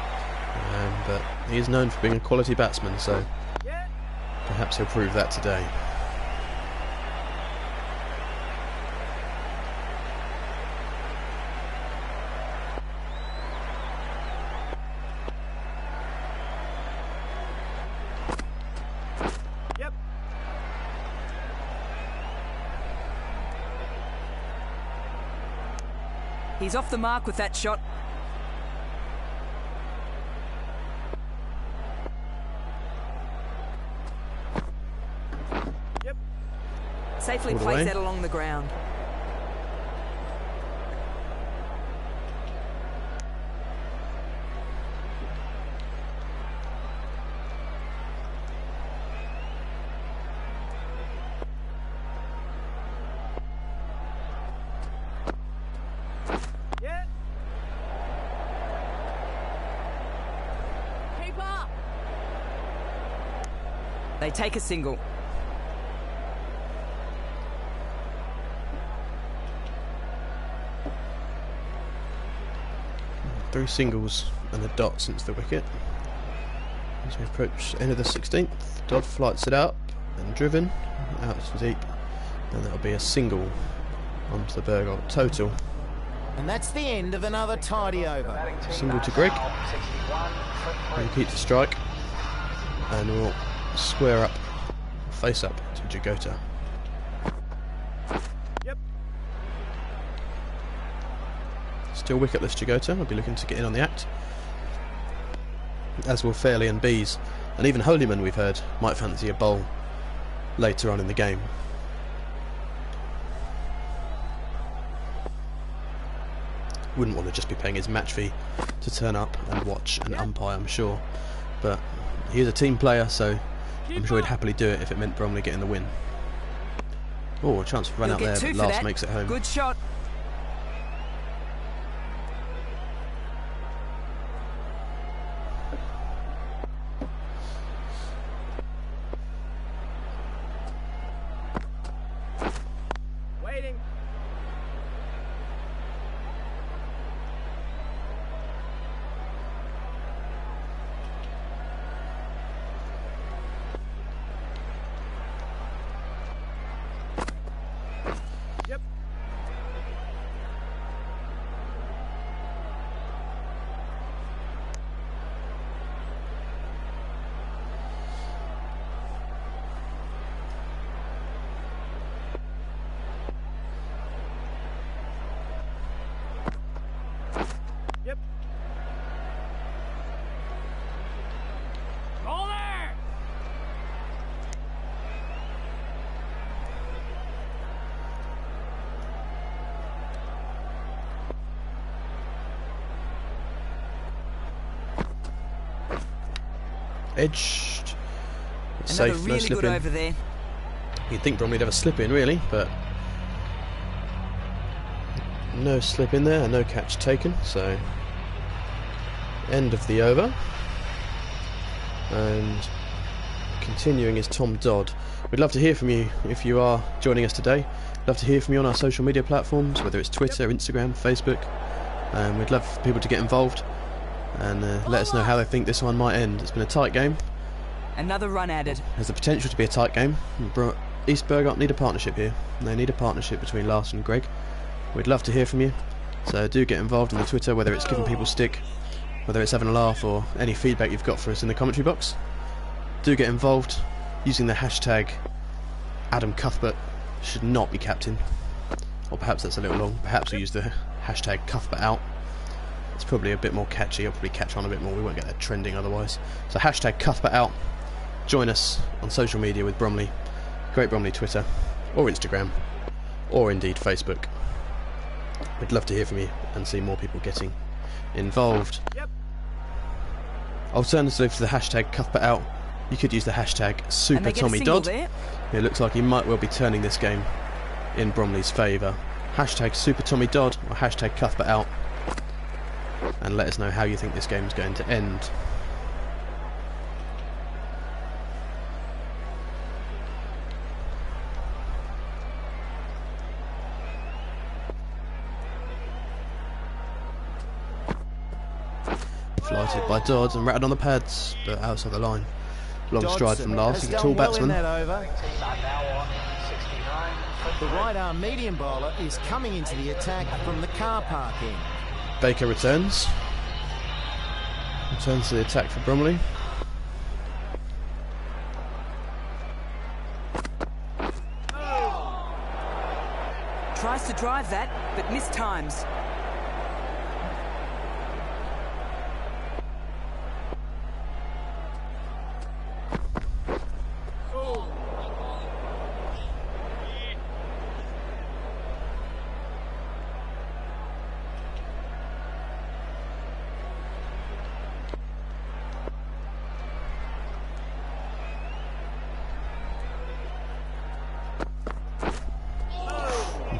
But he is known for being a quality batsman, so perhaps he'll prove that today. He's off the mark with that shot. Safely plays that along the ground. They take a single. Three singles and a dot since the wicket. As we approach the end of the 16th, Dodd flights it out and driven out to deep, and that'll be a single onto the Bergholt total. And that's the end of another tidy over. Single to Greg. He'll keep the strike, and we'll square up, face up to Jagota. Still wicketless Jagota. I'll be looking to get in on the act, as will Fairley and Bees, and even Holyman, we've heard, might fancy a bowl later on in the game. Wouldn't want to just be paying his match fee to turn up and watch and umpire, I'm sure, but he is a team player, so I'm sure he'd happily do it if it meant Bromley getting the win. Oh, a chance for run out there, but last makes it home. Good shot. Edged. It's Another safe, really no slip good in. over there. You'd think Bromley'd have a slip in, really, but no slip in there, no catch taken, so end of the over. And continuing is Tom Dodd. We'd love to hear from you if you are joining us today. Love to hear from you on our social media platforms, whether it's Twitter, Instagram, Facebook. We'd love for people to get involved and let us know how they think this one might end. It's been a tight game. Another run added. Has the potential to be a tight game. East Bergholt need a partnership here. They need a partnership between Lars and Greg. We'd love to hear from you, so do get involved on the Twitter, whether it's giving people stick, whether it's having a laugh, or any feedback you've got for us in the commentary box. Do get involved using the hashtag Adam Cuthbert should not be captain, or perhaps that's a little long. Perhaps we'll use the hashtag Cuthbert out. It's probably a bit more catchy. It'll probably catch on a bit more. We won't get that trending otherwise. So hashtag Cuthbert out. Join us on social media with Bromley, Great Bromley Twitter or Instagram, or indeed Facebook. We'd love to hear from you and see more people getting involved. Alternatively, for the hashtag Cuthbert out, you could use the hashtag Super Tommy Dodd. It looks like he might well be turning this game in Bromley's favour. Hashtag Super Tommy Dodd or hashtag Cuthbert out, and let us know how you think this game's going to end. Flighted by Dodds and rattled on the pads, but outside the line. Long stride from Lars. He's a tall well batsman. in that over. 18 are now on 69 for The 3. right arm medium bowler is coming into the attack from the car park end. Baker returns. Returns to the attack for Bromley. Tries to drive that, but mistimes.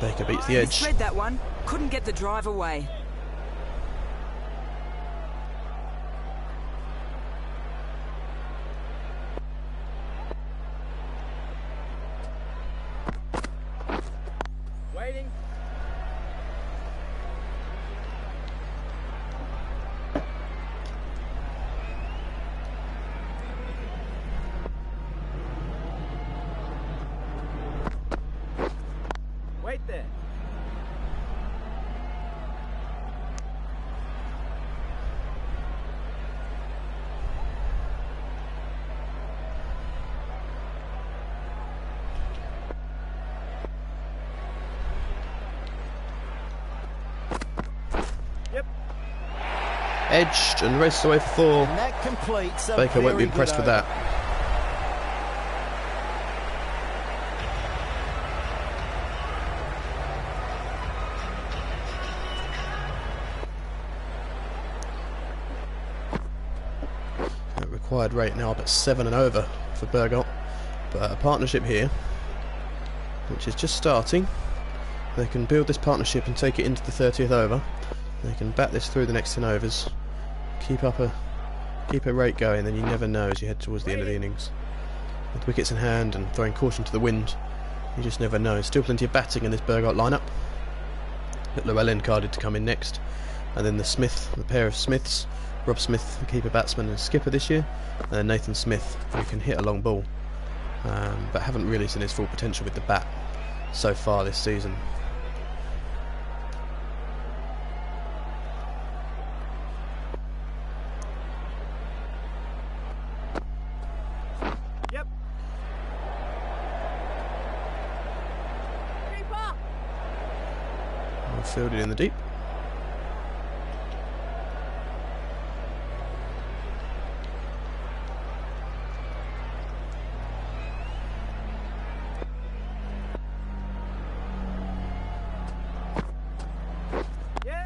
Baker beats the edge. Misread that one. Couldn't get the drive away. Waiting. Wait there. Yep. Edged and races away for 4. And that completes a Baker won't be very impressed good with over. that. Required rate now up at 7 and over for Bergholt, but a partnership here which is just starting. They can build this partnership and take it into the 30th over. They can bat this through the next 10 overs, keep a rate going, then you never know as you head towards the end of the innings. With wickets in hand and throwing caution to the wind, you just never know. Still plenty of batting in this Bergholt lineup. But Llewellyn carded to come in next, and then the pair of Smiths, Rob Smith, the keeper batsman and skipper this year, and then Nathan Smith, who can hit a long ball, but haven't really seen his full potential with the bat so far this season. Yep. Well fielded in the deep.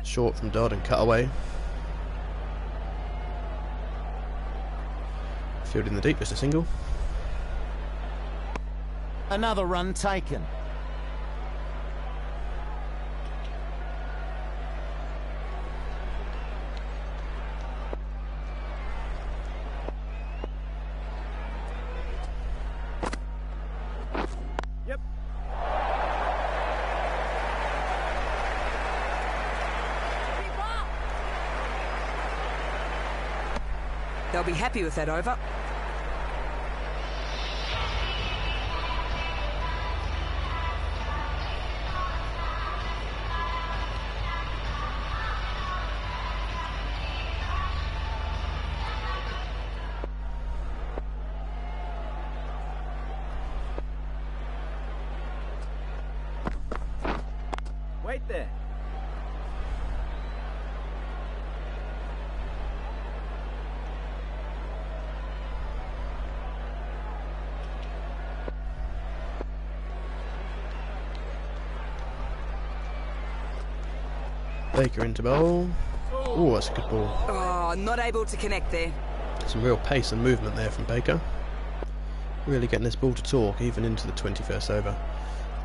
Short from Dodd and cut away. Field in the deep, just a single. Another run taken. Yep. They'll be happy with that over. Wait there. Baker into bowl. Oh, that's a good ball. Oh, not able to connect there. Some real pace and movement there from Baker. Really getting this ball to talk, even into the 21st over.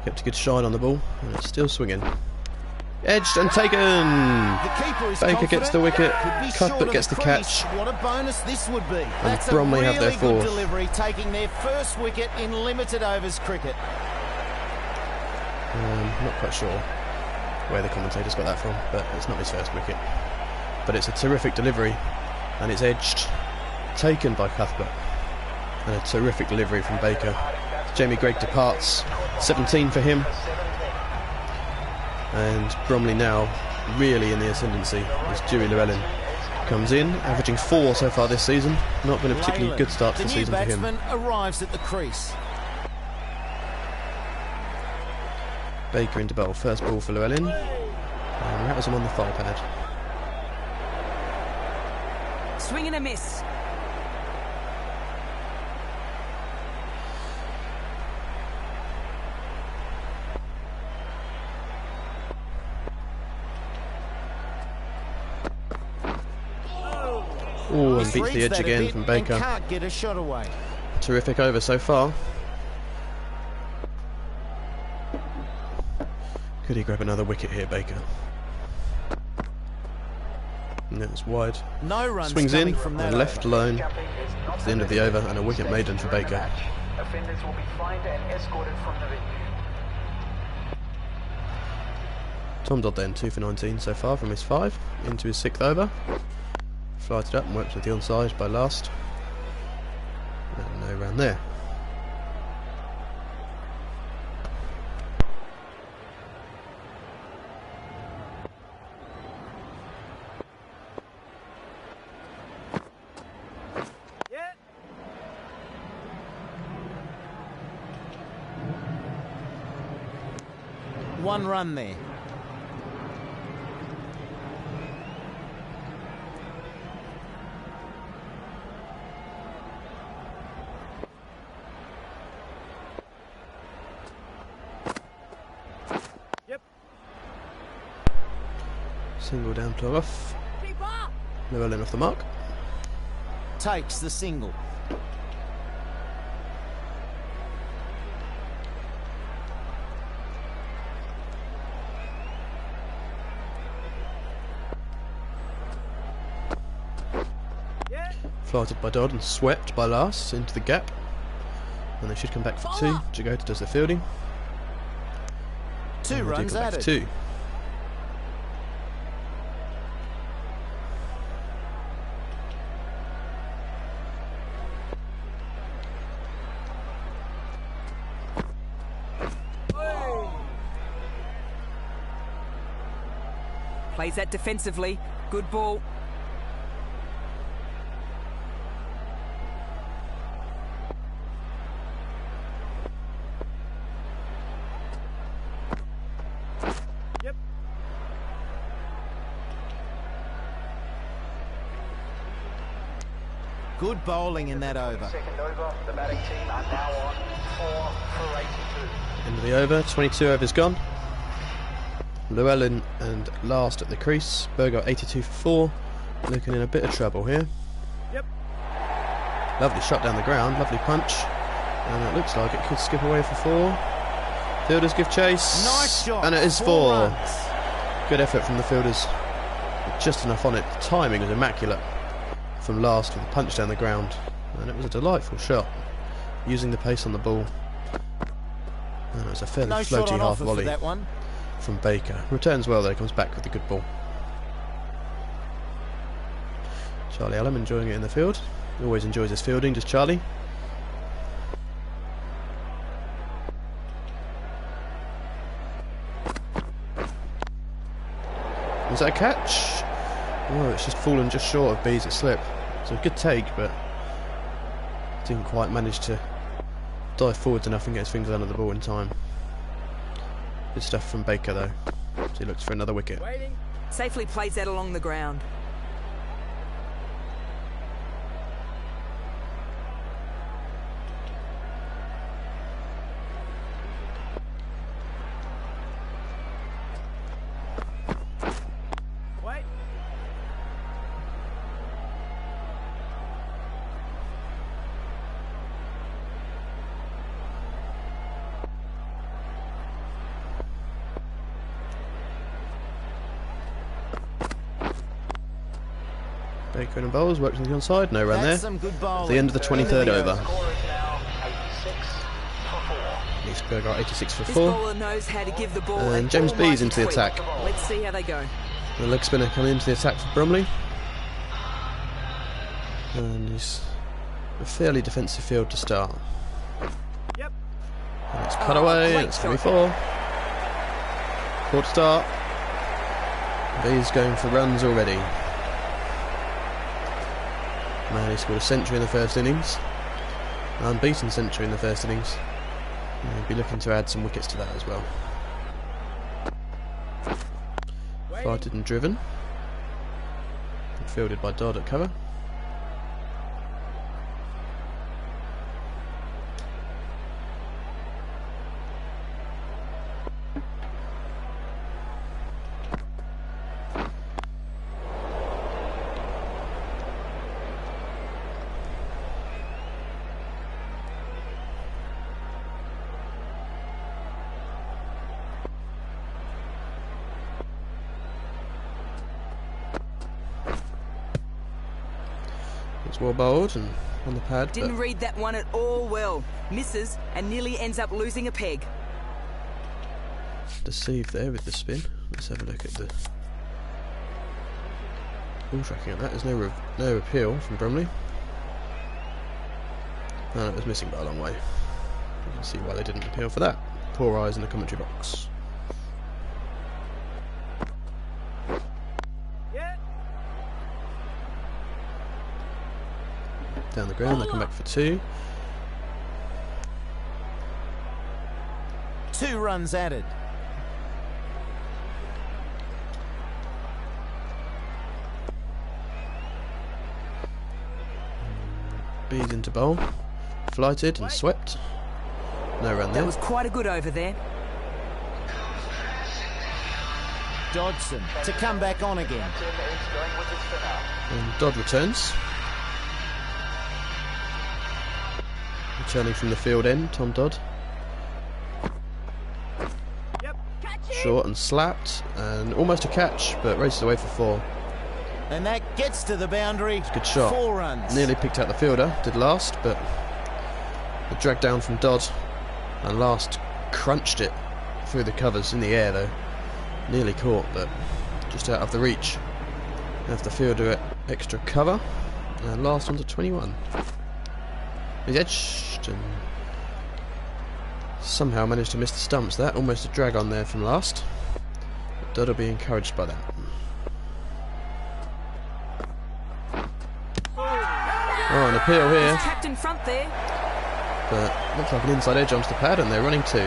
Kept a good shine on the ball, and it's still swinging. Edged and taken! The keeper is Baker gets the wicket, Could be Cuthbert short of gets the crease. catch. What a bonus this would be. That's Bromley a have their really good fourth. delivery, taking their first wicket in limited overs cricket. Not quite sure where the commentator's got that from, but it's not his first wicket. But it's a terrific delivery and it's edged, taken by Cuthbert, and a terrific delivery from Baker. Jamie Greig departs, 17 for him, and Bromley now really in the ascendancy as Dewey Llewellyn comes in, averaging 4 so far this season. Not been a particularly good start to the season for him. The new batsman arrives at the crease. Baker into bowl, first ball for Llewellyn, and rattles him on the thigh pad. Swing and a miss. Oh, and beats the edge again from Baker. Can't get a shot away. Terrific over so far. Could he grab another wicket here, Baker? No, it's wide. No runs Swings in from that and left over. alone. It's the end of the over and a wicket maiden for Baker. Offenders will be fined and escorted from the venue. Tom Dodd then 2 for 19 so far from his 5 into his 6th over. Flighted up and worked with the onside by last. And no round there. One run there. Single down, plug off. Llewellyn off the mark. Takes the single. Flighted by Dodd and swept by last into the gap. And they should come back for 2. Jagota does the fielding. 2 runs added. 2. Plays that defensively. Good ball. Good bowling in that over. Second over, the batting team are now on 4 for 82. End of the over, 22 overs gone. Llewellyn and last at the crease. Berger 82 for 4. Looking in a bit of trouble here. Lovely shot down the ground, lovely punch. And it looks like it could skip away for 4. Fielders give chase. Nice shot. And it is 4. runs. Good effort from the fielders. Just enough on it. The timing was immaculate from last with the punch down the ground. And it was a delightful shot. Using the pace on the ball. And it was a fairly No shot floaty on half offer for volley that one. from Baker. Returns well though, comes back with a good ball. Charlie Allen enjoying it in the field. He always enjoys his fielding, does Charlie. Was that a catch? Oh, it's just fallen just short of B's at slip. It's a good take, but didn't quite manage to dive forwards enough and get his fingers under the ball in time. Good stuff from Baker though. So he looks for another wicket. Safely plays that along the ground. Baker and bowls, works on the onside, no run there. That's some good bowling. The end of the 23rd over. Score is now 86 for 4. East Berger 86 for This 4. bowler knows how to give the ball And an James B's almighty into the tweak. attack. Let's see how they go. The leg spinner coming into the attack for Bromley. And he's a fairly defensive field to start. Yep. And it's cut away, and it's going to be 4. 4 to start. He's going for runs already. Man, he scored a century in the first innings. An unbeaten century in the first innings. And he'll be looking to add some wickets to that as well. Fighted and driven. And fielded by Dodd at cover. It's well bowled and on the pad. Didn't read that one at all well. Misses and nearly ends up losing a peg. Deceived there with the spin. Let's have a look at the ball tracking on that. There's no appeal from Bromley. And it was missing by a long way. You can see why they didn't appeal for that. Poor eyes in the commentary box. Down the ground, they come back for 2. 2 runs added. Bees into bowl. Flighted and swept. No run there. That was quite a good over there. Dodson to come back on again. And Dodd returns. Returning from the field end, Tom Dodd. Short and slapped, and almost a catch, but races away for 4. And that gets to the boundary. Good shot. 4 runs. Nearly picked out the fielder, did last, but the drag down from Dodd, and last crunched it through the covers in the air though. Nearly caught, but just out of the reach. Have the fielder at extra cover, and last one's a 21. He's edged and somehow managed to miss the stumps. That almost a drag on there from last. Dodd will be encouraged by that. Oh, an appeal here. He's trapped in front there. But looks like an inside edge onto the pad, and they're running 2.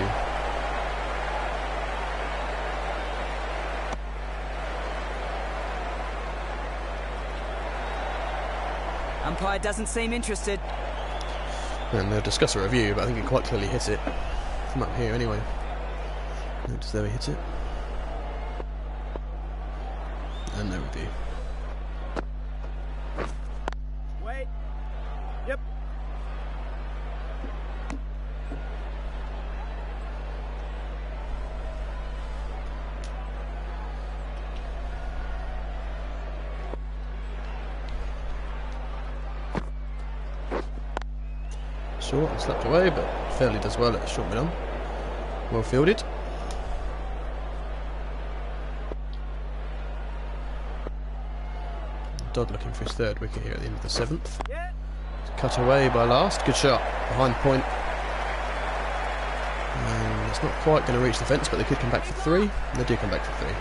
Umpire doesn't seem interested. And they'll discuss a review, but I think he quite clearly hit it from up here anyway. Notice there he hit it. And no review. Wait. Yep. Short and slapped away, but fairly does well at short mid-on. Well fielded. Dodd looking for his 3rd wicket here at the end of the 7th. Cut away by last. Good shot behind point. And it's not quite going to reach the fence, but they could come back for 3. They do come back for 3.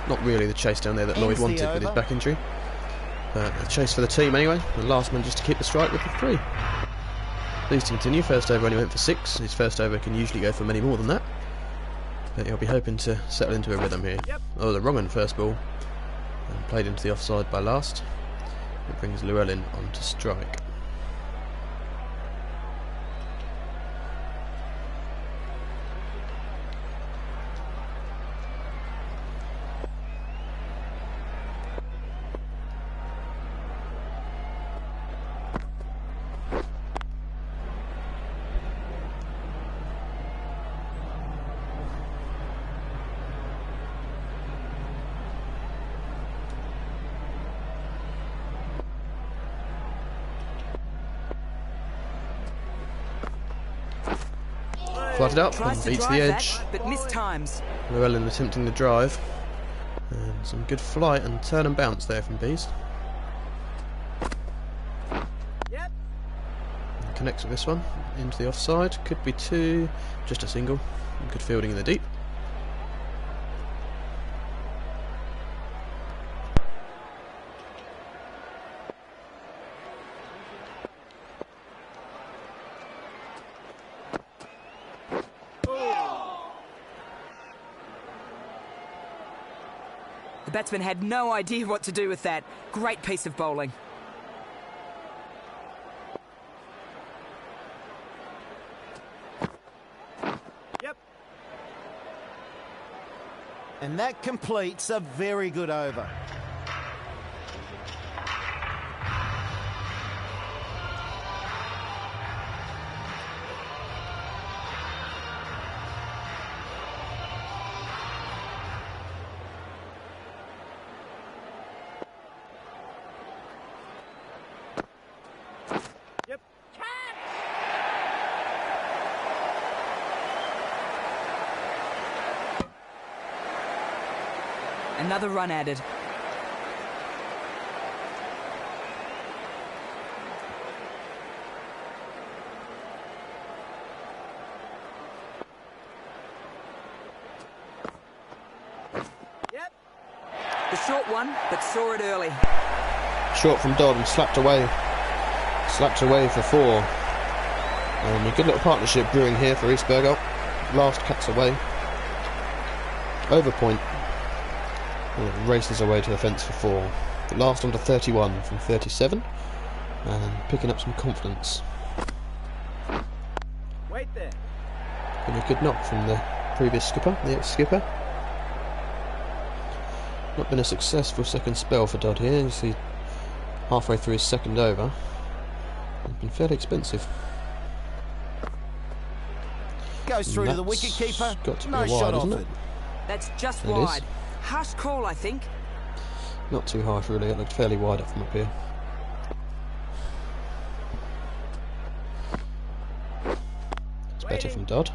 Not really the chase down there that Lloyd wanted with his back injury. A chase for the team anyway. The last man just to keep the strike with the 3. Please continue. First over only went for 6. His first over can usually go for many more than that. But he'll be hoping to settle into a rhythm here. Oh, the wrong end first ball. And played into the offside by last. It brings Llewellyn on to strike. Flighted up and beats the edge. But mistimes. Llewellyn attempting the drive. And some good flight and turn and bounce there from Bees. connects with this one into the offside. Could be two, just a single. Good fielding in the deep. The batsman had no idea what to do with that. Great piece of bowling. Yep. And that completes a very good over. Another run added. Yep. The short one, but saw it early. Short from Dodd and slapped away. Slapped away for four. A good little partnership brewing here for East Bergholt. Last cuts away. Over point. And races away to the fence for four. The last on to 31 from 37. And picking up some confidence. Wait there. Been a good knock from the previous skipper, the ex-skipper. Not been a successful second spell for Dodd here. You see, halfway through his second over. It's been fairly expensive. Goes through to the wicket keeper. Got to be No wide, shot isn't off it? it. That's just It wide. is. Harsh call, I think. Not too harsh really, it looked fairly wide up from up here. It's better from Dodd.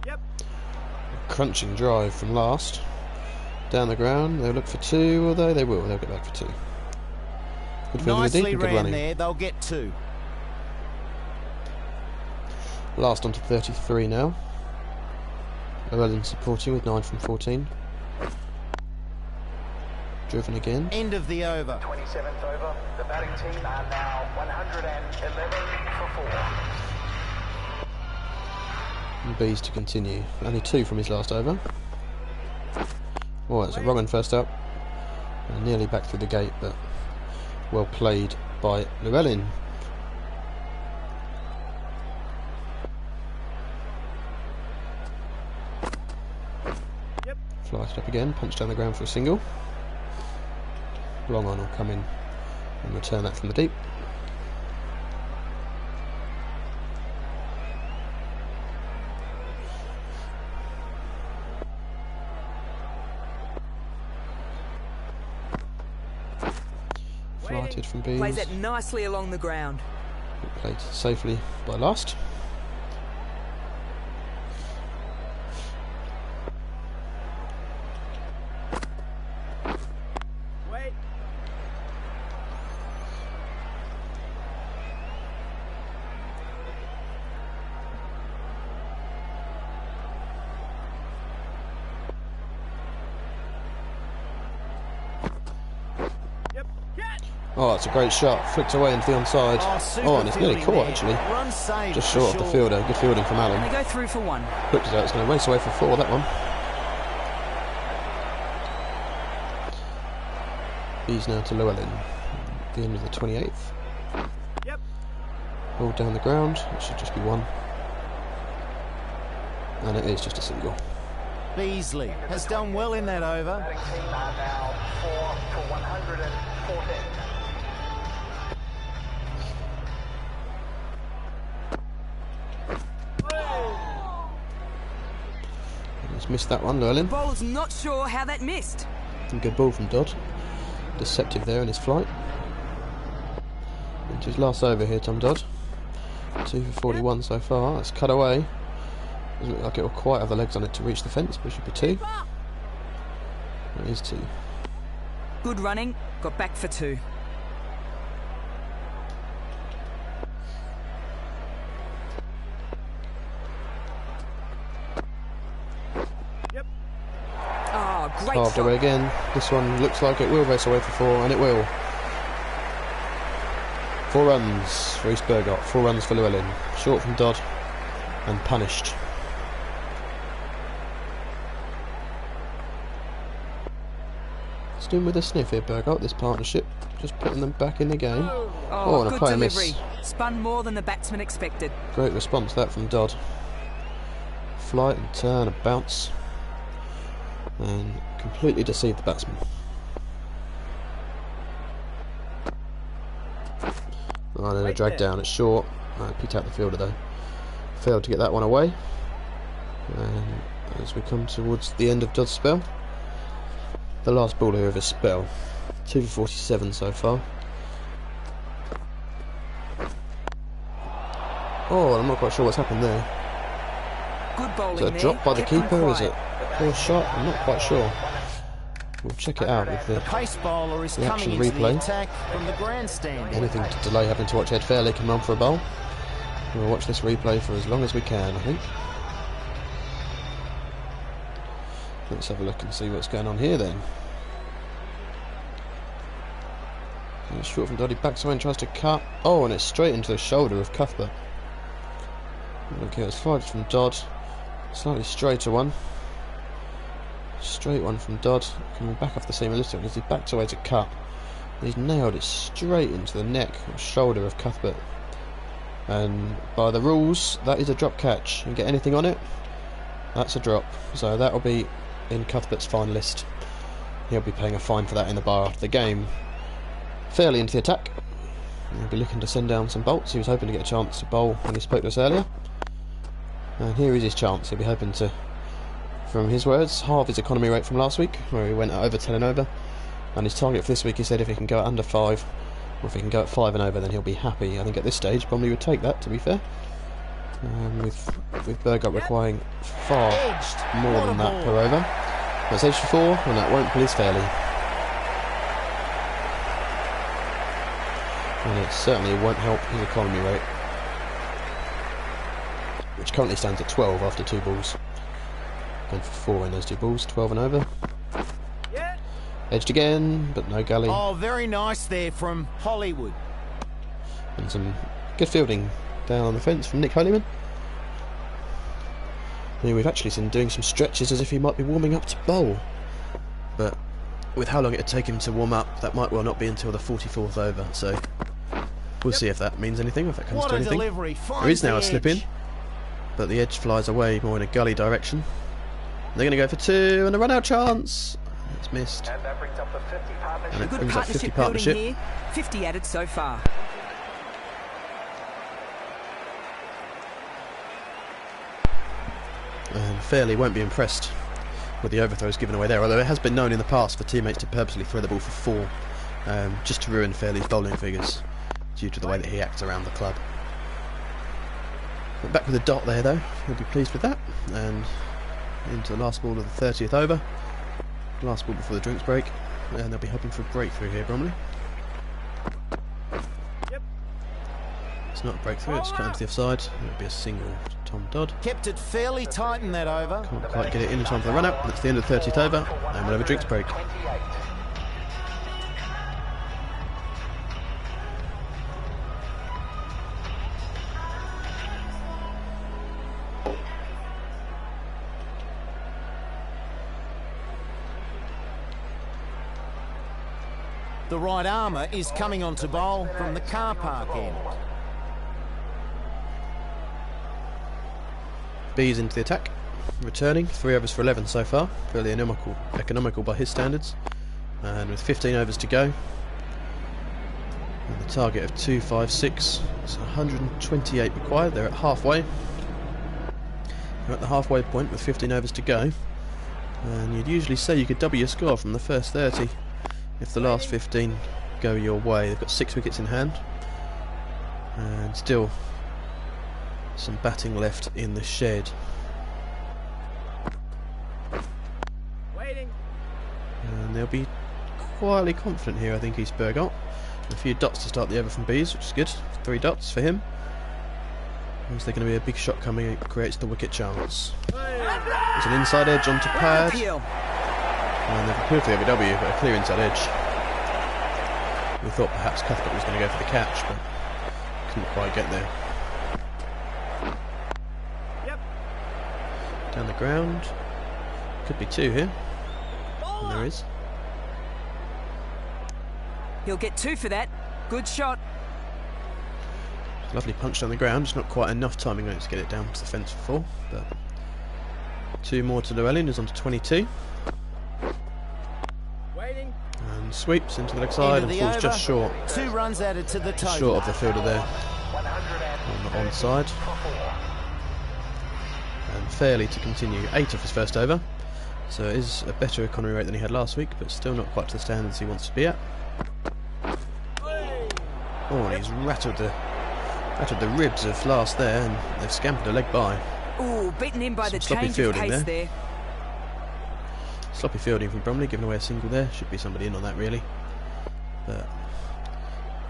Yep. Crunching drive from last. Down the ground, they'll look for two, will they? They will, they'll get back for two. Good fielding deep Nicely and good ran running. there. They'll get two. Last on to 33 now. Llewellyn supporting with 9 from 14. Driven again. End of the over. 27th over. The batting team are now 111 for 4. And B's to continue. Only 2 from his last over. Oh, that's a wrong one first up. And nearly back through the gate, but well played by Llewellyn. Yep. Flies it up again, punched down the ground for a single. Long on will come in and return that from the deep. Flighted from B's. Plays it nicely along the ground. Played safely by last. Wait. Yep. Catch. Oh, that's a great shot. Flicked away into the onside. Oh, and it's nearly caught actually. Run saved. Just for short of the sure. fielder. Good fielding from And they Allen. go through for one. Looked as though it's going to race away for 4, that one. He's now to Llewellyn. The end of the 28th. Yep. Ball down the ground. It should just be 1. And it is just a single. Beasley has done well in that over. Batting team are now 4 for 114. He's missed that one, Llewellyn. Bowler's not sure how that missed. Good ball from Dodd. Deceptive there in his flight. Into his last over here, Tom Dodd. 2 for 41 so far. That's cut away. Doesn't look like it will quite have the legs on it to reach the fence, but it should be 2. It is 2. Good running, got back for 2. Oh, great Carved away shot. again. This one looks like it will race away for 4, and it will. 4 runs for East Bergholt, 4 runs for Llewellyn. Short from Dodd and punished. Doing with a sniff here, Bergholt, this partnership. Just putting them back in the game. Oh, and a good player delivery. miss. Spun more than the batsman expected. Great response that from Dodd. Flight and turn, a bounce. And completely deceived the batsman. And then a drag down, it's short. Picked out the fielder though. Failed to get that one away. And as we come towards the end of Dodd's spell, the last ball here of his spell. 2 for 47 so far. Oh, I'm not quite sure what's happened there. Good bowling Is it a there. drop by the Kept them keeper, or is it quiet. a poor shot? I'm not quite sure. We'll check it out with The the pace bowler is the coming action into replay. the attack from the grandstand. anything to delay having to watch Ed Fairley come run for a bowl. We'll watch this replay for as long as we can, I think. Let's have a look and see what's going on here then. It's short from Doddy, backs away and tries to cut. Oh, and it's straight into the shoulder of Cuthbert. Okay, it's fired from Dodd. Slightly straighter one. Straight one from Dodd. Coming back off the seam a little because he backed away to cut. He's nailed it straight into the neck or shoulder of Cuthbert. And by the rules, that is a drop catch. You get anything on it, that's a drop. So that will be in Cuthbert's fine list. He'll be paying a fine for that in the bar after the game. Fairly into the attack. He'll be looking to send down some bolts. He was hoping to get a chance to bowl when he spoke to us earlier. And here is his chance. He'll be hoping to, from his words, halve his economy rate from last week, where he went at over 10 and over. And his target for this week, he said, if he can go at under 5, or if he can go at 5 and over, then he'll be happy. I think at this stage, Bromley would take that, to be fair. With Berger requiring far more than that per over. That's edged for 4, and that won't please Fairley. And it certainly won't help his economy rate, which currently stands at 12 after 2 balls. Going for 4 in those 2 balls, 12 and over. Edged again, but no gully. Oh, very nice there from Hollywood. And some good fielding down on the fence from Nick Holyman. I we've actually seen him doing some stretches as if he might be warming up to bowl. But with how long it would take him to warm up, that might well not be until the 44th over. So we'll see if that means anything, if that comes What to a anything. delivery. There is now a Finds the slip in, edge. but the edge flies away more in a gully direction. They're going to go for 2 and a run out chance. It's missed. And that brings up the 50 partnership. And it Good brings up 50 partnership partnership. building here. 50 added so far. And Fairley won't be impressed with the overthrows given away there, although it has been known in the past for teammates to purposely throw the ball for 4, just to ruin Fairley's bowling figures due to the way that he acts around the club. But back with a dot there though, he'll be pleased with that, and into the last ball of the 30th over, last ball before the drinks break, and they'll be hoping for a breakthrough here, Bromley. It's not a breakthrough, it's cut into the offside. It'll be a single to Tom Dodd. Kept it fairly tight in that over. Can't quite get it in time for the run out. That's the end of the 30th over, and we'll have a drinks break. 28. The right armour is coming on to bowl from the car park end. B's into the attack, returning 3 overs for 11 so far, fairly economical by his standards, and with 15 overs to go, and the target of 256, it's 128 required. They're at halfway. They're at the halfway point with 15 overs to go, and you'd usually say you could double your score from the first 30 if the last 15 go your way. They've got 6 wickets in hand, and still some batting left in the shed. And they'll be quietly confident here, I think, East Bergholt. A few dots to start the over from Bees, which is good. 3 dots for him. Is there going to be a big shot coming? It creates the wicket chance. There's an inside edge onto pad. And they've appealed for the OBW, but a clear inside edge. We thought perhaps Cuthbert was going to go for the catch, but couldn't quite get there. Down the ground. Could be 2 here. And there is. He'll get 2 for that. Good shot. Lovely punch down the ground. Just not quite enough timing on it to get it down to the fence for 4. But 2 more to Llewellyn, who's on to 22. Waiting. And sweeps into the leg side and falls just short. 2 runs added to the total. Short of the fielder there. On the onside. And fairly to continue. 8 off his first over. So it is a better economy rate than he had last week, but still not quite to the standards he wants to be at. Oh, and he's rattled the ribs of last there, and they've scampered a leg by. Ooh, beaten in by the sloppy change of fielding pace there. Sloppy fielding from Bromley, giving away a single there. Should be somebody in on that, really. But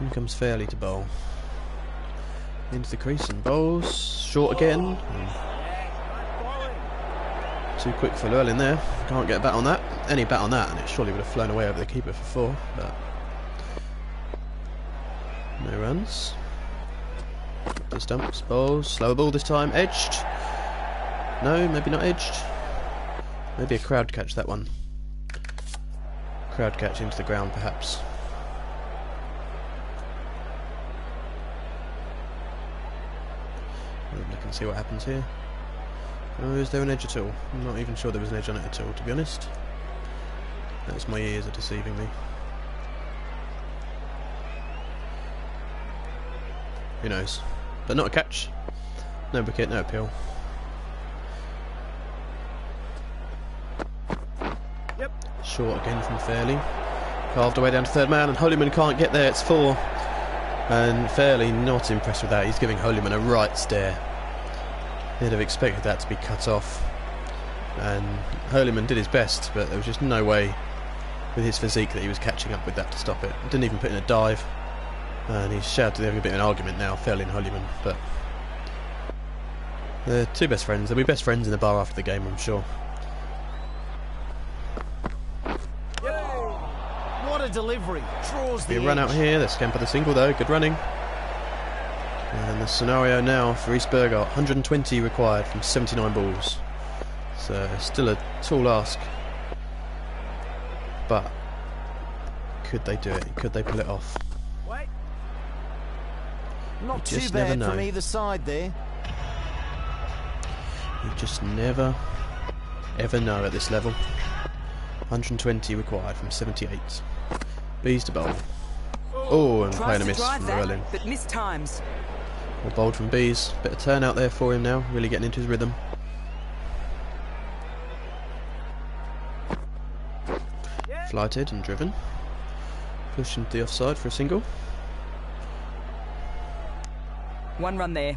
in comes Fairley to bowl. Into the crease and bowls. Short again. Too quick for Llewellyn there. Can't get a bat on that. Any bat on that, and it surely would have flown away over the keeper for 4. But no runs. The stumps, bowls, slower ball this time, edged. No, maybe not edged. Maybe a crowd catch, that one. Crowd catch into the ground, perhaps. Look and see what happens here. Oh, is there an edge at all? I'm not even sure there was an edge on it at all, to be honest. That's my ears are deceiving me. Who knows? But not a catch. No wicket, no appeal. Short again from Fairley. Carved away down to 3rd man, and Holyman can't get there. It's 4. And Fairley not impressed with that. He's giving Holyman a right stare. He'd have expected that to be cut off. And Holyman did his best, but there was just no way with his physique that he was catching up with that to stop it. Didn't even put in a dive. And he's shouted, they're having a bit of an argument now, Fairley and Holyman, but they're 2 best friends. They'll be best friends in the bar after the game, I'm sure. What a delivery. Draws the Be a run out here. They scamper the single though. Good running. And the scenario now for East Bergholt, 120 required from 79 balls. So still a tall ask. But could they do it? Could they pull it off? Not too bad from either side there. You just never, ever know at this level. 120 required from 78. Bees to bowl. Oh, and playing a miss from Llewellyn. But missed times. Well bowled from Bees. Bit of turn out there for him now. Really getting into his rhythm. Flighted and driven. Pushed into the offside for a single. 1 run there.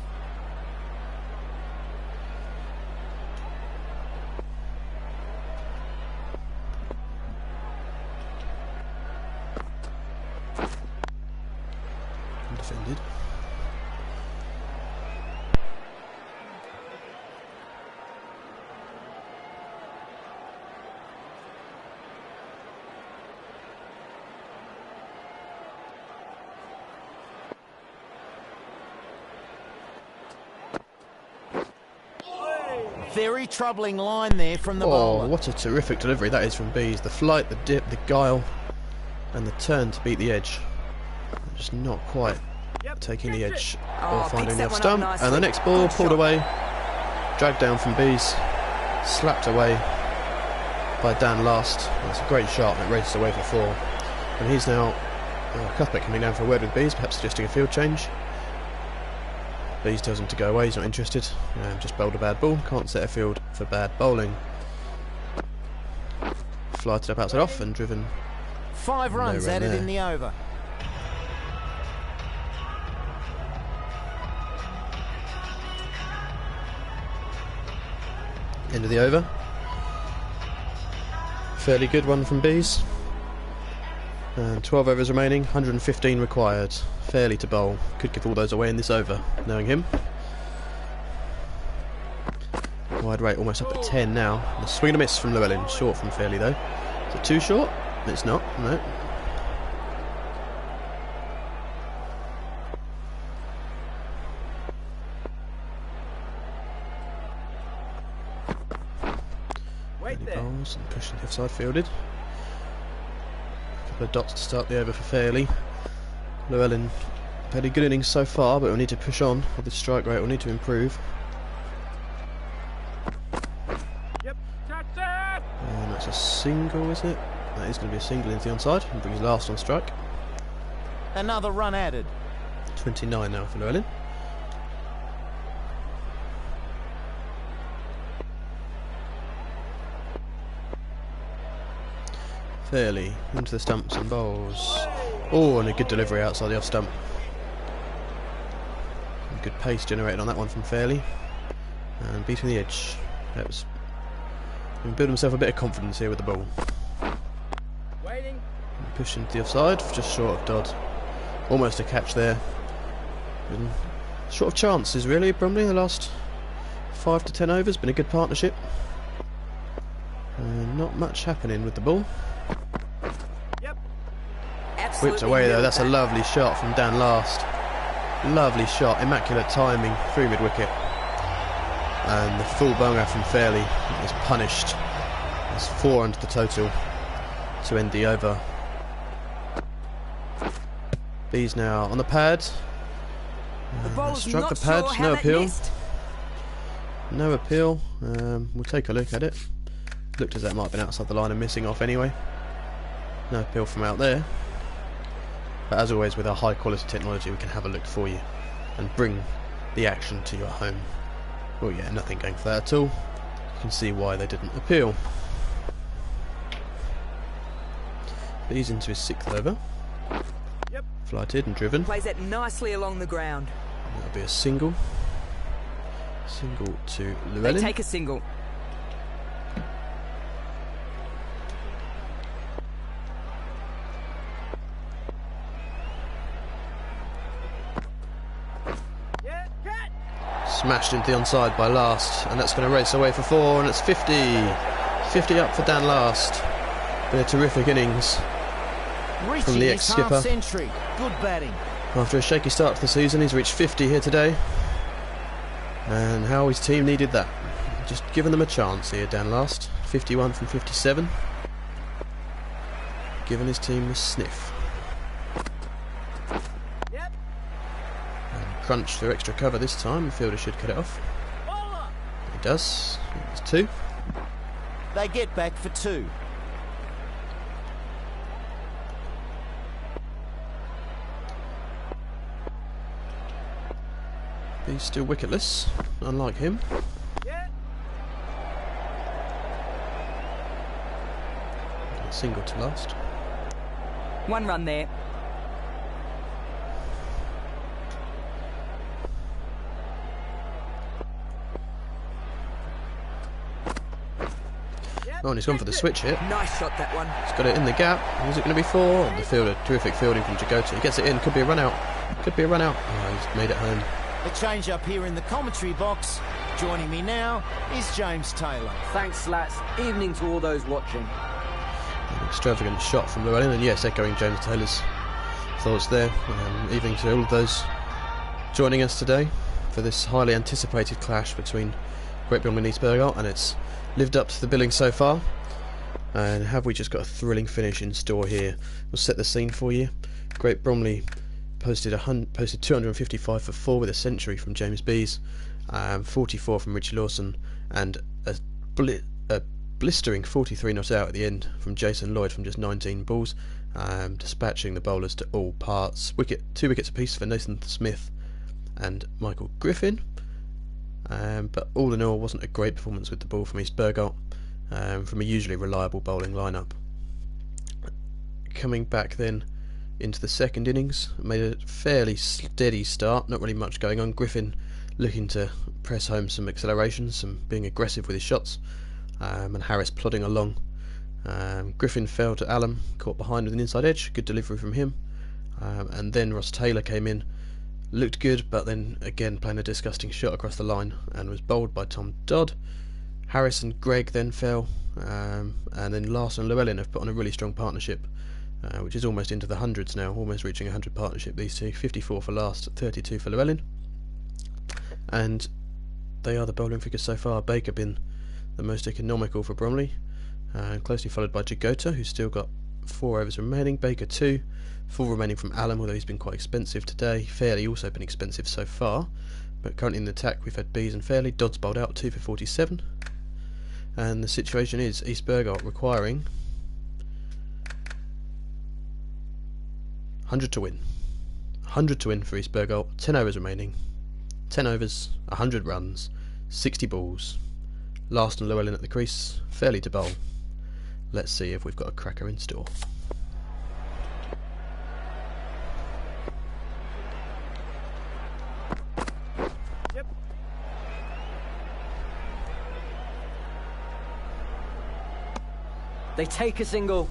Defended. Very troubling line there from the bowler. Oh, what a terrific delivery that is from Bees. The flight, the dip, the guile, and the turn to beat the edge. Just not quite taking the edge or finding the off stump. And the next ball pulled away, dragged down from Bees, slapped away by Dan last. That's a great shot, and it races away for 4. And he's now Cuthbert coming down for a word with Bees, perhaps suggesting a field change. Bees tells him to go away, he's not interested. Just bowled a bad ball, can't set a field for bad bowling. Flighted up outside off and driven. 5 runs added in the over. End of the over. fairly good one from Bees. And 12 overs remaining, 115 required. Fairly to bowl. Could give all those away in this over, knowing him. Wide rate almost up at 10 now. The swing and a miss from Llewellyn. Short from Fairley though. Is it too short? It's not, no. Bowls and pushing the offside fielded. A couple of dots to start the over for Fairley. Llewellyn, fairly good innings so far, but we'll need to push on with the strike rate. We'll need to improve. And that's a single, is it? That is going to be a single into the onside and brings last on strike. Another run added. 29 now for Llewellyn. Fairley into the stumps and bowls. Oh, and a good delivery outside the off stump. Good pace generated on that one from Fairley. And beating the edge. That was building himself a bit of confidence here with the ball. Waiting. Pushing to the offside, just short of Dodd. Almost a catch there. And short of chances really, Bromley, the last 5 to 10 overs. Been a good partnership. And not much happening with the ball. Whipped away though, that's a lovely shot from Dan Last. Lovely shot, immaculate timing through mid-wicket. And the full bonger from Fairley is punished. There's 4 under the total to end the over. Bees now on the pad. Struck the pad, no appeal. No appeal. We'll take a look at it. Looked as though it might have been outside the line and missing off anyway. No appeal from out there. But as always with our high quality technology we can have a look for you and bring the action to your home. Oh yeah, nothing going for that at all. You can see why they didn't appeal. Bees into his 6th over. Flighted and driven. Plays it nicely along the ground. That'll be a single. Single to Llewellyn. They take a single. Smashed into the onside by Last, and that's going to race away for 4, and it's 50. 50 up for Dan Last. Been a terrific innings from the ex-skipper. Century. Good batting. After a shaky start to the season, he's reached 50 here today. And how his team needed that. Just giving them a chance here, Dan Last. 51 from 57. Giving his team a sniff. Crunch for extra cover this time. The fielder should cut it off. He does. It's 2. They get back for 2. He's still wicketless, unlike him. Single to last. 1 run there. Oh, and he's gone for the switch here. Nice shot, that one. He's got it in the gap. Who's it going to be for? The fielder. Terrific fielding from Jagota. He gets it in. Could be a run out. Could be a run out. Oh, he's made it home. The change up here in the commentary box. Joining me now is James Taylor. Thanks, Slats. Evening to all those watching. An extravagant shot from Llewellyn, and yes, echoing James Taylor's thoughts there. Evening to all of those joining us today for this highly anticipated clash between Great Bromley and East Bergholt, and it's lived up to the billing so far. And have we just got a thrilling finish in store here? We'll set the scene for you. Great Bromley posted 255 for 4 with a century from James Bees, 44 from Richie Lawson, and a blistering 43 not out at the end from Jason Lloyd from just 19 balls, dispatching the bowlers to all parts. 2 wickets apiece for Nathan Smith and Michael Griffin. But all in all, wasn't a great performance with the ball from East Bergholt, from a usually reliable bowling lineup. Coming back then into the second innings, made a fairly steady start, not really much going on. Griffin looking to press home some acceleration, some being aggressive with his shots, and Harris plodding along Griffin fell to Allen, caught behind with an inside edge, good delivery from him. And then Ross Taylor came in, looked good, but then again playing a disgusting shot across the line and was bowled by Tom Dodd. Harris and Gregg then fell, and then Larson and Llewellyn have put on a really strong partnership, which is almost into the hundreds now, almost reaching a 100 partnership, these two. 54 for Last, 32 for Llewellyn. And they are the bowling figures so far. Baker been the most economical for Bromley, closely followed by Jagota, who's still got 4 overs remaining. Baker 2, 4 remaining from Allen, although he's been quite expensive today. Fairley also been expensive so far, but currently in the attack we've had Bees and Fairley. Dodd's bowled out 2 for 47, and the situation is East Bergholt requiring 100 to win. 100 to win for East Bergholt. 10 overs remaining. 10 overs, 100 runs, 60 balls. Last and Llewellyn at the crease, Fairley to bowl. Let's see if we've got a cracker in store. Yep. They take a single.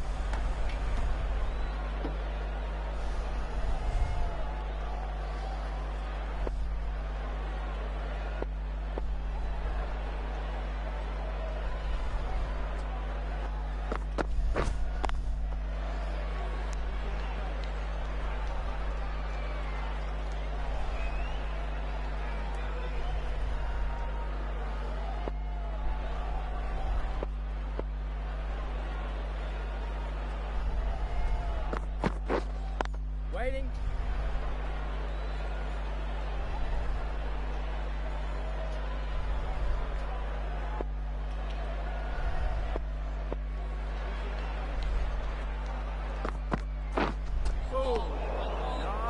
Waiting.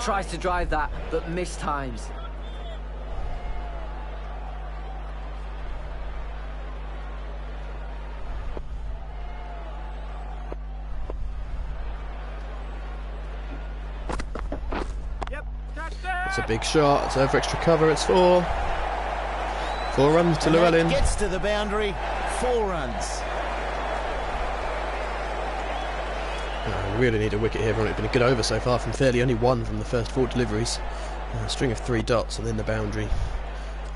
Tries to drive that, but mistimes. Yep. It's a big shot, it's over extra cover, it's 4. 4 runs to And that Llewellyn. gets to the boundary, 4 runs. We really need a wicket here. It's been a good over so far from Fairley, only 1 from the first 4 deliveries. A string of 3 dots and then the boundary.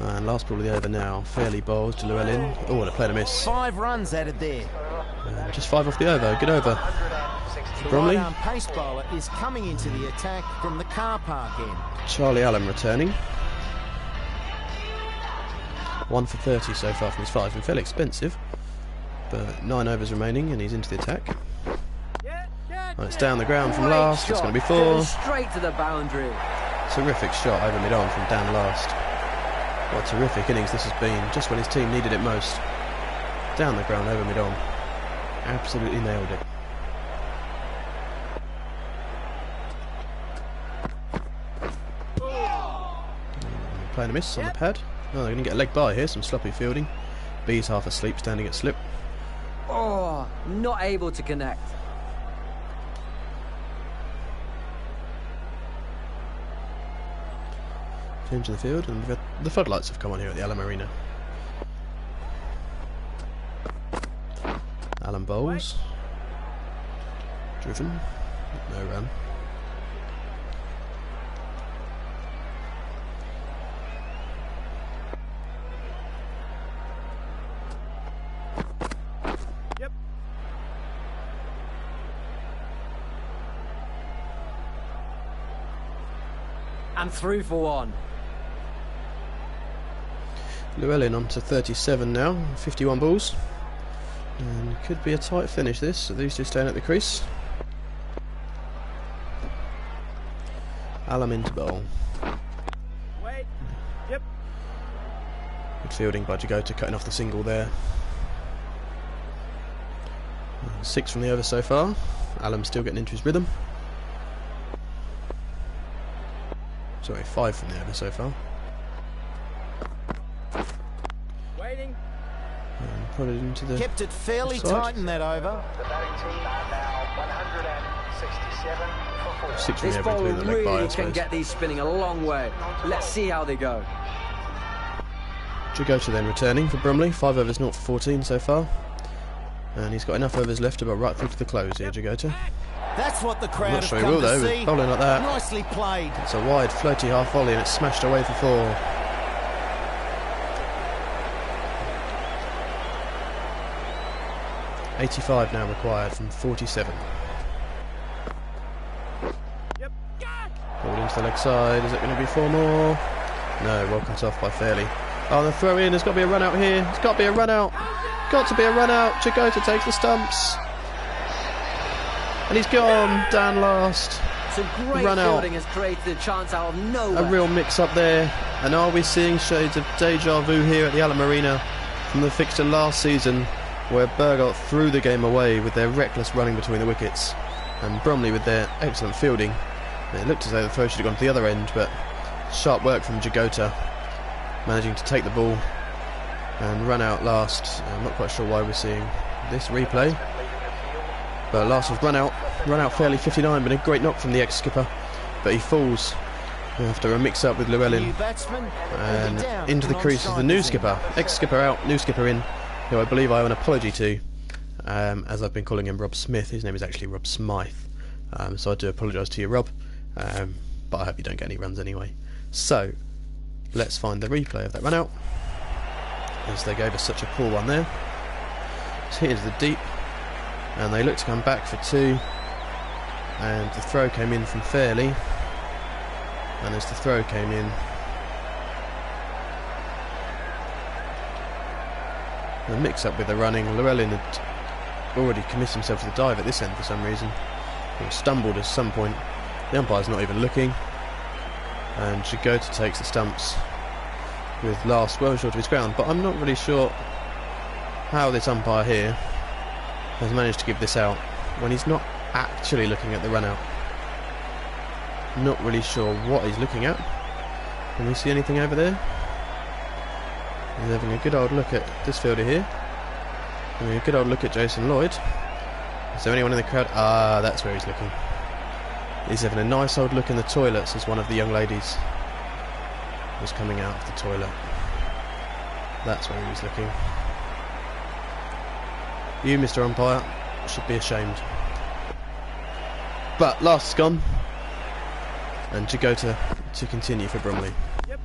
And last ball of the over now. Fairley bowls to Llewellyn. Oh, and a play to miss. 5 runs added there. Just 5 off the over. Good over. The Bromley. right-arm pace bowler is coming into the attack from the car park end. Charlie Allen returning. 1 for 30 so far from his 5. And fairly expensive. But 9 overs remaining and he's into the attack. And it's down the ground from Great Last. shot. It's going to be 4. Going straight to the boundary. Terrific shot over mid-on from Dan Last. What a terrific innings this has been, just when his team needed it most. Down the ground over mid-on. Absolutely nailed it. Playing a miss on the pad. Oh, they're going to get a leg by here, some sloppy fielding. B's half asleep, standing at slip. Oh, not able to connect. Change in the field, and the floodlights have come on here at the Allen Arena. Allen bowls. Driven. No run. Yep. And through for 1. Llewellyn on to 37 now, 51 balls. And could be a tight finish this, so these two staying at the crease. Allen into bowl. Wait. Yep. Good fielding by Jagota, cutting off the single there. 6 from the over so far. Allen still getting into his rhythm. Sorry, 5 from the over so far. Waiting. And put it into the Kept it fairly offside. tight in that over. The batting team are now 167 for 4. 6 from This the over, ball including the leg by, I really can suppose. get these spinning a long way. Let's see how they go. Jagota then returning for Bromley. 5 overs, 0 for 14 so far. And he's got enough overs left to go right through to the close here, Jagota. That's what the I'm crowd not have sure he come will to though, see. with bowling like that. Nicely played. It's a wide, floaty half volley and it's smashed away for 4. .85 now required from 47. Yep. Ball into the leg side. Is it going to be 4 more? No, well cut off by Fairley. Oh, the throw in. There's got to be a run out here. There's got to be a run out. Got to be a run out. Jagota takes the stumps. And he's gone. Dan last. Some great Run out. fielding has created a chance out of nowhere. A real mix up there. And are we seeing shades of deja vu here at the Alam Arena from the fixture last season, where Bergholt threw the game away with their reckless running between the wickets, and Bromley with their excellent fielding. It looked as though the throw should have gone to the other end, but sharp work from Jagota, managing to take the ball and run out last. I'm not quite sure why we're seeing this replay, but last was run out fairly 59, but a great knock from the ex-skipper, but he falls after a mix-up with Llewellyn, New batsman and down into the and crease is the new skipper. Ex-skipper out, new skipper in, who I believe I owe an apology to, as I've been calling him Rob Smith. His name is actually Rob Smythe, so I do apologise to you, Rob, but I hope you don't get any runs anyway. So let's find the replay of that run out, as they gave us such a poor one there. It's hit into the deep, and they look to come back for 2, and the throw came in from Fairley, and as the throw came in, the mix-up with the running, Llewellyn had already committed himself to the dive at this end for some reason, or stumbled at some point. The umpire's not even looking, and Jagota takes the stumps with last well short of his ground, but I'm not really sure how this umpire here has managed to give this out when he's not actually looking at the run out. Not really sure what he's looking at. Can we see anything over there? He's having a good old look at this fielder here. Having a good old look at Jason Lloyd. Is there anyone in the crowd? Ah, that's where he's looking. He's having a nice old look in the toilets as one of the young ladies was coming out of the toilet. That's where he was looking. You, Mr. Umpire, should be ashamed. But last's gone, and Jagota to continue for Bromley. Yep.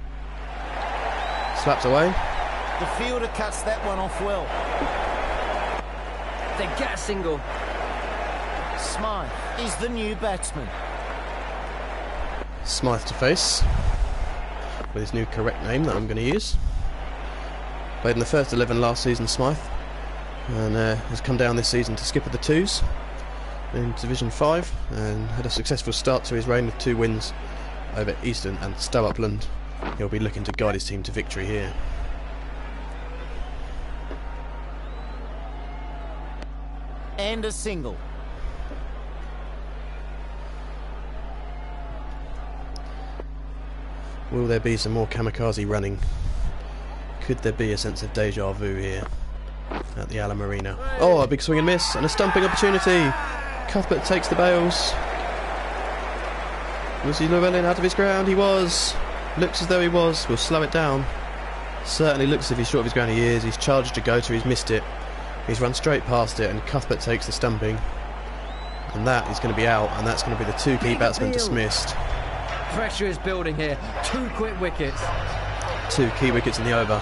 Slapped away. The fielder cuts that one off well. They get a single. Smythe is the new batsman. Smythe to face, with his new correct name that I'm going to use. Played in the first 11 last season, Smythe, and has come down this season to skipper the 2s in Division 5, and had a successful start to his reign with 2 wins over Eastern and Stow Upland. He'll be looking to guide his team to victory here. And a single. Will there be some more kamikaze running? Could there be a sense of deja vu here at the Alam Arena? Oh, a big swing and miss, and a stumping opportunity. Cuthbert takes the bails. Was he Llewellyn out of his ground? He was. Looks as though he was. We'll slow it down. Certainly looks as if he's short of his ground. He is. He's charged Jagota. He's missed it. He's run straight past it, and Cuthbert takes the stumping. And that is going to be out, and that's going to be the 2 key batsmen dismissed. Pressure is building here. 2 quick wickets. 2 key wickets in the over.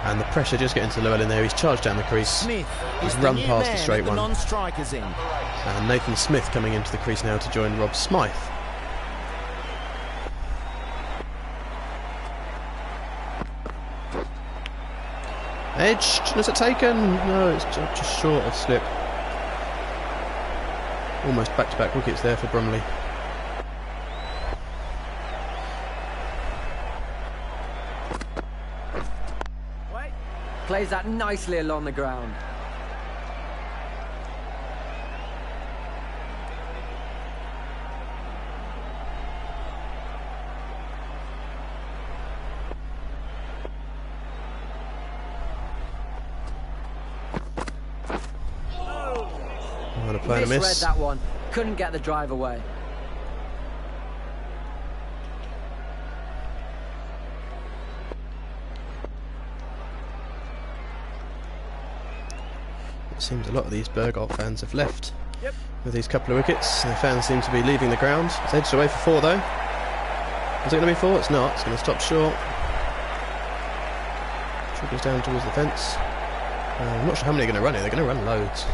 And the pressure just getting to Llewellyn there. He's charged down the crease. Smith He's is run the new past man the straight at the one. non-strikers end. And Nathan Smith coming into the crease now to join Rob Smythe. Edged, and is it taken? No, it's just short of slip. Almost back-to-back wickets there for Bromley. Wait. Plays that nicely along the ground. What a play and a Misread miss. that one. Couldn't get the drive away. Let's seems a lot of these Bergholt fans have left Yep. with these couple of wickets. Their fans seem to be leaving the ground. It's edged away for 4 though. Is it going to be 4? It's not. It's going to stop short. Trickles down towards the fence. I'm not sure how many are going to run it. They're going to run loads.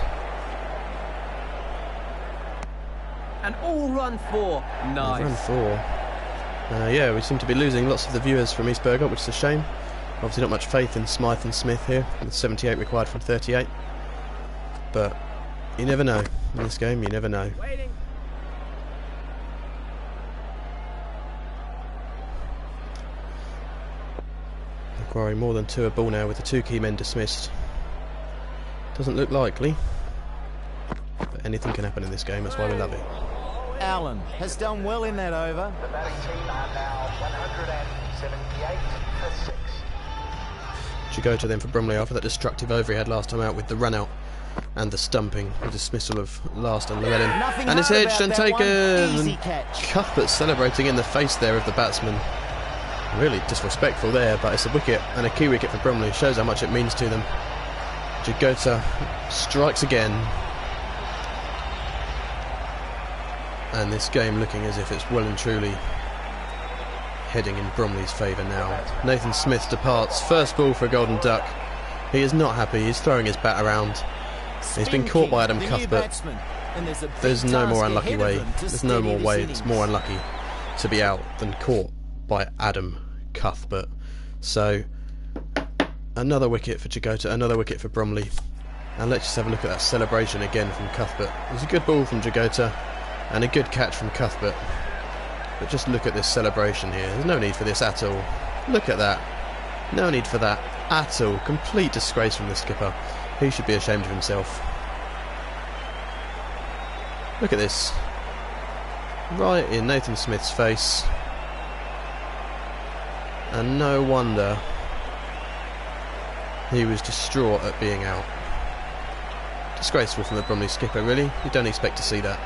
And all run 4. Nice. Run 4. Yeah, we seem to be losing lots of the viewers from East Bergholt, which is a shame. Obviously not much faith in Smythe and Smith here, with 78 required from 38. But you never know. In this game, you never know. Waiting. Requiring more than 2 a ball now with the 2 key men dismissed. Doesn't look likely. But anything can happen in this game, that's why we love it. Allen has done well in that over. The batting team are now 178 for 6. Jagota then for Bromley after that destructive over he had last time out with the run out and the stumping, the dismissal of last on Llewellyn. Nothing And it's hard edged about and that one. taken. Easy catch. Cuthbert celebrating in the face there of the batsman. Really disrespectful there, but it's a wicket and a key wicket for Bromley. Shows how much it means to them. Jagota strikes again. And this game looking as if it's well and truly heading in Bromley's favour now. Nathan Smith departs. First ball for a Golden Duck. He is not happy. He's throwing his bat around. He's been caught by Adam The new Cuthbert. batsman, and there's a big There's no more task unlucky ahead of way. them to There's no steady more this way. innings. It's more unlucky to be out than caught by Adam Cuthbert. So another wicket for Jagota, another wicket for Bromley. And let's just have a look at that celebration again from Cuthbert. It was a good ball from Jagota and a good catch from Cuthbert. But just look at this celebration here. There's no need for this at all. Look at that. No need for that at all. Complete disgrace from the skipper. He should be ashamed of himself. Look at this. Right in Nathan Smith's face. And no wonder he was distraught at being out. Disgraceful from the Bromley skipper, really. You don't expect to see that.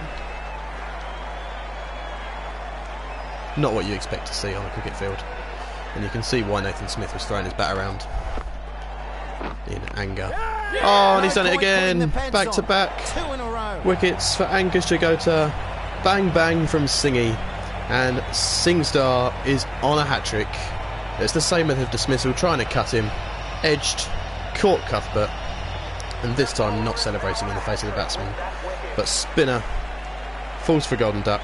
Not what you expect to see on a cricket field. And you can see why Nathan Smith was throwing his bat around in anger. Oh, and he's done it again. Back to back. 2 in a row. Wickets for Angus Jagota. Bang bang from Singy. And Singstar is on a hat-trick. It's the same method of dismissal, trying to cut him. Edged, caught Cuthbert. And this time not celebrating in the face of the batsman. But spinner falls for Golden Duck.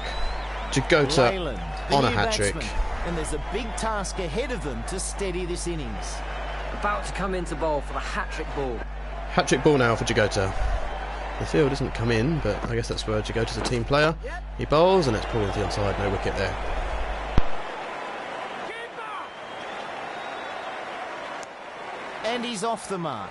Jagota Leyland, the on a new hat-trick. batsman, and there's a big task ahead of them to steady this innings. About to come into bowl for the hat-trick ball. Hat-trick ball now for Jagota. The field doesn't come in, but I guess that's where Jagota's a team player. He bowls and it's pulled into the onside, no wicket there. And he's off the mark.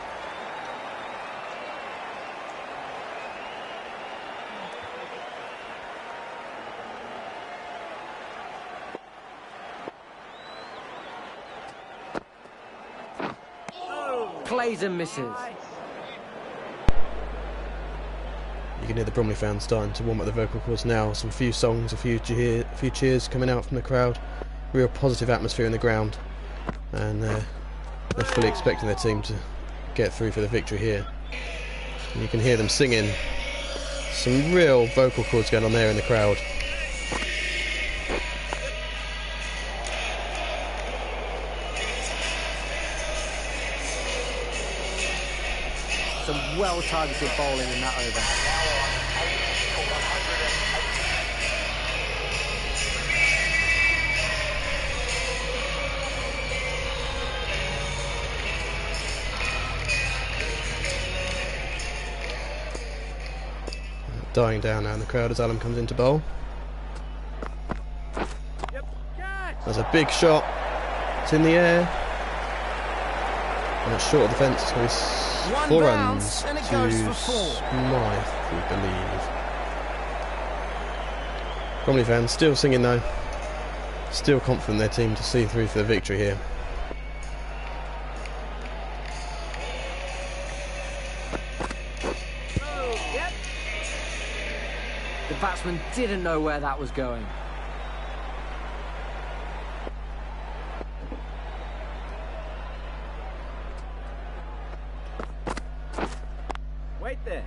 Plays and misses. You can hear the Bromley fans starting to warm up the vocal cords now. Some few songs, a few cheers coming out from the crowd. Real positive atmosphere in the ground. And they're fully expecting their team to get through for the victory here. And you can hear them singing. Some real vocal cords going on there in the crowd. Some well-targeted bowling in that over. Dying down now in the crowd as Alan comes into bowl. Yep. Catch. There's a big shot. It's in the air. And it's short of the fence. So he's One 4 bounce, runs and it to goes for 4. Smythe, we believe. Bromley fans still singing though. Still confident their team to see through for the victory here. Yep. The batsman didn't know where that was going. Wait there.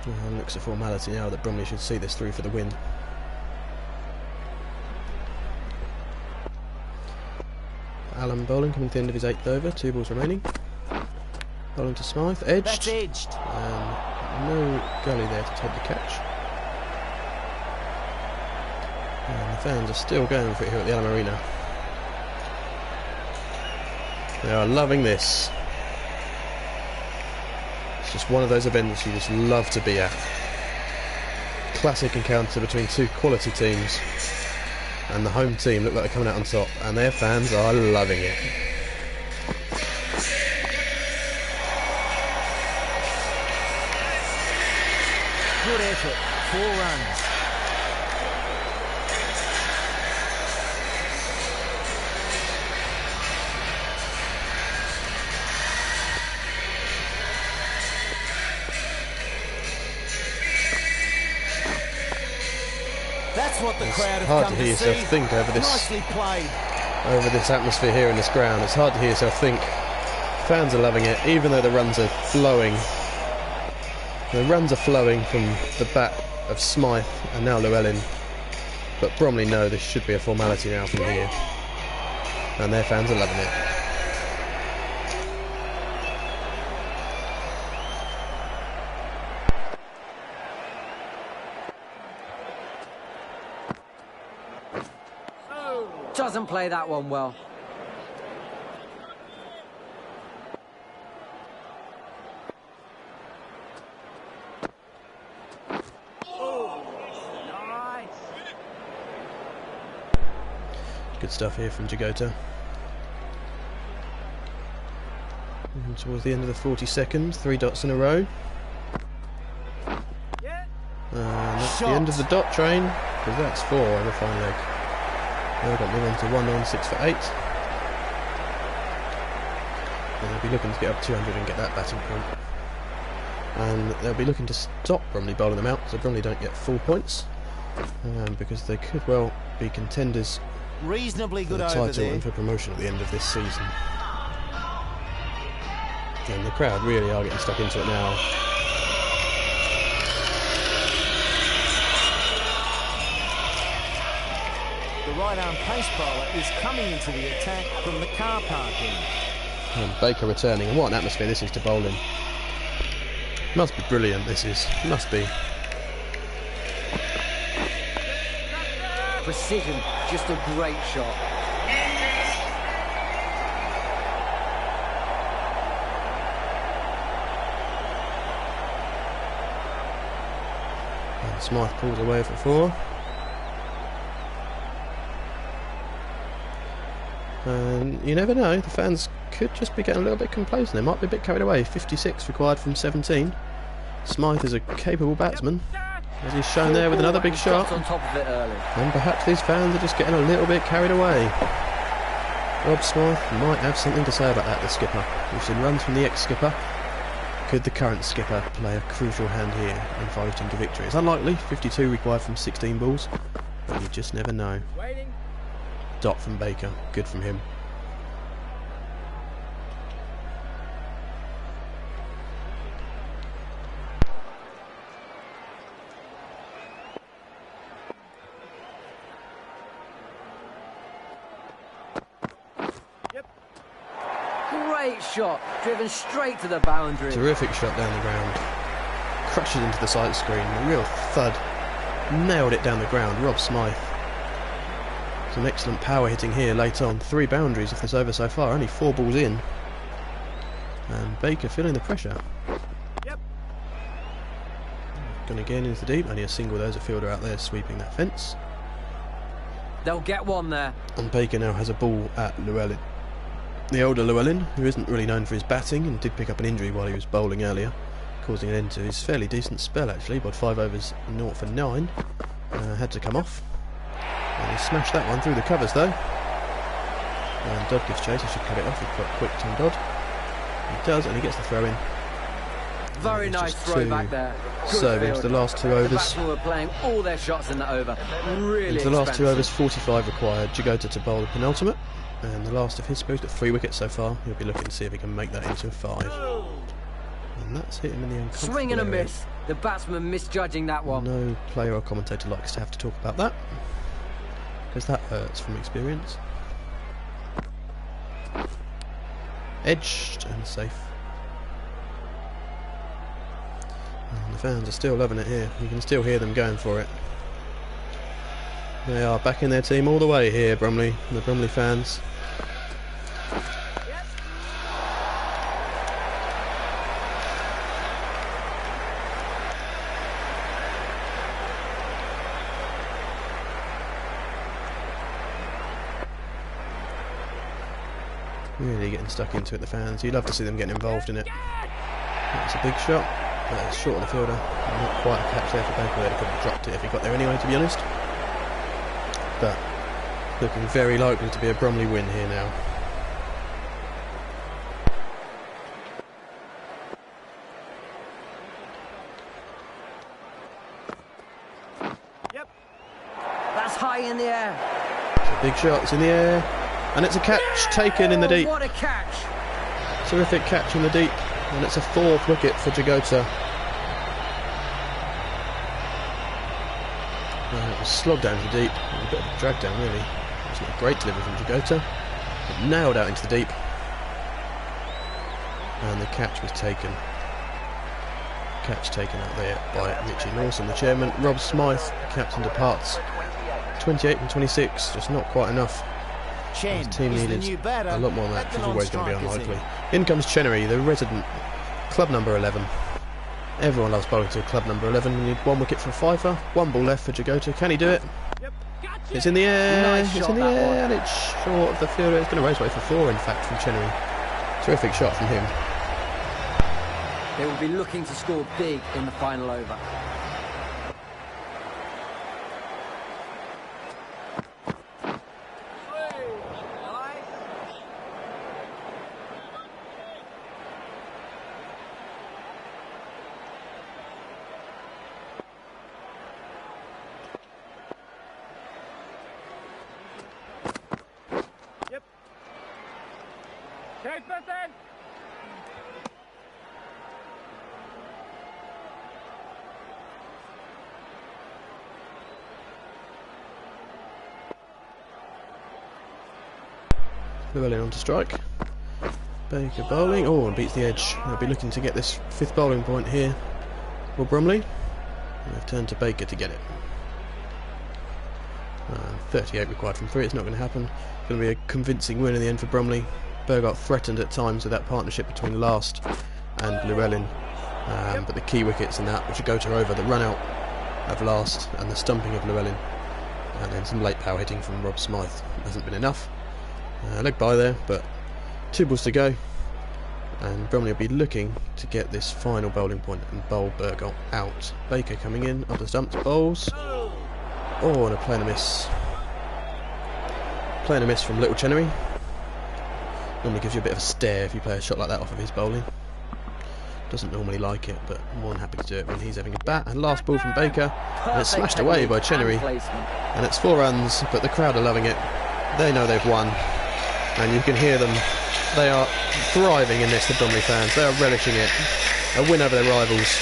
Well, looks a formality now that Bromley should see this through for the win. Allen bowling coming to the end of his 8th over, 2 balls remaining. Bowling to Smythe, edged. That's edged. And no gully there to take the catch. And the fans are still going for it here at the Allen Arena. They are loving this. It's just one of those events you just love to be at. Classic encounter between 2 quality teams. And the home team look like they're coming out on top, and their fans are loving it. Good effort. 4 runs. That's what the crowd have hard come to hear see. yourself think over this. Nicely played. Over this atmosphere here in this ground. It's hard to hear yourself think. Fans are loving it, even though the runs are flowing. The runs are flowing from the bat of Smythe and now Llewellyn. But Bromley know this should be a formality now from here. And their fans are loving it. Doesn't play that one well. Good stuff here from Jagota. And towards the end of the 40 seconds, 3 dots in a row. And that's the end of the dot train, because that's 4 over a fine leg. They've got move on to 196 for 8. And they'll be looking to get up 200 and get that batting point. And they'll be looking to stop Bromley bowling them out, so Bromley don't get full points. Because they could well be contenders Reasonably for good the over title there. and for promotion at the end of this season. And the crowd really are getting stuck into it now. The right-arm pace bowler is coming into the attack from the car parking. And Baker returning, and what an atmosphere this is to bowl in. Must be brilliant, this is. Must be. Precision, just a great shot. And Smythe pulls away for 4. And you never know, the fans could just be getting a little bit complacent. They might be a bit carried away. 56 required from 17. Smythe is a capable batsman, as he's shown there with another big shot. On top of it early. And perhaps these fans are just getting a little bit carried away. Rob Smythe might have something to say about that, the skipper. We've seen runs from the ex-skipper. Could the current skipper play a crucial hand here in fighting to victory? It's unlikely, 52 required from 16 balls, but you just never know. Dot from Baker, good from him. Great shot, driven straight to the boundary. Terrific shot down the ground. Crushes into the side screen, a real thud. Nailed it down the ground, Rob Smythe. Some excellent power hitting here late on. 3 boundaries of this over so far, only 4 balls in. And Baker feeling the pressure. Gone again into the deep, only a single. There's a fielder out there sweeping that fence. They'll get one there. And Baker now has a ball at Llewellyn. The older Llewellyn, who isn't really known for his batting and did pick up an injury while he was bowling earlier, causing an end to his fairly decent spell actually. Bowled 5 overs, 0 for 9. Had to come off. And he smashed that one through the covers though. And Dodd gives chase, he should cut it off. He's quite quick, Tom Dodd. He does, and he gets the throw in. Very nice throw back there. So into the last 2 overs. The batsmen were playing all their shots in that over. Really Into the last 2 expensive. overs, 45 required. Jagota to bowl the penultimate. And the last of his supposed at 3 wickets so far. He'll be looking to see if he can make that into a 5. And that's hit him in the uncomfortable Swing and a area. miss. The batsman misjudging that one. No player or commentator likes to have to talk about that, because that hurts from experience. Edged and safe. And the fans are still loving it here. You can still hear them going for it. They are backing their team all the way here, Bromley. The Bromley fans. Really getting stuck into it, the fans. You'd love to see them getting involved in it. That's a big shot, but it's short of the fielder. Not quite a catch there for Berger. He could have dropped it if he got there anyway, to be honest. But looking very likely to be a Bromley win here now. Yep. That's high in the air. It's a big shot, it's in the air, and it's a catch taken in the deep. What a catch. Terrific catch in the deep, and it's a 4th wicket for Jagota. It was slogged down to the deep, a bit of a drag down really. It's not a great delivery from Jagota, but nailed out into the deep, and the catch was taken. Catch taken out there by Richie Lawson, the chairman. Rob Smythe, the captain, departs. 28 and 26, just not quite enough. Chen His team is the needed new batter a lot more than that, at which the is always going to be non-strikers unlikely. end. In comes Chenery, the resident club number 11. Everyone loves bowling to a club number 11. We need 1 wicket for a fifer, 1 ball left for Jagota. Can he do it? Yep. Gotcha. It's in the air, Nice it's shot, in the that air, one. and it's short of the fielder. It's going to race away for 4, in fact, from Chenery. Terrific shot from him. They will be looking to score big in the final over. Yep. Okay, Bethan. Llewellyn on to strike. Baker bowling. Oh, and beats the edge. They'll be looking to get this 5th bowling point here for Bromley. They've turned to Baker to get it. 38 required from 3. It's not going to happen. It's going to be a convincing win in the end for Bromley. Bergholt threatened at times with that partnership between Last and Llewellyn. But the key wickets in that, which would go to over the run out of Last and the stumping of Llewellyn. And then some late power hitting from Rob Smythe. Hasn't been enough. Leg by there, but 2 balls to go, and Bromley will be looking to get this final bowling point and bowl Bergholt out. Baker coming in, up the stumps, bowls. Oh, and a play and a miss. Play and a miss from Little Chenery. Normally gives you a bit of a stare if you play a shot like that off of his bowling. Doesn't normally like it, but more than happy to do it when he's having a bat. And last ball from Baker, and it's smashed away by Chenery. And it's 4 runs, but the crowd are loving it. They know they've won. And you can hear them. They are thriving in this, the Bromley fans. They are relishing it. A win over their rivals.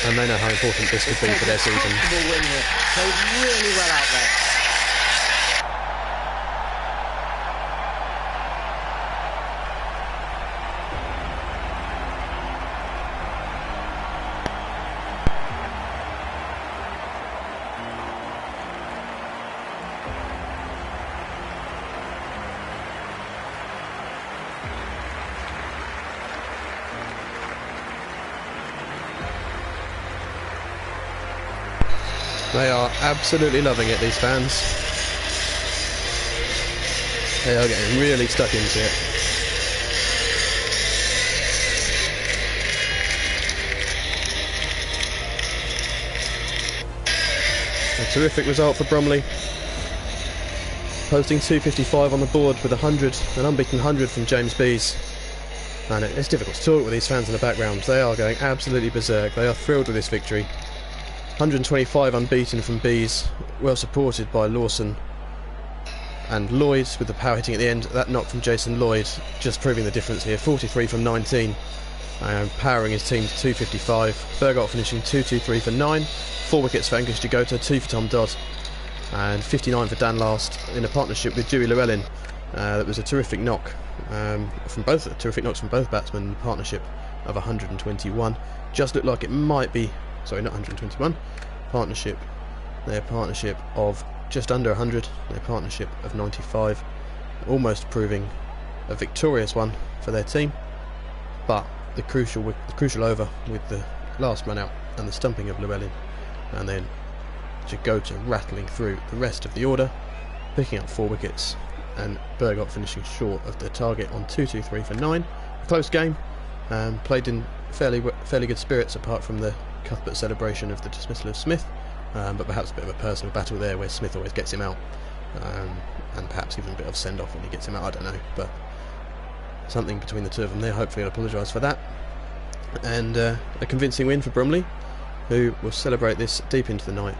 And they know how important this could be for their season. Win here. Played really well out there. They are absolutely loving it, these fans. They are getting really stuck into it. A terrific result for Bromley. Posting 255 on the board with 100, an unbeaten 100 from James Bees. And it's difficult to talk with these fans in the background. They are going absolutely berserk. They are thrilled with this victory. 125 unbeaten from Bees, well supported by Lawson and Lloyd with the power hitting at the end. That knock from Jason Lloyd just proving the difference here. 43 from 19 powering his team to 255. Bergholt finishing 2-2-3 for 9. 4 wickets for Angus Jagota, 2 for Tom Dodd, and 59 for Dan Last in a partnership with Dewey Llewellyn. That was a terrific knock from both batsmen in a partnership of 121. Just looked like it might be, sorry, not 121. Their partnership of just under 100. Their partnership of 95, almost proving a victorious one for their team. But the crucial over with the last run out and the stumping of Llewellyn, and then Jagota rattling through the rest of the order, picking up 4 wickets, and Bergholt finishing short of the target on 2-2-3 for 9. A close game, played in fairly good spirits apart from the Cuthbert celebration of the dismissal of Smith, but perhaps a bit of a personal battle there where Smith always gets him out, and perhaps even a bit of send-off when he gets him out, I don't know, but something between the two of them there. Hopefully I'll apologise for that. And a convincing win for Bromley, who will celebrate this deep into the night,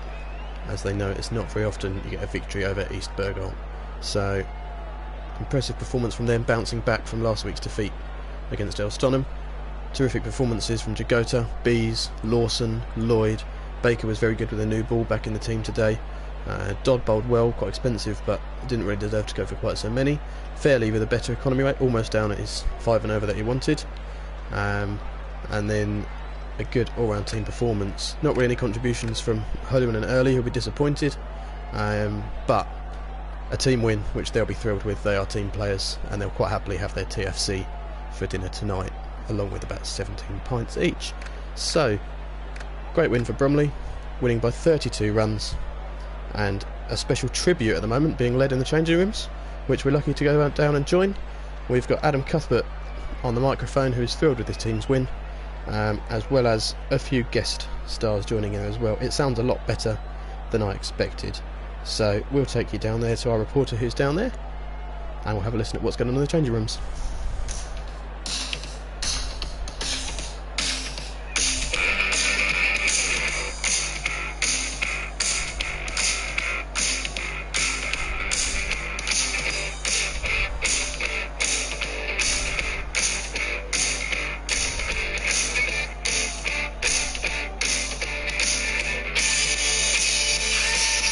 as they know it's not very often you get a victory over East Bergholt. So impressive performance from them, bouncing back from last week's defeat against Elstonham. Terrific performances from Jagota, Bees, Lawson, Lloyd. Baker was very good with a new ball back in the team today. Dodd bowled well, quite expensive, but didn't really deserve to go for quite so many. Fairley with a better economy rate, almost down at his 5 and over that he wanted. And then a good all-round team performance. Not really any contributions from Holyman and Early, who'll be disappointed, but a team win which they'll be thrilled with. They are team players and they'll quite happily have their TFC for dinner tonight, along with about 17 pints each. So great win for Bromley, winning by 32 runs, and a special tribute at the moment being led in the changing rooms, which we're lucky to go down and join. We've got Adam Cuthbert on the microphone, who is thrilled with this team's win, as well as a few guest stars joining in as well. It sounds a lot better than I expected, so we'll take you down there to our reporter who's down there, and we'll have a listen at what's going on in the changing rooms.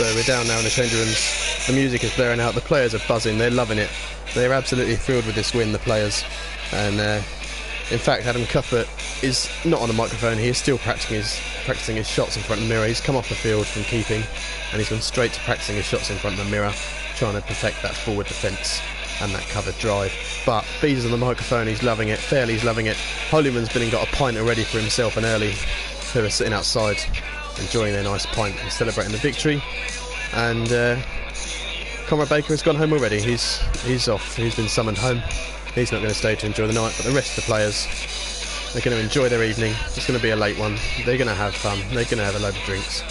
So we're down now in the changing rooms. The music is blaring out. The players are buzzing. They're loving it. They're absolutely thrilled with this win, the players. And in fact, Adam Cuthbert is not on the microphone. He is still practicing his shots in front of the mirror. He's come off the field from keeping, and he's gone straight to practicing his shots in front of the mirror, trying to perfect that forward defence and that covered drive. But Bees is on the microphone. He's loving it. Fairley's loving it. Holyman's been and got a pint already for himself and Early, who are sitting outside enjoying their nice pint and celebrating the victory. And Conrad Baker has gone home already. He's off. He's been summoned home. He's not going to stay to enjoy the night, but the rest of the players, they're going to enjoy their evening. It's going to be a late one. They're going to have fun. They're going to have a load of drinks,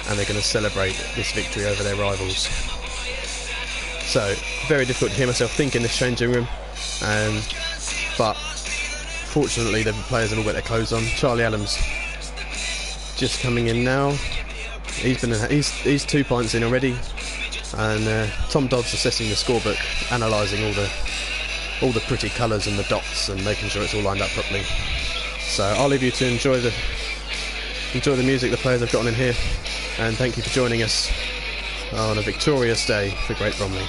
and they're going to celebrate this victory over their rivals. So very difficult to hear myself think in this changing room, but fortunately the players have all got their clothes on. Charlie Adams just coming in now. He's 2 pints in already, and Tom Dodd's assessing the scorebook, analysing all the pretty colours and the dots and making sure it's all lined up properly. So I'll leave you to enjoy the music the players have gotten in here, and thank you for joining us on a victorious day for Great Bromley.